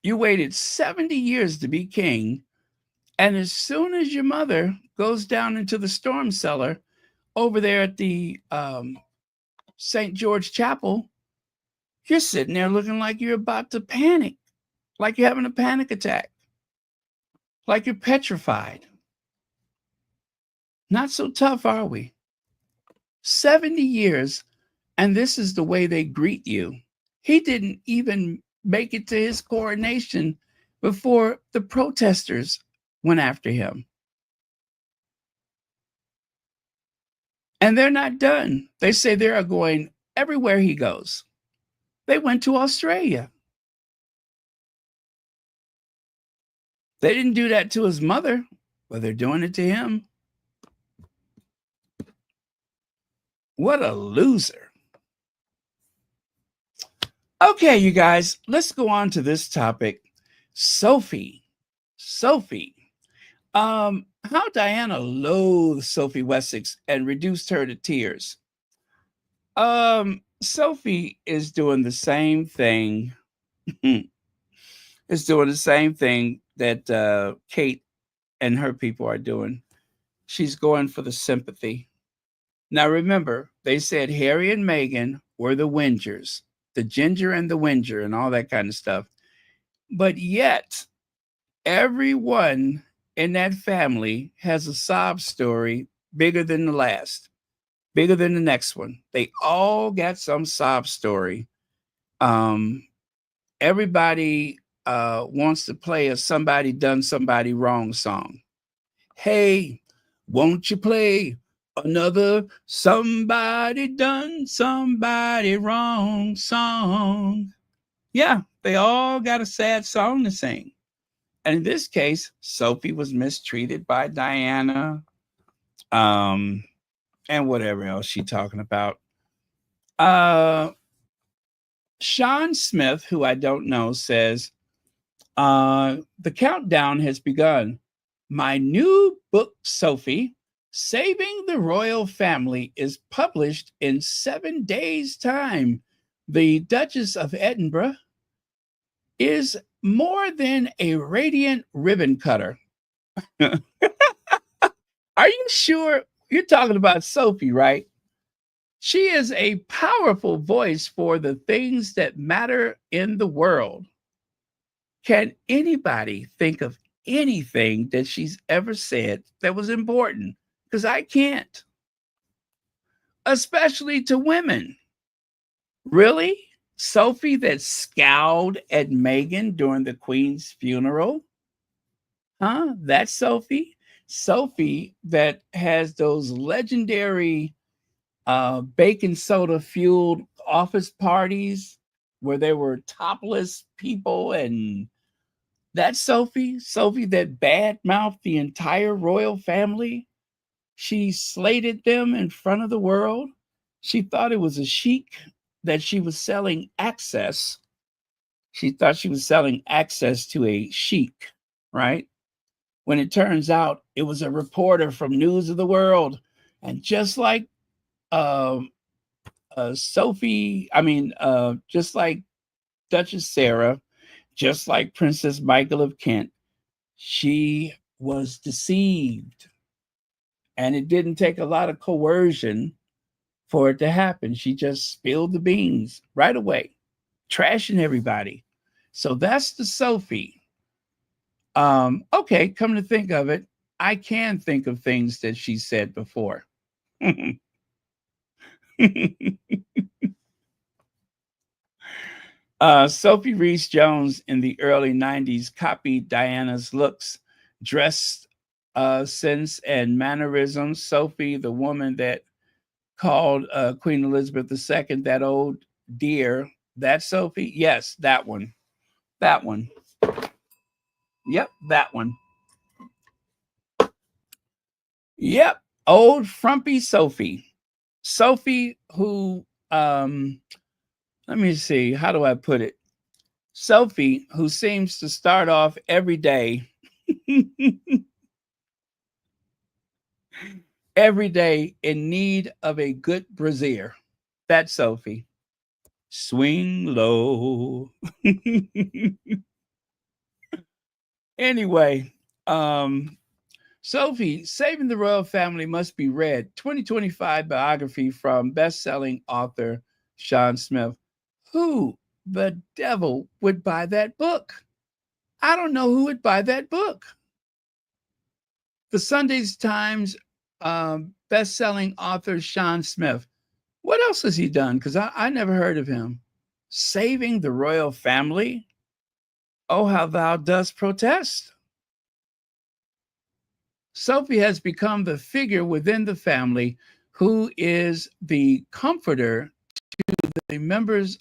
You waited 70 years to be king, and as soon as your mother goes down into the storm cellar over there at the St. George Chapel, you're sitting there looking like you're about to panic, like you're having a panic attack, like you're petrified. Not so tough, are we? 70 years, and this is the way they greet you. He didn't even make it to his coronation before the protesters went after him. And they're not done. They say they are going everywhere he goes. They went to Australia. They didn't do that to his mother, but they're doing it to him. What a loser. Okay, you guys, let's go on to this topic. Sophie. How Diana loathed Sophie Wessex and reduced her to tears. Sophie is doing the same thing. Is doing the same thing that Kate and her people are doing. She's going for the sympathy. Now remember, they said Harry and Meghan were the Windsors, the Ginger and the Windsor, and all that kind of stuff. But yet, everyone in that family has a sob story bigger than the last, bigger than the next one. They all got some sob story. Um, Everybody wants to play a somebody done somebody wrong song. Hey, won't you play another somebody done somebody wrong song? Yeah, they all got a sad song to sing. And in this case, Sophie was mistreated by Diana, um, and whatever else she's talking about. Uh, Sean Smith, who I don't know, says, the countdown has begun. My new book, Sophie, Saving the Royal Family, is published in 7 days' time. The Duchess of Edinburgh is more than a radiant ribbon cutter. Are you sure you're talking about Sophie, right? She is a powerful voice for the things that matter in the world. Can anybody think of anything that she's ever said that was important? Because I can't, especially to women. Really? Sophie that scowled at Meghan during the Queen's funeral? Huh? That's Sophie? Sophie that has those legendary baking soda fueled office parties where there were topless people, and that's Sophie. Sophie that badmouthed the entire royal family. She slated them in front of the world. She thought it was a chic that she was selling access. She thought she was selling access to a chic, right? When it turns out it was a reporter from News of the World. And just like um, just like Duchess Sarah, just like Princess Michael of Kent, she was deceived. And it didn't take a lot of coercion for it to happen. She just spilled the beans right away, trashing everybody. So that's the Sophie. Okay, come to think of it, I can think of things that she said before. Sophie Reese Jones in the early 90s copied Diana's looks, dress sense, and mannerisms. Sophie, the woman that called Queen Elizabeth II that old dear, that Sophie? Yes, that one. That one. Yep, that one. Yep, old frumpy Sophie. Sophie who, let me see, how do I put it? Sophie who seems to start off every day every day in need of a good brassiere. That's Sophie. Swing low. Anyway, Sophie, Saving the Royal Family Must Be Read, 2025 biography from best-selling author Sean Smith. Who the devil would buy that book? I don't know who would buy that book. The Sunday Times best-selling author Sean Smith. What else has he done? Because I never heard of him. Saving the Royal Family? Oh, how thou dost protest. Sophie has become the figure within the family who is the comforter to the members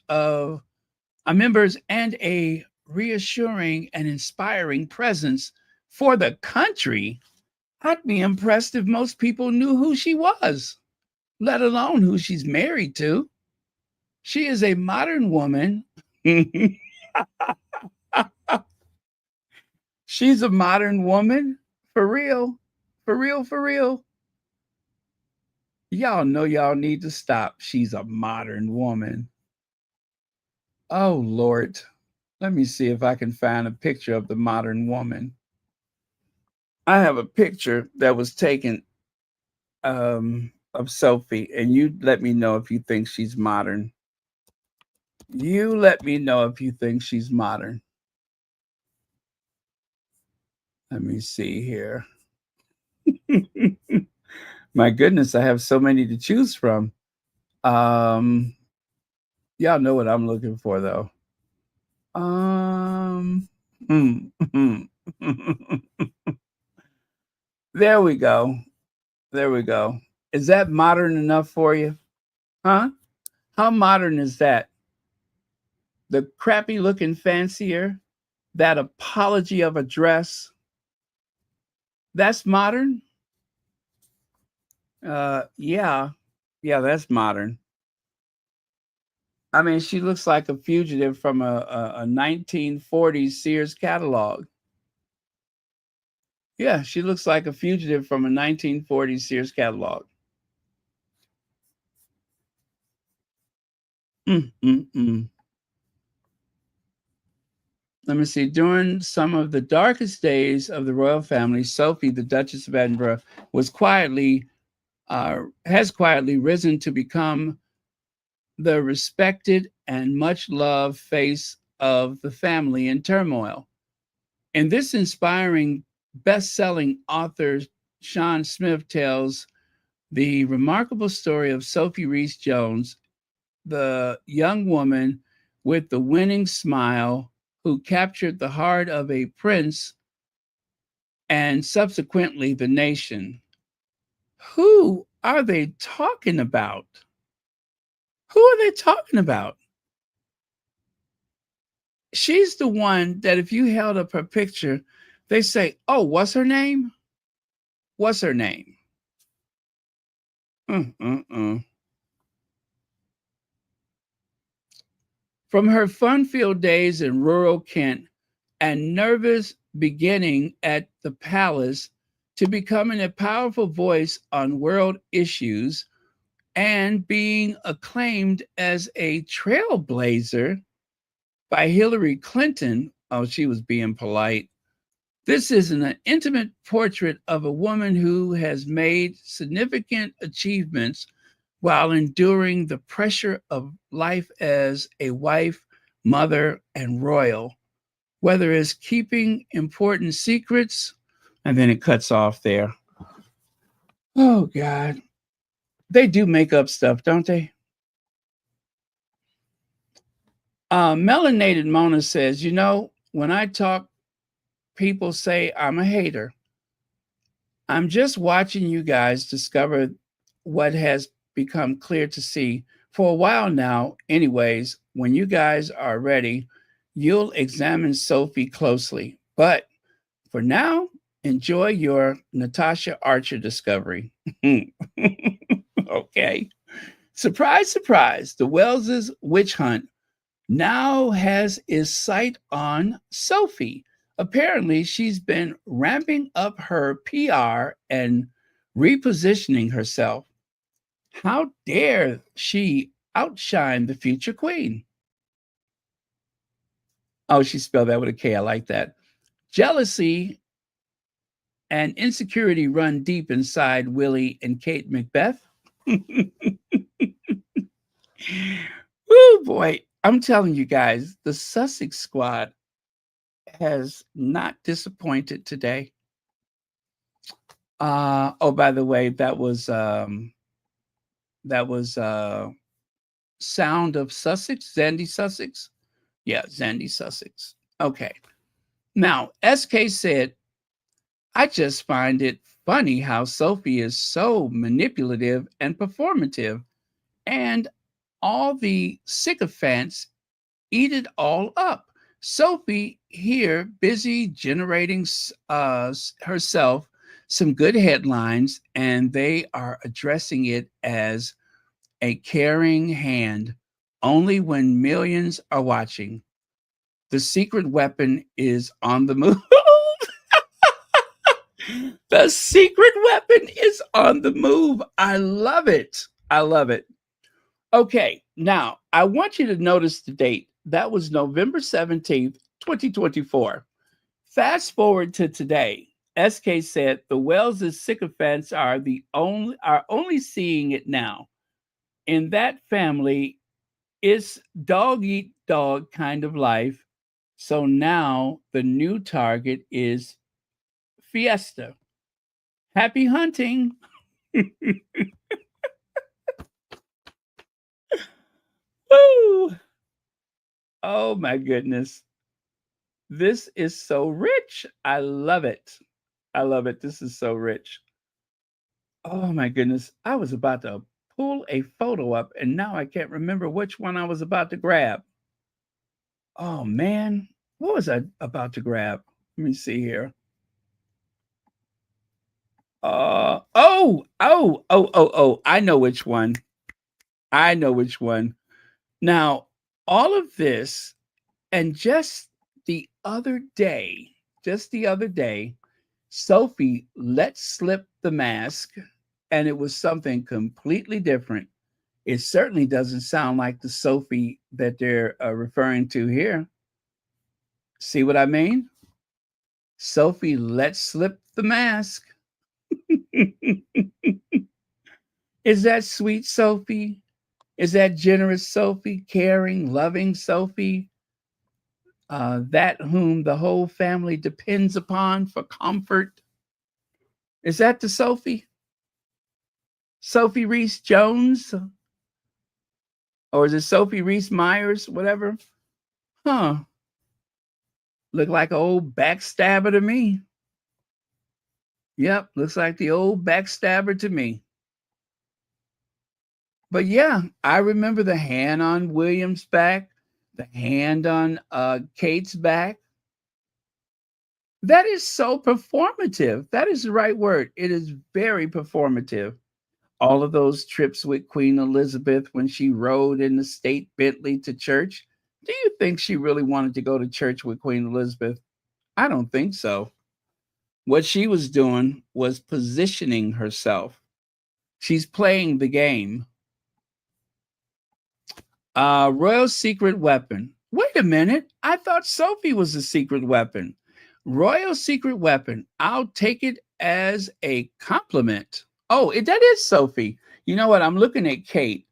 and a reassuring and inspiring presence for the country. I'd be impressed if most people knew who she was, let alone who she's married to. She is a modern woman. She's a modern woman for real, for real, for real. Y'all know y'all need to stop. She's a modern woman. Oh, Lord. Let me see if I can find a picture of the modern woman. I have a picture that was taken of Sophie, and you let me know if you think she's modern. You let me know if you think she's modern. Let me see here. My goodness, I have so many to choose from. Um, y'all know what I'm looking for, though. Um, hmm, hmm. There we go. There we go. Is that modern enough for you? Huh? How modern is that? The crappy looking fancier, that apology of a dress, that's modern? Yeah. Yeah, that's modern. I mean, she looks like a fugitive from a 1940s Sears catalog. Yeah, she looks like a fugitive from a 1940s Sears catalog. Mm, mm, mm. Let me see. During some of the darkest days of the royal family, Sophie, the Duchess of Edinburgh, was quietly has quietly risen to become the respected and much loved face of the family in turmoil. And this inspiring best-selling author Sean Smith tells the remarkable story of Sophie Rees-Jones, the young woman with the winning smile who captured the heart of a prince and subsequently the nation. Who are they talking about? Who are they talking about? She's the one that if you held up her picture, they say, "Oh, what's her name? What's her name?" Mm, mm, mm. From her fun-filled days in rural Kent and nervous beginning at the palace to becoming a powerful voice on world issues and being acclaimed as a trailblazer by Hillary Clinton. Oh, she was being polite. This is an intimate portrait of a woman who has made significant achievements while enduring the pressure of life as a wife, mother, and royal, whether it's keeping important secrets, and then it cuts off there. Oh, God. They do make up stuff, don't they? Melanated Mona says, when I talk, people say I'm a hater. I'm just watching you guys discover what has become clear to see for a while now. Anyways, when you guys are ready, you'll examine Sophie closely. But for now, enjoy your Natasha Archer discovery. Okay. Surprise, surprise. The Wellses witch hunt now has its sight on Sophie. Apparently, she's been ramping up her PR and repositioning herself. How dare she outshine the future queen? Oh, she spelled that with a K. I like that. Jealousy and insecurity run deep inside Willie and Kate Macbeth. Oh boy, I'm telling you guys, the Sussex squad has not disappointed today. Oh, by the way, that was Sound of Sussex, Zandy Sussex. Yeah, Zandy Sussex. Okay. Now, SK said, I just find it funny how Sophie is so manipulative and performative, and all the sycophants eat it all up. Sophie here busy generating herself some good headlines, and they are addressing it as a caring hand only when millions are watching. The secret weapon is on the move. The secret weapon is on the move. I love it. I love it. Okay, now I want you to notice the date. That was November 17th, 2024. Fast forward to today. SK said the Wells' sycophants are only seeing it now. In that family, it's dog eat dog kind of life. So now the new target is Fiesta. Happy hunting. Woo! Oh my goodness. This is so rich. I love it. I love it. This is so rich. Oh my goodness. I was about to pull a photo up and now I can't remember which one I was about to grab. Oh man. What was I about to grab? Let me see here. Oh. I know which one. I know which one. Now, all of this, and just the other day, Sophie let slip the mask, and it was something completely different. It certainly doesn't sound like the Sophie that they're referring to here. See what I mean? Sophie let slip the mask. Is that sweet Sophie? Is that generous Sophie, caring, loving Sophie, that whom the whole family depends upon for comfort? Is that the Sophie? Sophie Reese Jones? Or is it Sophie Reese Myers? Whatever. Huh. Look like an old backstabber to me. Yep, looks like the old backstabber to me. But yeah, I remember the hand on William's back, the hand on Kate's back. That is so performative. That is the right word. It is very performative. All of those trips with Queen Elizabeth when she rode in the state Bentley to church. Do you think she really wanted to go to church with Queen Elizabeth? I don't think so. What she was doing was positioning herself. She's playing the game. Royal secret weapon. Wait a minute. I thought Sophie was a secret weapon. Royal secret weapon. I'll take it as a compliment. Oh, that is Sophie. You know what? I'm looking at Kate.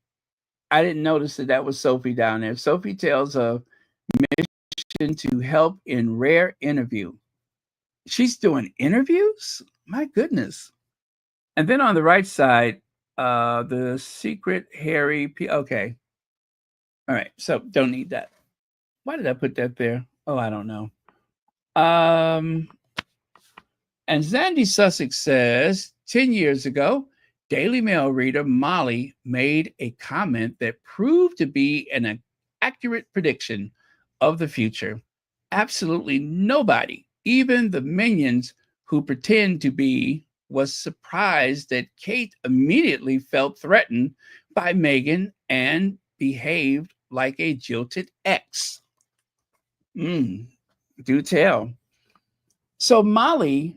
I didn't notice that was Sophie down there. Sophie tells a mission to help in rare interview. She's doing interviews? My goodness. And then on the right side, the secret Harry Okay. All right. So don't need that. Why did I put that there? Oh, I don't know. And Zandy Sussex says 10 years ago, Daily Mail reader Molly made a comment that proved to be an accurate prediction of the future. Absolutely nobody, even the minions who pretend to be, was surprised that Kate immediately felt threatened by Meghan and behaved like a jilted ex. Do tell. So Molly,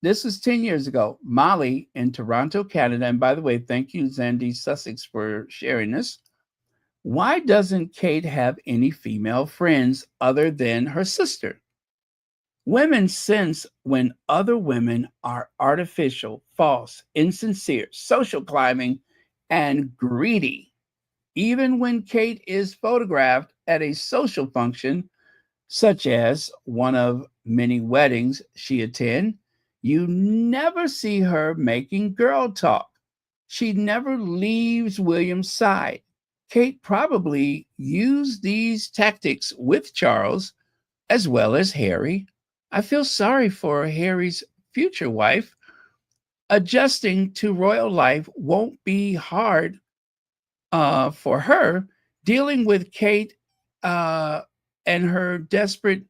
this was 10 years ago. Molly in Toronto, Canada. And by the way, thank you, Zandy Sussex, for sharing this. Why doesn't Kate have any female friends other than her sister? Women sense when other women are artificial, false, insincere, social climbing, and greedy. Even when Kate is photographed at a social function, such as one of many weddings she attends, you never see her making girl talk. She never leaves William's side. Kate probably used these tactics with Charles as well as Harry. I feel sorry for Harry's future wife. Adjusting to royal life won't be hard for her. Dealing with Kate and her desperate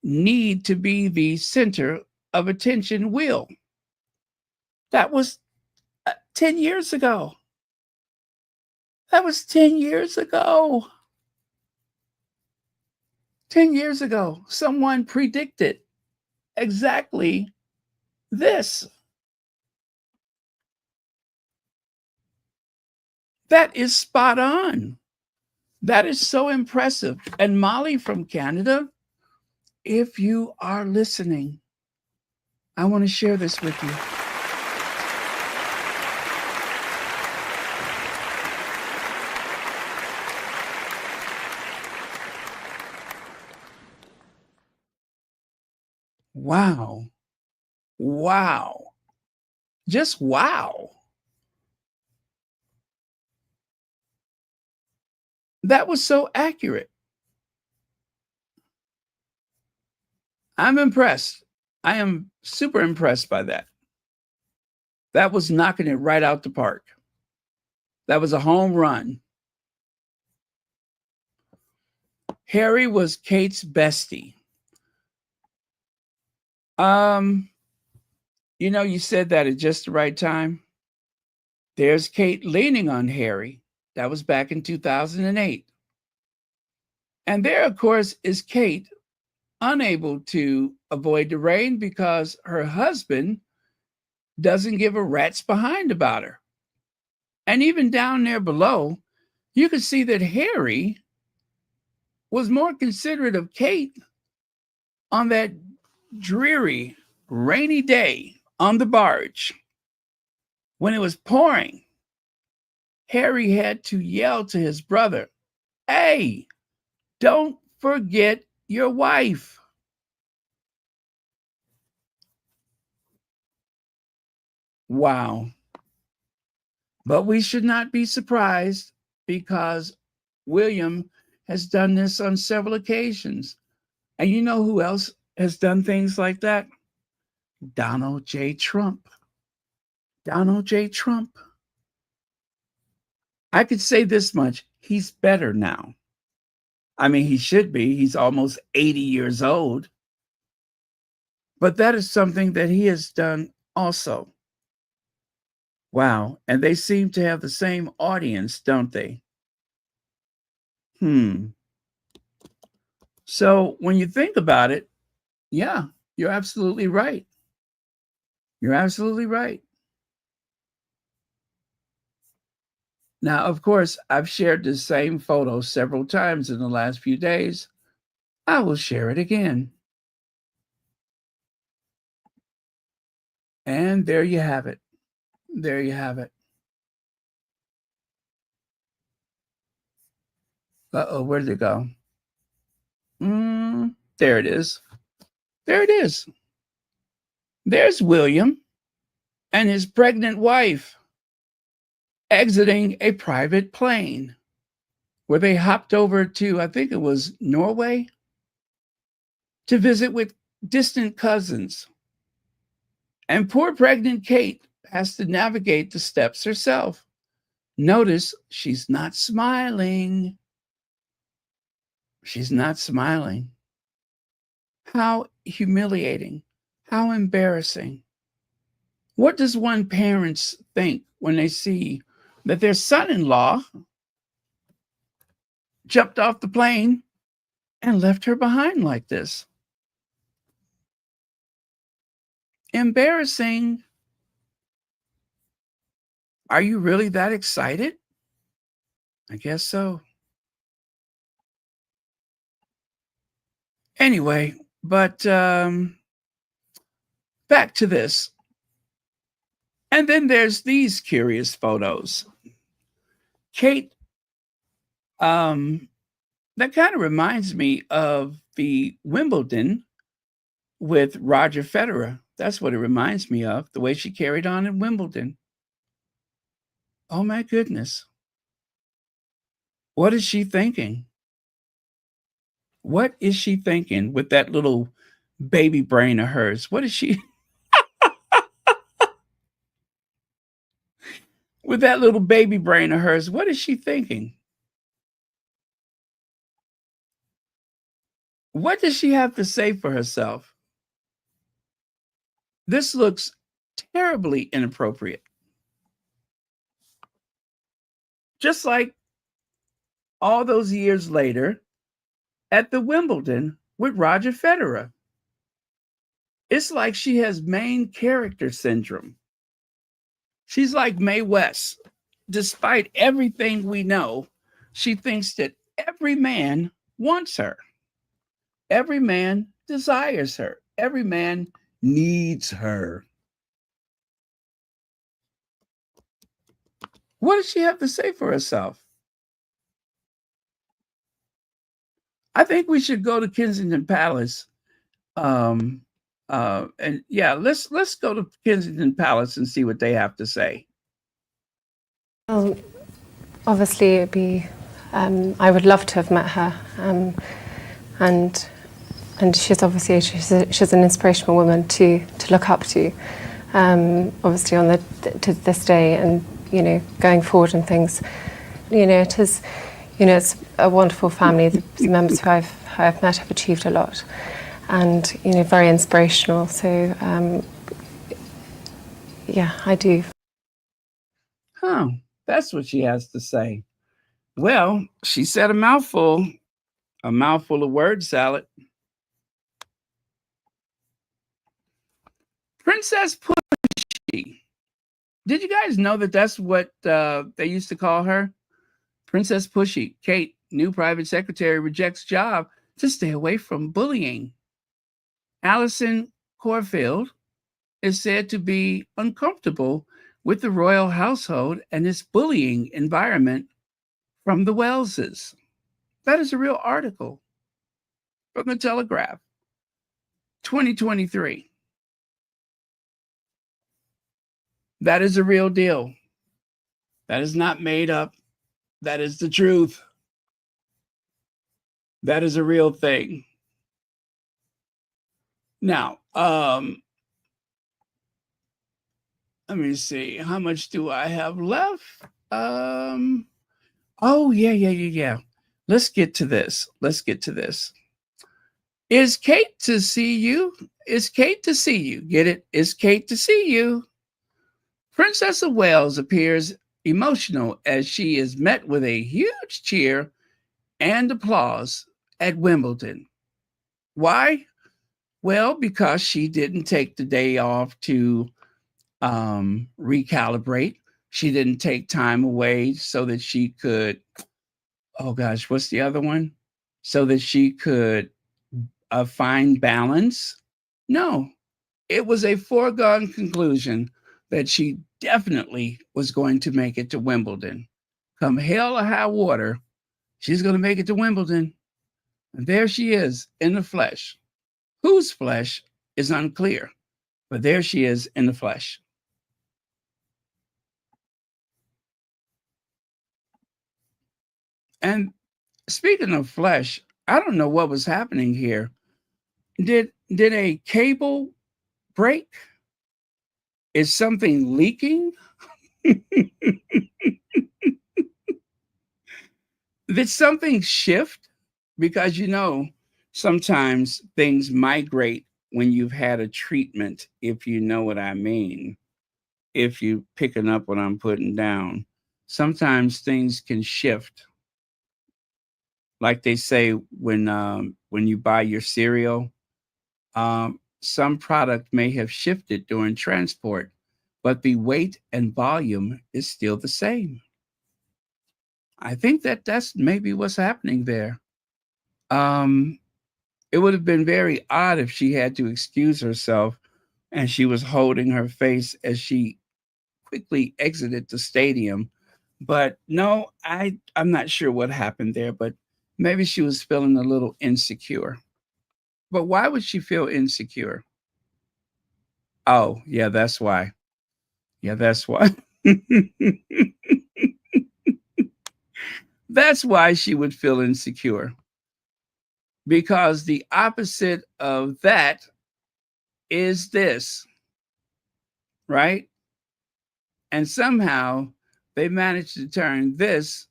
need to be the center of attention will. That was 10 years ago. That was 10 years ago. 10 years ago, someone predicted exactly this. That is spot on. That is so impressive. And Molly from Canada, if you are listening, I want to share this with you. Wow. Wow. Just wow. That was so accurate. I'm impressed. I am super impressed by that. That was knocking it right out the park. That was a home run. Harry was Kate's bestie. You said that at just the right time. There's Kate leaning on Harry. That was back in 2008. And there, of course, is Kate, unable to avoid the rain because her husband doesn't give a rat's behind about her. And even down there below, you could see that Harry was more considerate of Kate on that dreary, rainy day on the barge. When it was pouring, Harry had to yell to his brother, "Hey, don't forget your wife." Wow. But we should not be surprised because William has done this on several occasions. And you know who else has done things like that? Donald J. Trump. Donald J. Trump. I could say this much. He's better now. I mean, he should be. He's almost 80 years old. But that is something that he has done also. Wow. And they seem to have the same audience, don't they? So when you think about it, yeah, you're absolutely right. You're absolutely right. Now, of course, I've shared the same photo several times in the last few days. I will share it again. And there you have it. There you have it. Uh-oh, where did it go? There it is. There it is. There's William and his pregnant wife exiting a private plane where they hopped over to, I think it was Norway, to visit with distant cousins. And poor pregnant Kate has to navigate the steps herself. Notice she's not smiling. She's not smiling. How humiliating. How embarrassing. What does one parents think when they see that their son-in-law jumped off the plane and left her behind like this? Embarrassing. Are you really that excited? I guess so. Anyway, but back to this. And then there's these curious photos. Kate, that kind of reminds me of the Wimbledon with Roger Federer. That's what it reminds me of, the way she carried on in Wimbledon. Oh my goodness. What is she thinking? What is she thinking with that little baby brain of hers? What is she with that little baby brain of hers? What is she thinking? What does she have to say for herself? This looks terribly inappropriate. Just like all those years later at the Wimbledon with Roger Federer. It's like she has main character syndrome. She's like Mae West. Despite everything we know, she thinks that every man wants her. Every man desires her. Every man needs her. What does she have to say for herself? I think we should go to Kensington Palace. And yeah, let's go to Kensington Palace and see what they have to say. Well, obviously, it'd be. I would love to have met her, and she's obviously she's an inspirational woman to look up to. Obviously, to this day, and going forward and things. It is. It's a wonderful family. The members who I've met have achieved a lot, and very inspirational. So, yeah, I do. Huh, that's what she has to say. Well, she said a mouthful of word salad. Princess Pushy. Did you guys know that that's what they used to call her? Princess Pushy. Kate, new private secretary, rejects job to stay away from bullying. Alison Corfield is said to be uncomfortable with the royal household and its bullying environment from the Welleses. That is a real article from the Telegraph, 2023. That is a real deal. That is not made up. That is the truth. That is a real thing. Now, let me see. How much do I have left? Oh, yeah. Let's get to this. Is Kate to see you? Is Kate to see you? Get it? Is Kate to see you? Princess of Wales appears emotional as she is met with a huge cheer and applause at Wimbledon. Why? Well, because she didn't take the day off to recalibrate. She didn't take time away so that she could, oh gosh, what's the other one? So that she could find balance. No, it was a foregone conclusion that she definitely was going to make it to Wimbledon. Come hell or high water, she's going to make it to Wimbledon. And there she is in the flesh. Whose flesh is unclear, but there she is in the flesh. And speaking of flesh, I don't know what was happening here. Did a cable break? Is something leaking? Did something shift? Because sometimes things migrate when you've had a treatment, if you know what I mean. If you picking up what I'm putting down, sometimes things can shift. Like they say when you buy your cereal, some product may have shifted during transport, but the weight and volume is still the same. I think that's maybe what's happening there. It would have been very odd if she had to excuse herself and she was holding her face as she quickly exited the stadium. But no, I'm not sure what happened there, but maybe she was feeling a little insecure. But why would she feel insecure? Oh, yeah, that's why. Yeah, that's why. That's why she would feel insecure. Because the opposite of that is this, right? And somehow they managed to turn this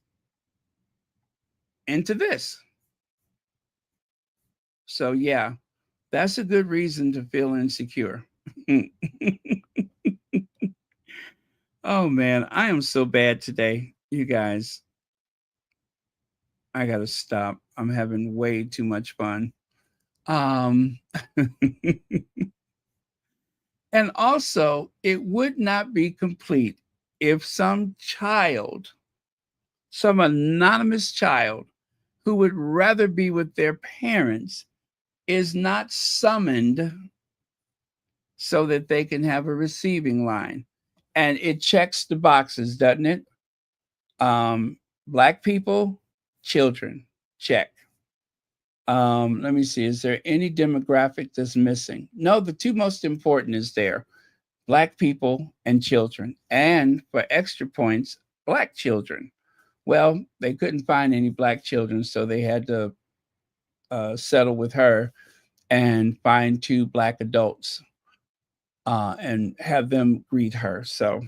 into this. So, yeah, that's a good reason to feel insecure. Oh, man, I am so bad today, you guys. I got to stop. I'm having way too much fun. Um, And also, it would not be complete if some child, some anonymous child who would rather be with their parents, is not summoned so that they can have a receiving line. And it checks the boxes, doesn't it? Black people, children, check. Let me see. Is there any demographic that's missing? No, the two most important is there: Black people and children. And for extra points, Black children. Well, they couldn't find any Black children, so they had to settle with her and find two Black adults and have them greet her. So,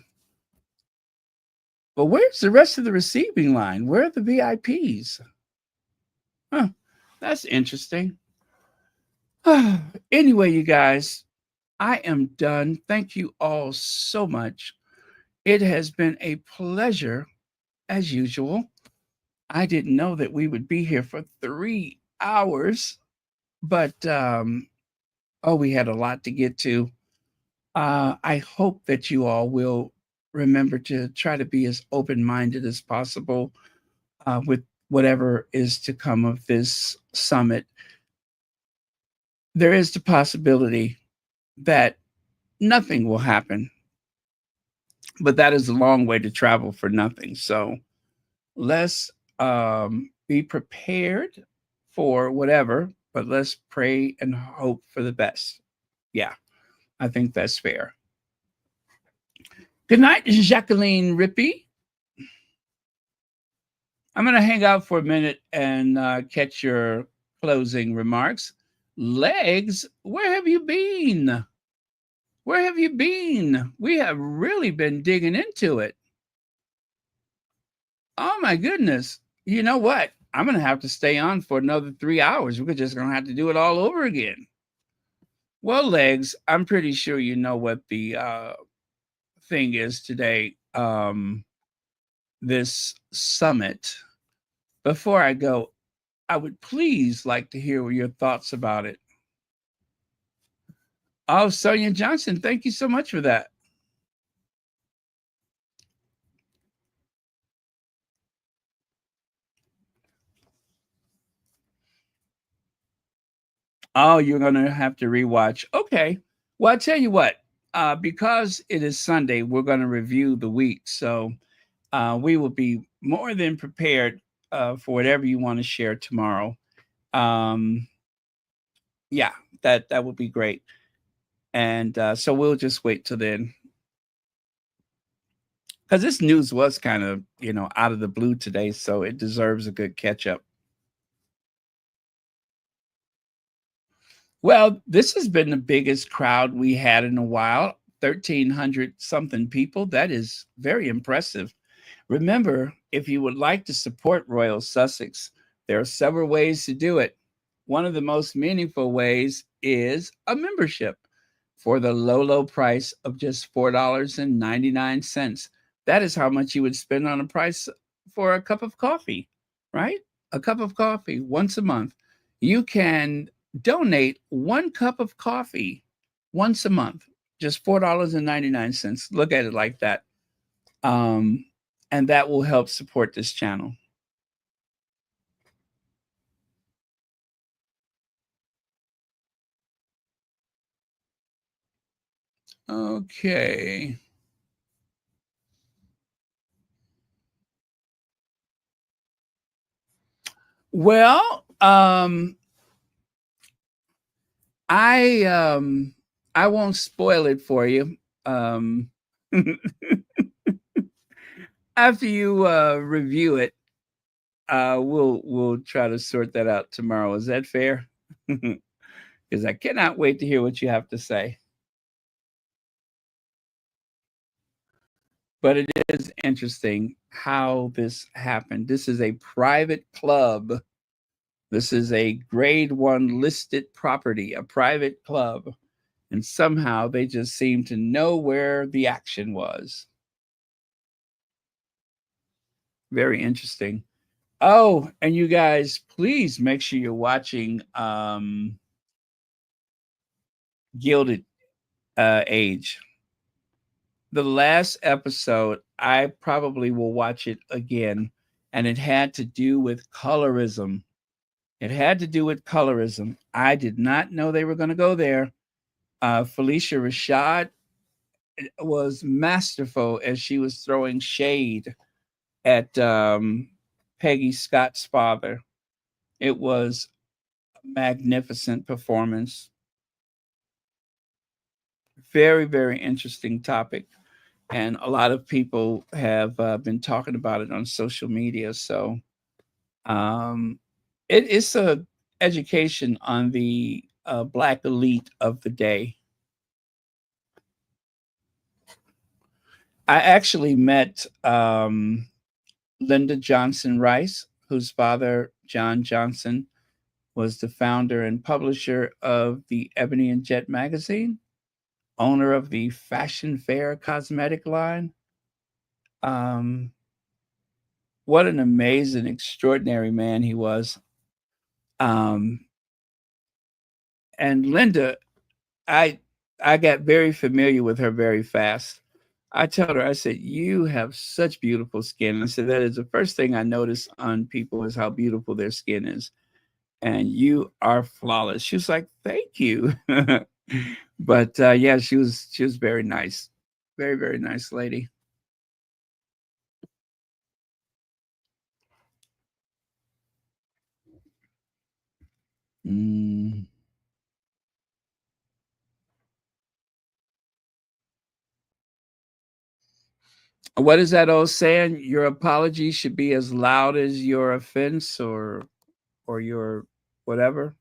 but where's the rest of the receiving line? Where are the VIPs? Huh, that's interesting. Anyway, you guys, I am done. Thank you all so much. It has been a pleasure as usual. I didn't know that we would be here for 3 hours, but oh, we had a lot to get to. I hope that you all will remember to try to be as open minded as possible with whatever is to come of this summit. There is the possibility that nothing will happen, but that is a long way to travel for nothing. So let's be prepared for whatever, but let's pray and hope for the best. Yeah, I think that's fair. Good night, Jacqueline Rippey. I'm going to hang out for a minute and catch your closing remarks. Legs, where have you been? Where have you been? We have really been digging into it. Oh my goodness. You know what? I'm going to have to stay on for another 3 hours. We're just going to have to do it all over again. Well, Legs, I'm pretty sure you know what the thing is today. This summit. Before I go, I would please like to hear your thoughts about it. Oh, Sonia Johnson, thank you so much for that. Oh, you're going to have to rewatch. Okay. Well, I'll tell you what, because it is Sunday, we're going to review the week. So we will be more than prepared for whatever you want to share tomorrow. Um, yeah, that would be great. And so we'll just wait till then. Because this news was kind of, out of the blue today. So it deserves a good catch up. Well, this has been the biggest crowd we had in a while, 1,300 something people. That is very impressive. Remember, if you would like to support Royal Sussex, there are several ways to do it. One of the most meaningful ways is a membership for the low, low price of just $4.99. That is how much you would spend on a price for a cup of coffee, right? A cup of coffee once a month. You can donate 1 cup of coffee once a month, just $4.99. Look at it like that. And that will help support this channel. Okay. Well, I won't spoil it for you. After you review it, we'll try to sort that out tomorrow. Is that fair? Because I cannot wait to hear what you have to say. But it is interesting how this happened. This is a private club. This is a grade 1 listed property, a private club. And somehow they just seem to know where the action was. Very interesting. Oh, and you guys, please make sure you're watching Gilded. age. The last episode, I probably will watch it again, and it had to do with colorism. It had to do with colorism. I did not know they were going to go there. Felicia Rashad was masterful as she was throwing shade at Peggy Scott's father. It was a magnificent performance. Very, very interesting topic. And a lot of people have been talking about it on social media. So um, it's a education on the Black elite of the day. I actually met Linda Johnson Rice, whose father, John Johnson, was the founder and publisher of the Ebony and Jet magazine, owner of the Fashion Fair cosmetic line. Um, what an amazing, extraordinary man he was. Um, and Linda, I I got very familiar with her very fast. I told her, I said, "You have such beautiful skin." I said, "That is the first thing I notice on people is how beautiful their skin is, and you are flawless." She was like, "Thank you." But yeah, she was very nice, very very nice lady. Mm. What is that old saying? Your apology should be as loud as your offense, or your whatever.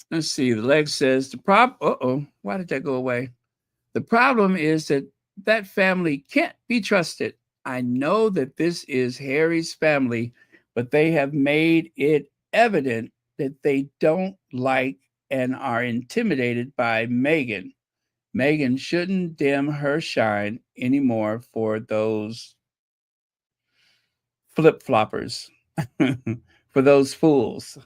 Let's see. The leg says the prop. Uh oh. Why did that go away? The problem is that that family can't be trusted. I know that this is Harry's family, but they have made it evident that they don't like and are intimidated by Meghan. Meghan shouldn't dim her shine anymore for those flip floppers, for those fools,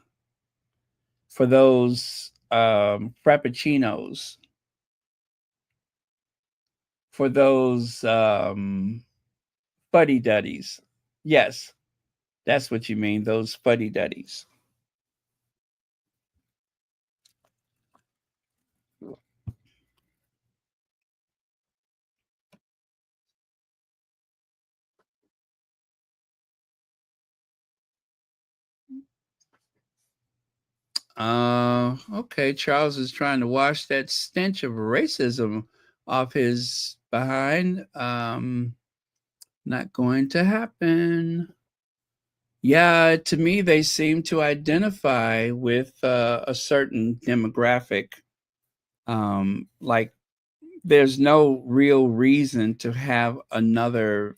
for those frappuccinos, for those fuddy duddies. Yes, that's what you mean, those fuddy duddies. Okay, Charles is trying to wash that stench of racism off his behind. Not going to happen. Yeah, to me, they seem to identify with a certain demographic. Like, there's no real reason to have another,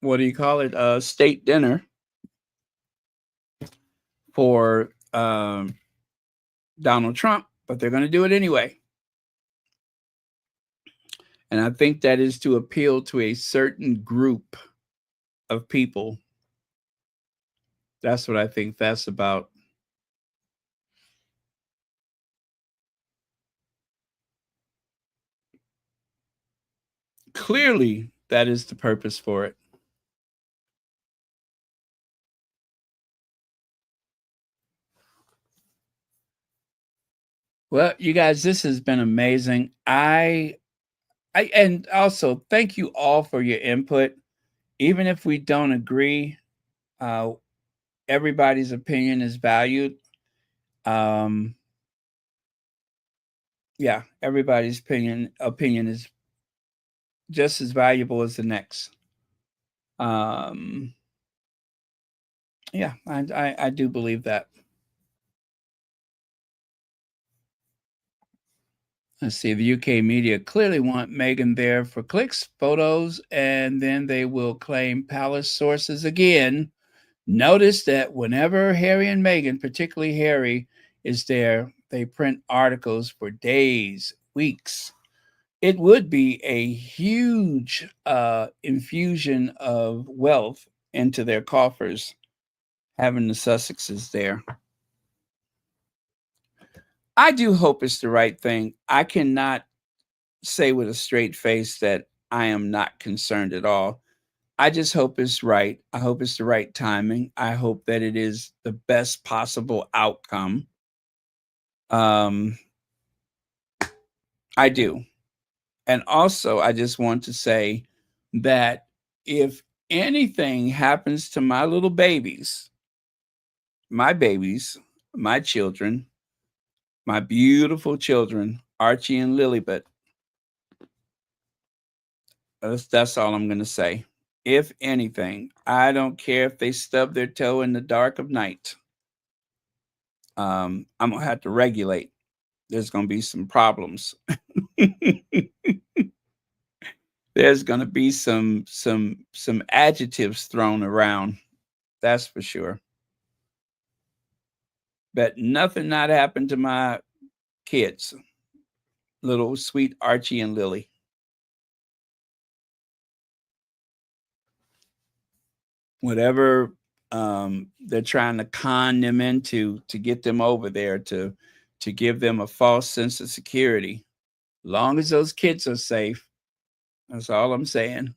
what do you call it, state dinner for Donald Trump, but they're going to do it anyway. And I think that is to appeal to a certain group of people. That's what I think that's about. Clearly, that is the purpose for it. Well, you guys, this has been amazing. I and also thank you all for your input. Even if we don't agree, uh, everybody's opinion is valued. Um, yeah, everybody's opinion is just as valuable as the next. Um, yeah, I do believe that. Let's see. The UK media clearly want Meghan there for clicks, photos, and then they will claim palace sources again. Notice that whenever Harry and Meghan, particularly Harry, is there, they print articles for days, weeks. it would be a huge infusion of wealth into their coffers having the Sussexes there. I do hope it's the right thing. I cannot say with a straight face that I am not concerned at all. I just hope it's right. I hope it's the right timing. I hope that it is the best possible outcome. Um, I do. And also, I just want to say that if anything happens to my little babies, my children, my beautiful children, Archie and Lilibet, that's all I'm going to say. If anything, I don't care if they stub their toe in the dark of night. I'm going to have to regulate. There's going to be some problems. There's going to be some adjectives thrown around. That's for sure. But nothing not happened to my kids, little sweet Archie and Lily. Whatever they're trying to con them into to get them over there to give them a false sense of security. Long as those kids are safe, that's all I'm saying.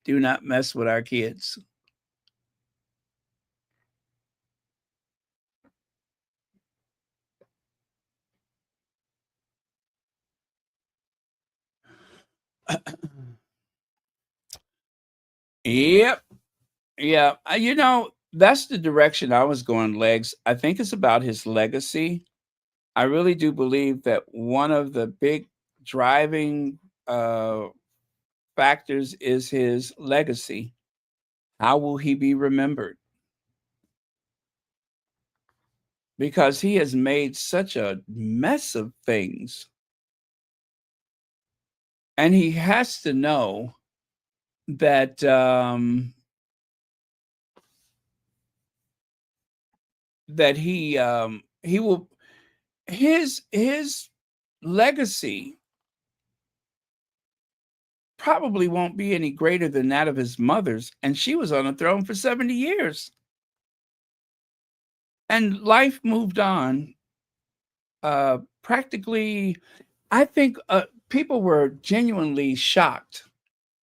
Do not mess with our kids. Yep. Yeah. That's the direction I was going, Legs. I think it's about his legacy. I really do believe that one of the big driving factors is his legacy. How will he be remembered? Because he has made such a mess of things. And he has to know that that he will his legacy probably won't be any greater than that of his mother's, and she was on the throne for 70 years. And life moved on. Practically, I think people were genuinely shocked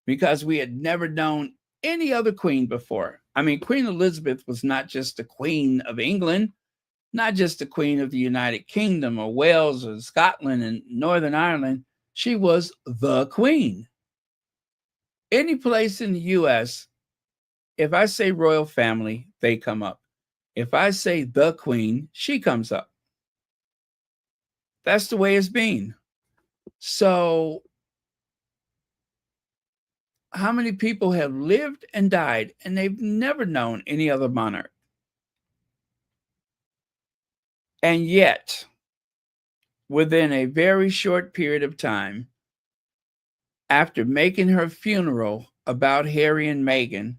because we had never known any other queen before. I mean, Queen Elizabeth was not just the Queen of England, not just the Queen of the United Kingdom or Wales or Scotland and Northern Ireland. She was the Queen. Any place in the US, if I say royal family, they come up. If I say the Queen, she comes up. That's the way it's been. So, how many people have lived and died and they've never known any other monarch? And yet, within a very short period of time, after making her funeral about Harry and Meghan,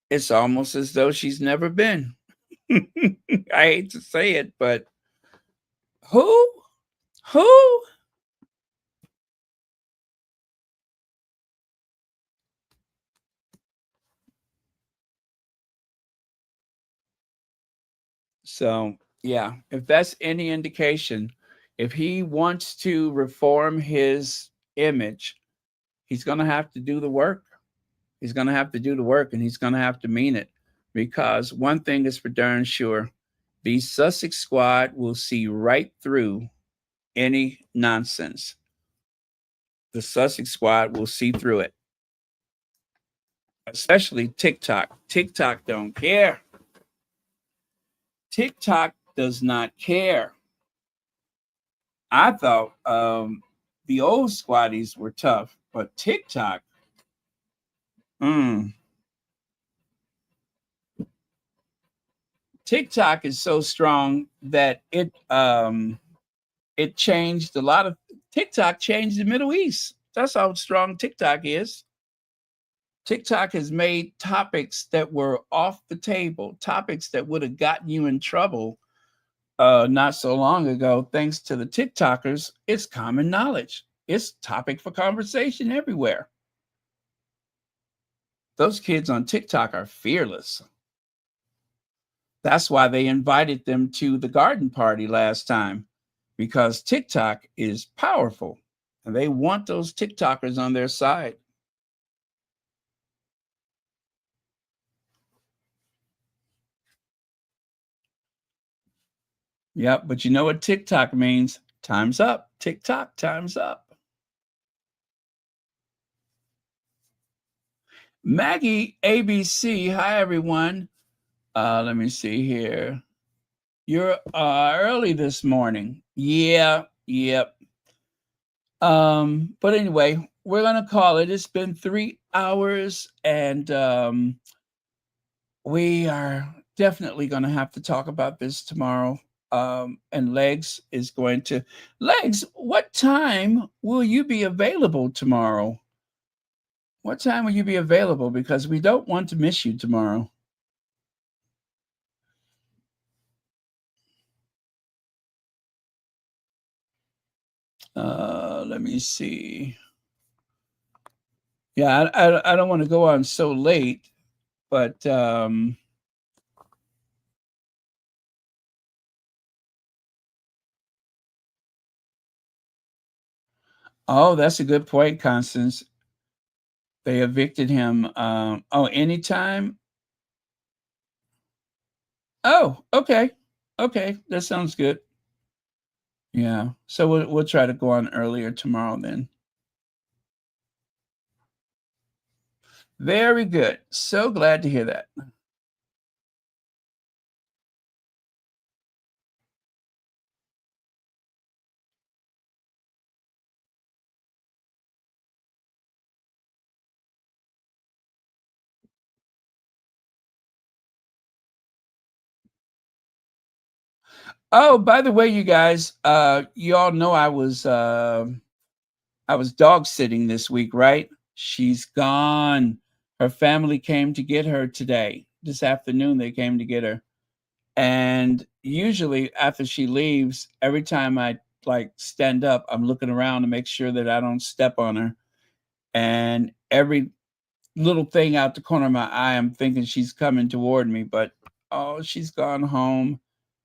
it's almost as though she's never been. I hate to say it, but who? Who? So, yeah, if that's any indication, if he wants to reform his image, he's going to have to do the work. He's going to have to do the work and he's going to have to mean it. Because one thing is for darn sure, the Sussex squad will see right through any nonsense. The Sussex squad will see through it. Especially TikTok. TikTok don't care. TikTok does not care. I thought the old squaddies were tough, but TikTok, TikTok is so strong that it changed a lot of. TikTok changed the Middle East. That's how strong TikTok is. TikTok has made topics that were off the table, topics that would have gotten you in trouble not so long ago, thanks to the TikTokers, it's common knowledge. It's topic for conversation everywhere. Those kids on TikTok are fearless. That's why they invited them to the garden party last time, because TikTok is powerful and they want those TikTokers on their side. Yep, but you know what TikTok means? Time's up. TikTok, time's up. Maggie ABC, hi everyone. Let me see here. You're early this morning. Yeah, yep. But anyway, we're gonna call it. It's been 3 hours, and we are definitely gonna have to talk about this tomorrow. And Legs is going to Legs. What time will you be available tomorrow? What time will you be available? Because we don't want to miss you tomorrow. Let me see. Yeah, I don't want to go on so late, but oh, that's a good point, Constance. They evicted him. Oh, anytime? Oh, okay. Okay, that sounds good. Yeah. So we'll try to go on earlier tomorrow then. Very good. So glad to hear that. Oh, by the way, you guys, you all know I was dog sitting this week, right? She's gone. Her family came to get her today. This afternoon they came to get her. And usually after she leaves, every time I like stand up, I'm looking around to make sure that I don't step on her. And every little thing out the corner of my eye, I'm thinking she's coming toward me, but oh, she's gone home.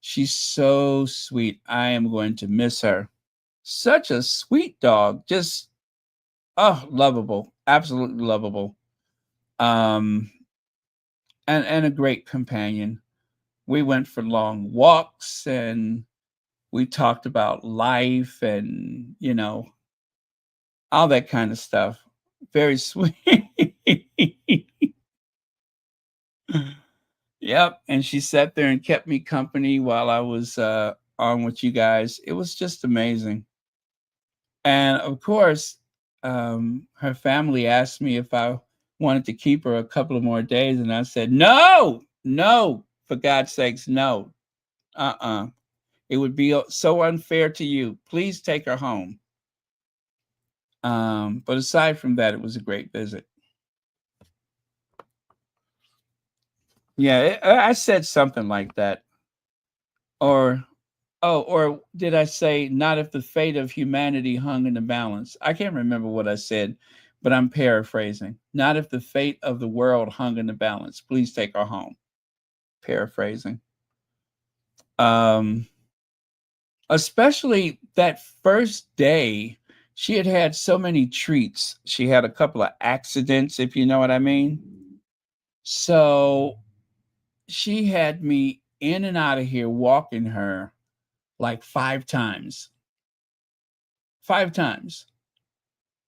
She's so sweet. I am going to miss her. Such a sweet dog. Just oh, lovable. Absolutely lovable. Um and a great companion. We went for long walks and we talked about life and, all that kind of stuff. Very sweet. Yep, and she sat there and kept me company while I was, on with you guys. It was just amazing. And, of course, her family asked me if I wanted to keep her a couple of more days, and I said, "No! No! For God's sakes, no. Uh-uh. It would be so unfair to you. Please take her home." But aside from that, it was a great visit. Yeah, I said something like that. Or, oh, or did I say, not if the fate of humanity hung in the balance? I can't remember what I said, but I'm paraphrasing. Not if the fate of the world hung in the balance. Please take her home. Paraphrasing. Um, Especially that first day, she had had so many treats. She had a couple of accidents, if you know what I mean. So she had me in and out of here walking her like 5 times. 5 times.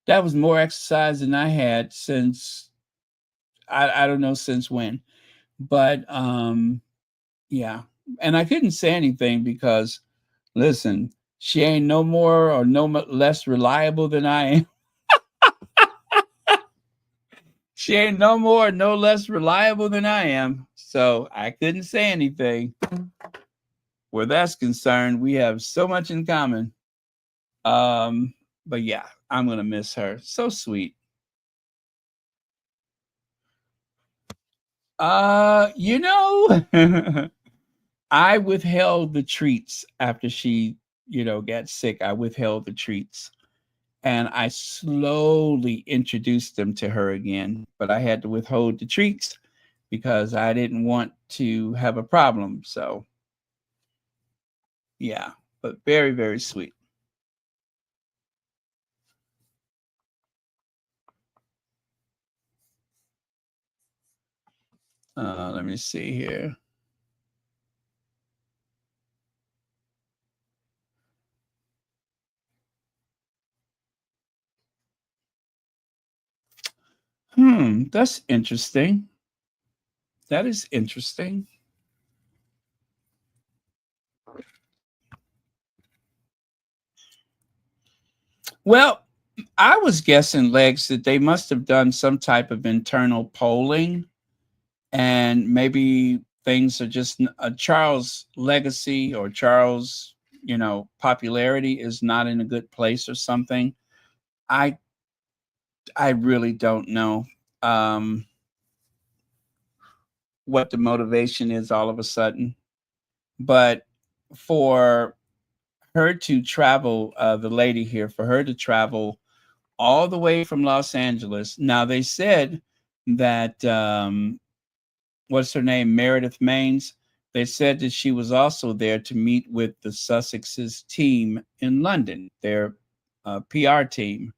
That was more exercise than I had since I don't know since when. But yeah. And I couldn't say anything because listen, she ain't no more or less reliable than I am. She ain't no more, no less reliable than I am. So I couldn't say anything. Where that's concerned, we have so much in common. But yeah, I'm gonna miss her. So sweet. You know, I withheld the treats after she, got sick. I withheld the treats and I slowly introduced them to her again. But I had to withhold the treats because I didn't want to have a problem. So, yeah, but very, very sweet. Let me see here. That's interesting. That is interesting. Well, I was guessing, Legs, that they must have done some type of internal polling, and maybe things are just Charles' legacy or Charles, popularity is not in a good place or something. I I really don't know what the motivation is all of a sudden, but for her to travel, the lady here, for her to travel all the way from Los Angeles. Now they said that what's her name, Meredith Maines. They said that she was also there to meet with the Sussex's team in London, their PR team,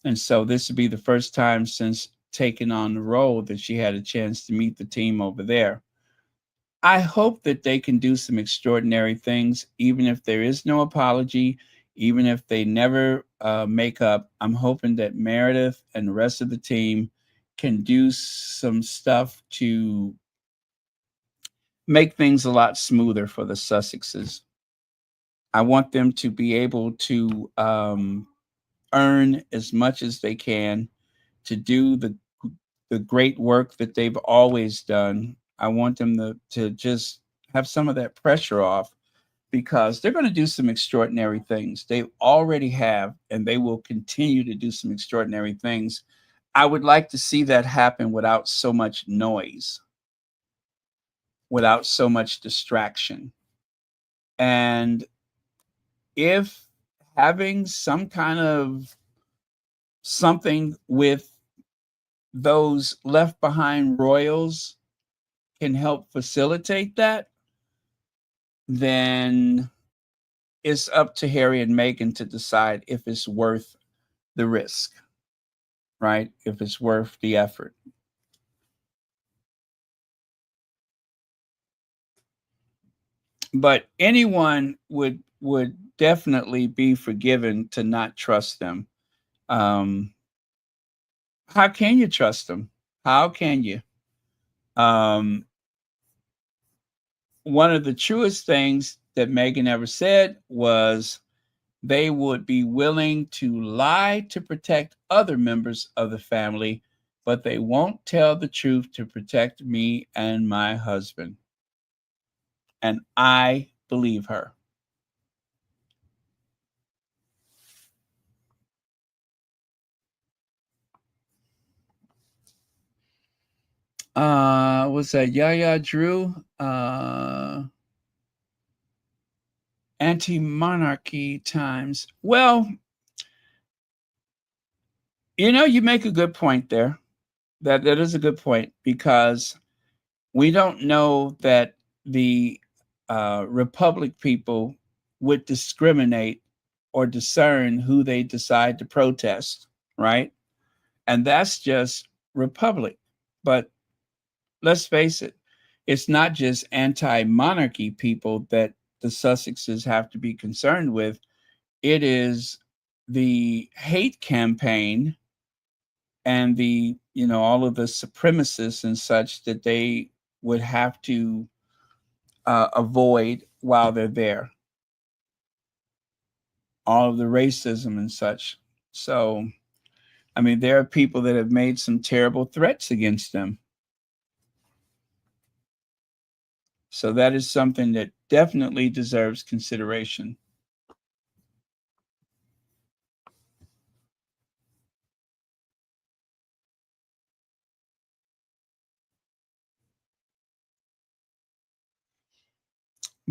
and so this would be the first time since taking on the role that she had a chance to meet the team over there. I hope that they can do some extraordinary things, even if there is no apology, even if they never make up. I'm hoping that Meredith and the rest of the team can do some stuff to make things a lot smoother for the Sussexes. I want them to be able to earn as much as they can to do the great work that they've always done. I want them to just have some of that pressure off because they're going to do some extraordinary things. They already have, and they will continue to do some extraordinary things. I would like to see that happen without so much noise, without so much distraction. And if having some kind of something with those left behind royals can help facilitate that, then it's up to Harry and Meghan to decide if it's worth the risk, right? If it's worth the effort. But anyone would definitely be forgiven to not trust them. Um, how can you trust them? How can you? Um, One of the truest things that Meghan ever said was they would be willing to lie to protect other members of the family, but they won't tell the truth to protect me and my husband. And I believe her. What's that? Yaya Drew? Anti-monarchy times. Well, you make a good point there. That is a good point because we don't know that the Republic people would discriminate or discern who they decide to protest, right? And that's just Republic. But let's face it, it's not just anti monarchy people that the Sussexes have to be concerned with. It is the hate campaign and all of the supremacists and such that they would have to avoid while they're there. All of the racism and such. So, I mean, there are people that have made some terrible threats against them. So that is something that definitely deserves consideration.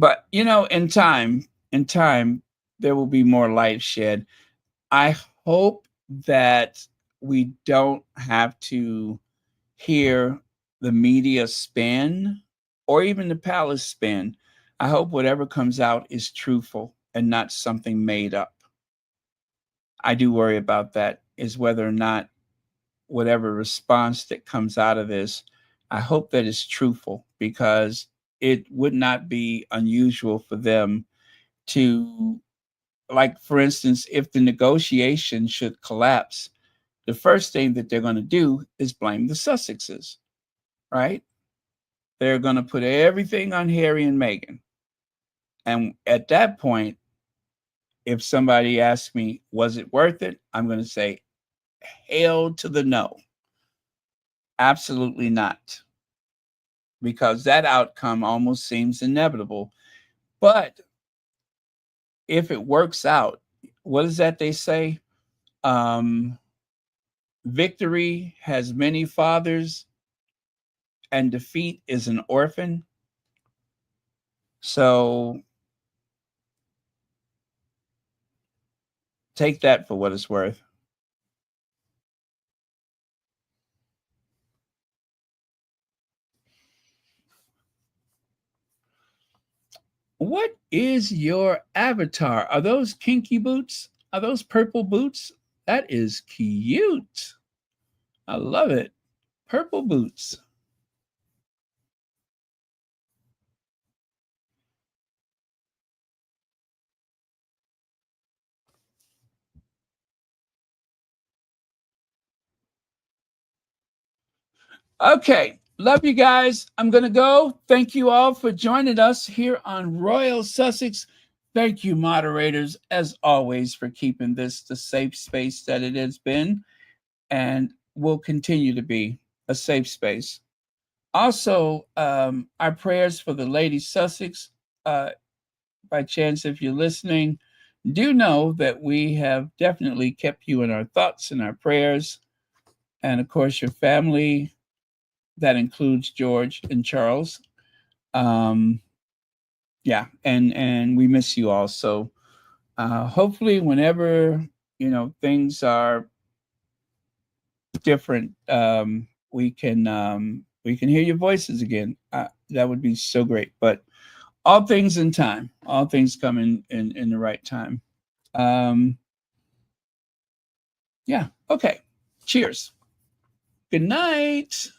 But in time, there will be more light shed. I hope that we don't have to hear the media spin or even the palace spin. I hope whatever comes out is truthful and not something made up. I do worry about that, is whether or not whatever response that comes out of this, I hope that it's truthful, because it would not be unusual for them to, like, for instance, if the negotiation should collapse, the first thing that they're going to do is blame the Sussexes, right? They're going to put everything on Harry and Meghan. And at that point, if somebody asks me, was it worth it? I'm going to say, hell to the no. Absolutely not. Because that outcome almost seems inevitable. But if it works out, what is that they say? Victory has many fathers and defeat is an orphan. So take that for what it's worth. What is your avatar? Are those kinky boots? Are those purple boots? That is cute. I love it. Purple boots. Okay. Love you guys. I'm going to go. Thank you all for joining us here on Royal Sussex. Thank you, moderators, as always, for keeping this the safe space that it has been and will continue to be a safe space. Also, our prayers for the Lady Sussex. By chance, if you're listening, do know that we have definitely kept you in our thoughts and our prayers. And of course, your family. That includes George and Charles. Yeah, and we miss you all. So hopefully, whenever things are different, we can hear your voices again. That would be so great. But all things in time, all things come in the right time. Yeah. Okay. Cheers. Good night.